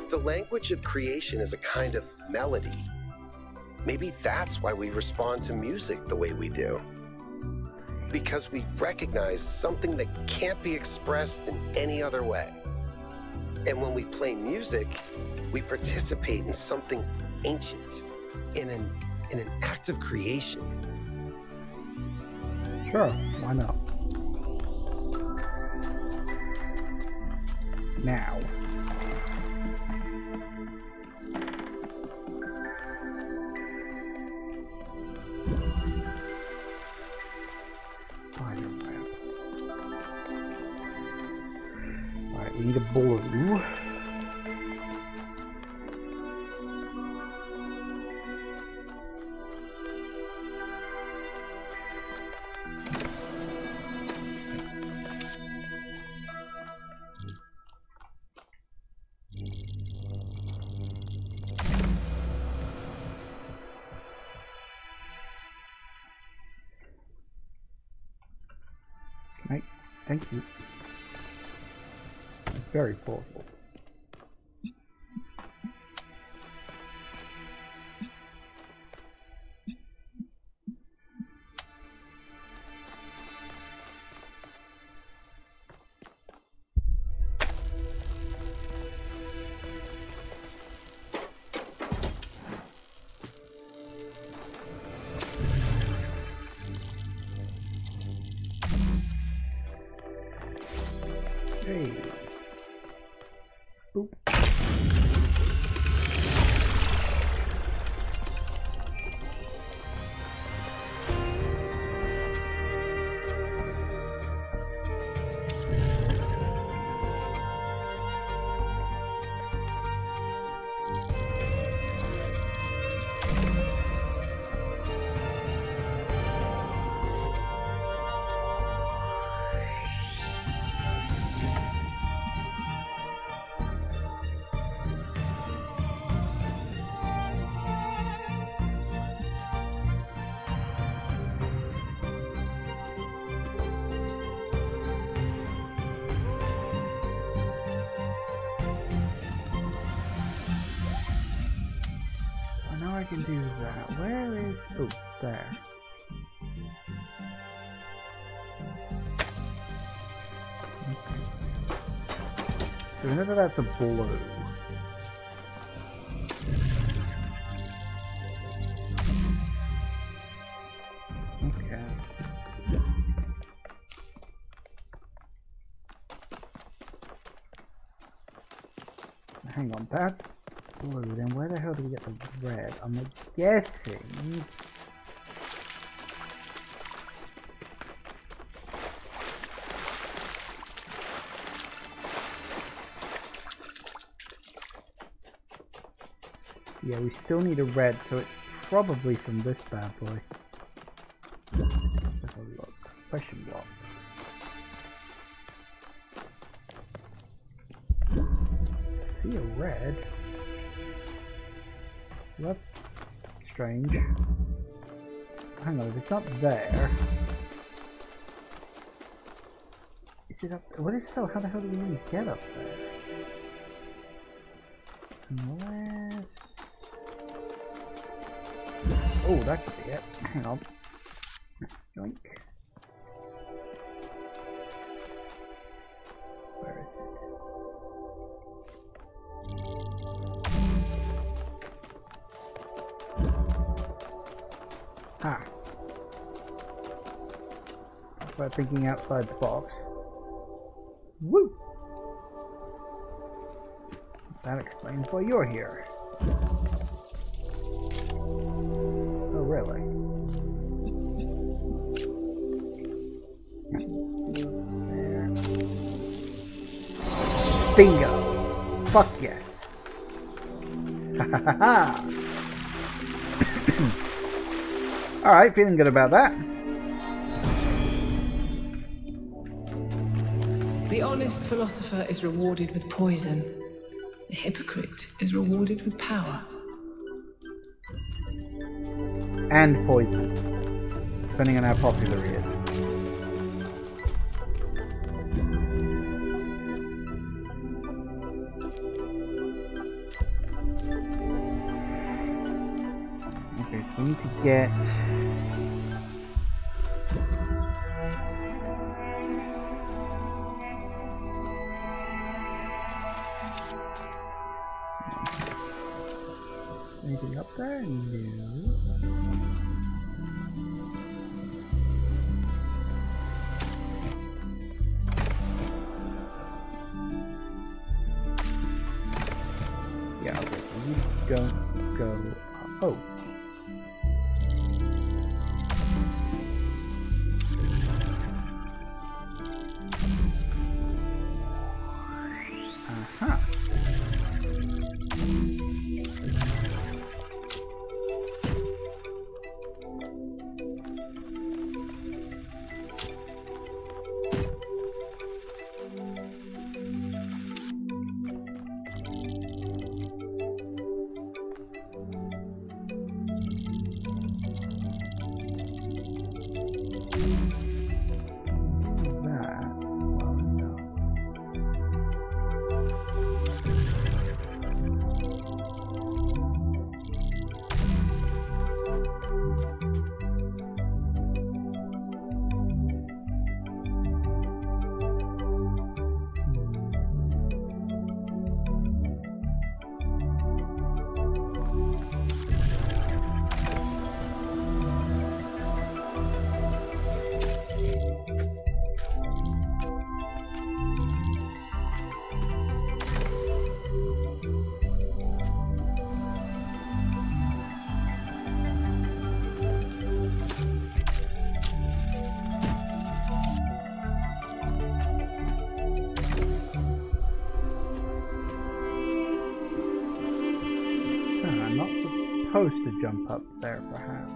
The language of creation is a kind of melody. Maybe that's why we respond to music the way we do. Because we recognize something that can't be expressed in any other way. And when we play music, we participate in something ancient, in an act of creation. Sure, why not? Now. Alright, we need a blue. Right, thank you. That's very thoughtful. Hey. Boop. I can do that. Where is... oh, there. Okay. So we know that that's a blue. Okay. Hang on, that's blue, then where the hell do we get the red? I'm guessing... yeah, we still need a red, so it's probably from this bad boy. Let's have a look. Question block. See a red? That's strange. Hang on, if it's not there... is it up... what if so? How the hell do we even get up there? Unless... oh, that could be it. Hang on. Yoink. Where is it? Ah. That's about thinking outside the box. Woo! That explains why you're here. Oh, really? There. Bingo! Fuck yes! Ha ha ha ha! Alright, feeling good about that. The honest philosopher is rewarded with poison. The hypocrite is rewarded with power. And poison. Depending on how popular he is. Okay, so we need to get... anything up there? No. Yeah, okay, so you don't go up. Oh. Aha. supposed to jump up there, perhaps.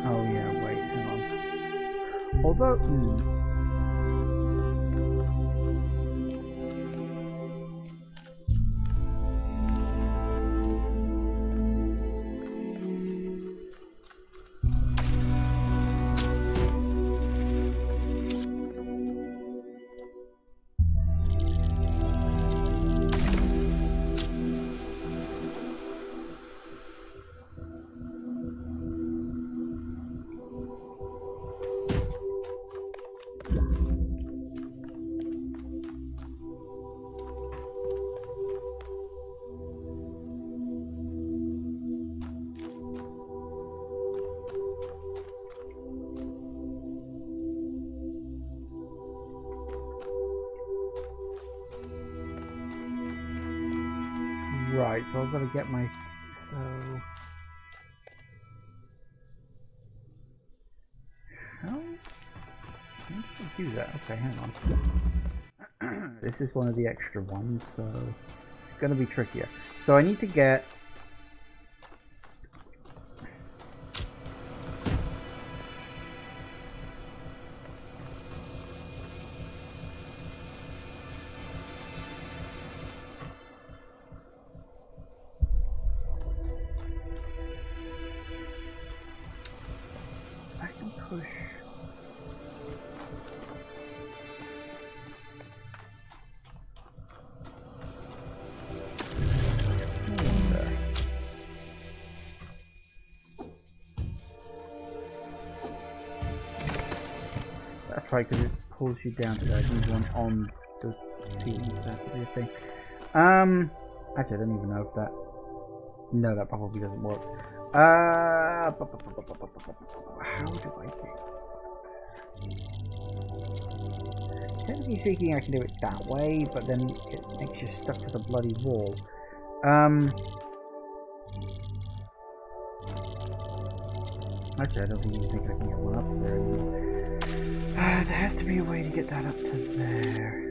Oh yeah, wait, hang on. Although... Right, so I've got to get my... so... How did I do that? Okay, hang on. This is one of the extra ones, so it's going to be trickier. So I need to get... That's right, because it pulls you down to that. I need one on the ceiling. That would be a thing. Actually, I don't even know if that... No, that probably doesn't work. How do I do... Technically speaking, I can do it that way, but then it makes you stuck to the bloody wall. Actually, I don't think I can get one up there anymore. There has to be a way to get that up to there.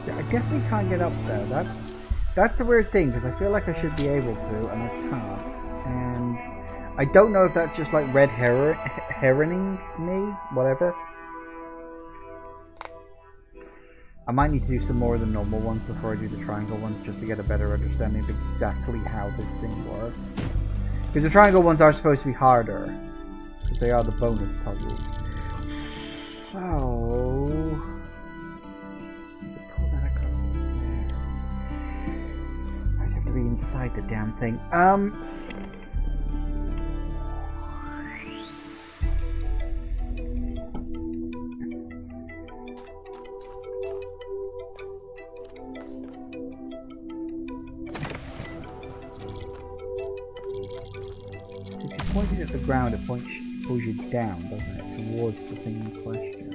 I definitely can't get up there. That's the weird thing, because I feel like I should be able to, and I can't. And I don't know if that's just like red herring me, whatever. I might need to do some more of the normal ones before I do the triangle ones, just to get a better understanding of exactly how this thing works. Because the triangle ones are supposed to be harder, because they are the bonus puzzles. So... inside the damn thing. If you point it at the ground, it pulls you down, doesn't it? Towards the thing in question.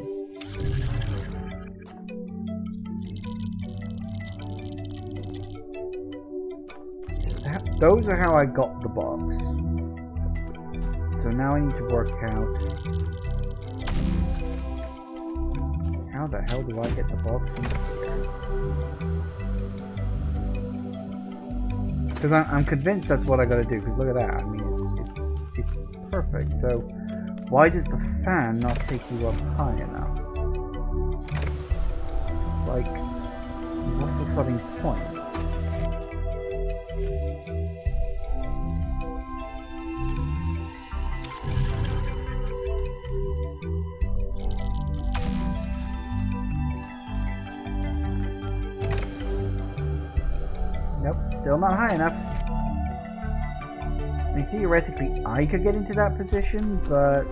Those are how I got the box. So now I need to work out how the hell do I get the box in here? Because I'm convinced that's what I gotta do, because look at that, I mean it's perfect. So why does the fan not take you up high enough? Like, what's the starting point? Nope, still not high enough. I mean, theoretically, I could get into that position, but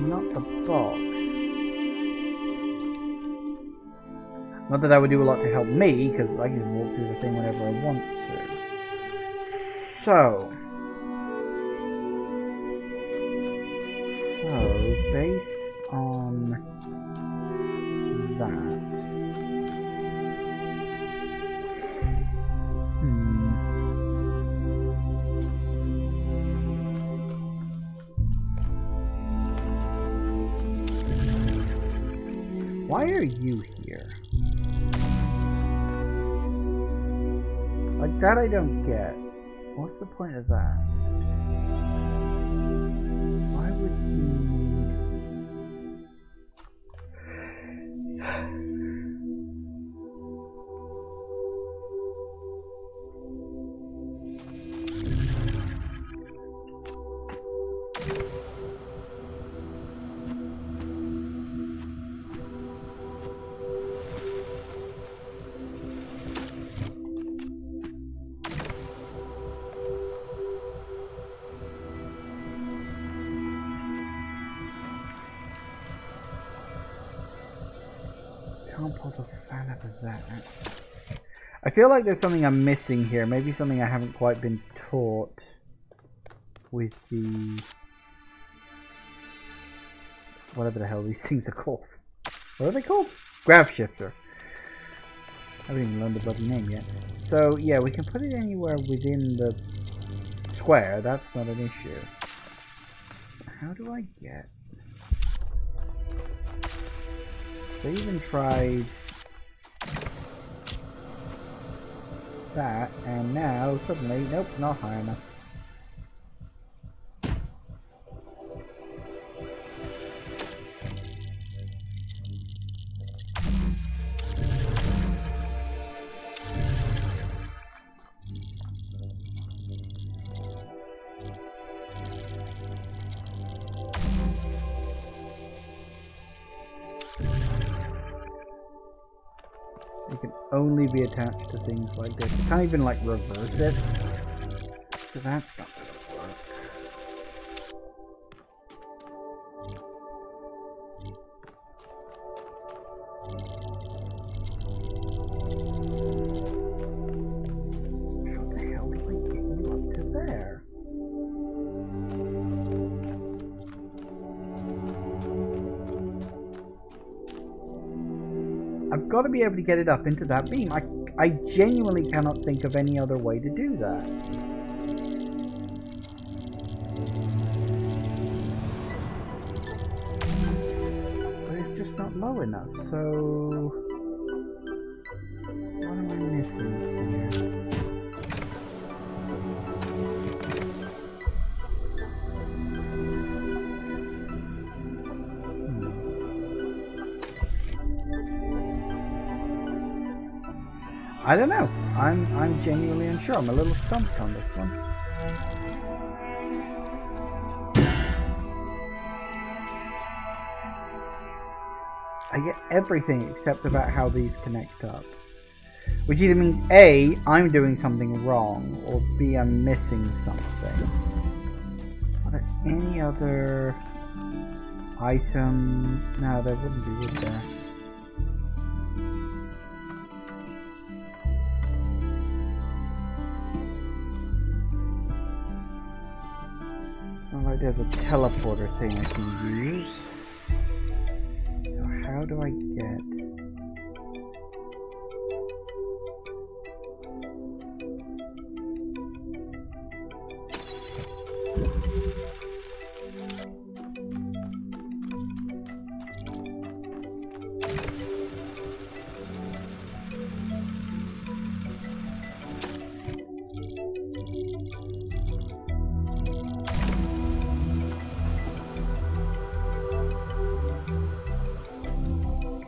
not the box. Not that that would do a lot to help me, because I can just walk through the thing whenever I want to. So, based on that, why are you here? Like, that I don't get. What's the point of that? Why would you... Can't pull the fan out of that. I feel like there's something I'm missing here. Maybe something I haven't quite been taught with the... whatever the hell these things are called. What are they called? Grav shifter. I haven't even learned the bloody name yet. So yeah, we can put it anywhere within the square. That's not an issue. How do I get... They even tried that, and now suddenly, nope, not high enough. It can only be attached to things like this. You can't even like reverse it. So that's not going to work. How the hell do I get you up to there? I've got to be able to get it up into that beam. I genuinely cannot think of any other way to do that. But it's just not low enough, so... what am I missing here? I don't know. I'm genuinely unsure. I'm a little stumped on this one. I get everything except about how these connect up. Which either means A, I'm doing something wrong, or B, I'm missing something. Are there any other items? No, there wouldn't be, would there? It's not like there's a teleporter thing I can use. So how do I get...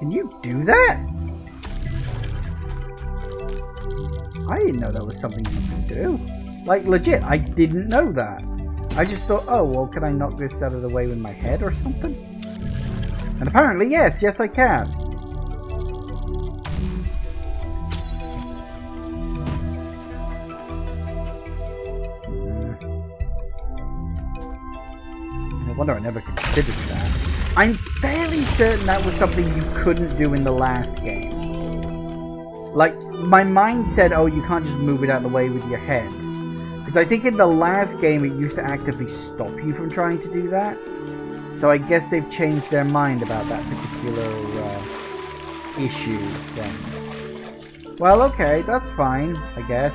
Can you do that? I didn't know that was something you could do. Like, legit, I didn't know that. I just thought, oh, well, can I knock this out of the way with my head or something? And apparently, yes I can. wonder I never considered that. I'm fairly certain that was something you couldn't do in the last game. Like, my mind said, oh, you can't just move it out of the way with your head. Because I think in the last game it used to actively stop you from trying to do that. So I guess they've changed their mind about that particular issue then. Well, okay, that's fine, I guess.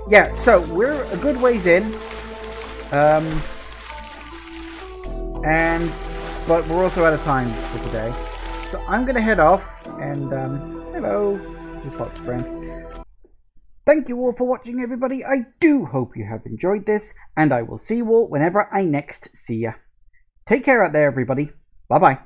Yeah, so we're a good ways in. But we're also out of time for today. So I'm gonna head off and hello, your Fox friend. Thank you all for watching, everybody. I do hope you have enjoyed this, and I will see you all whenever I next see ya. Take care out there, everybody. Bye bye.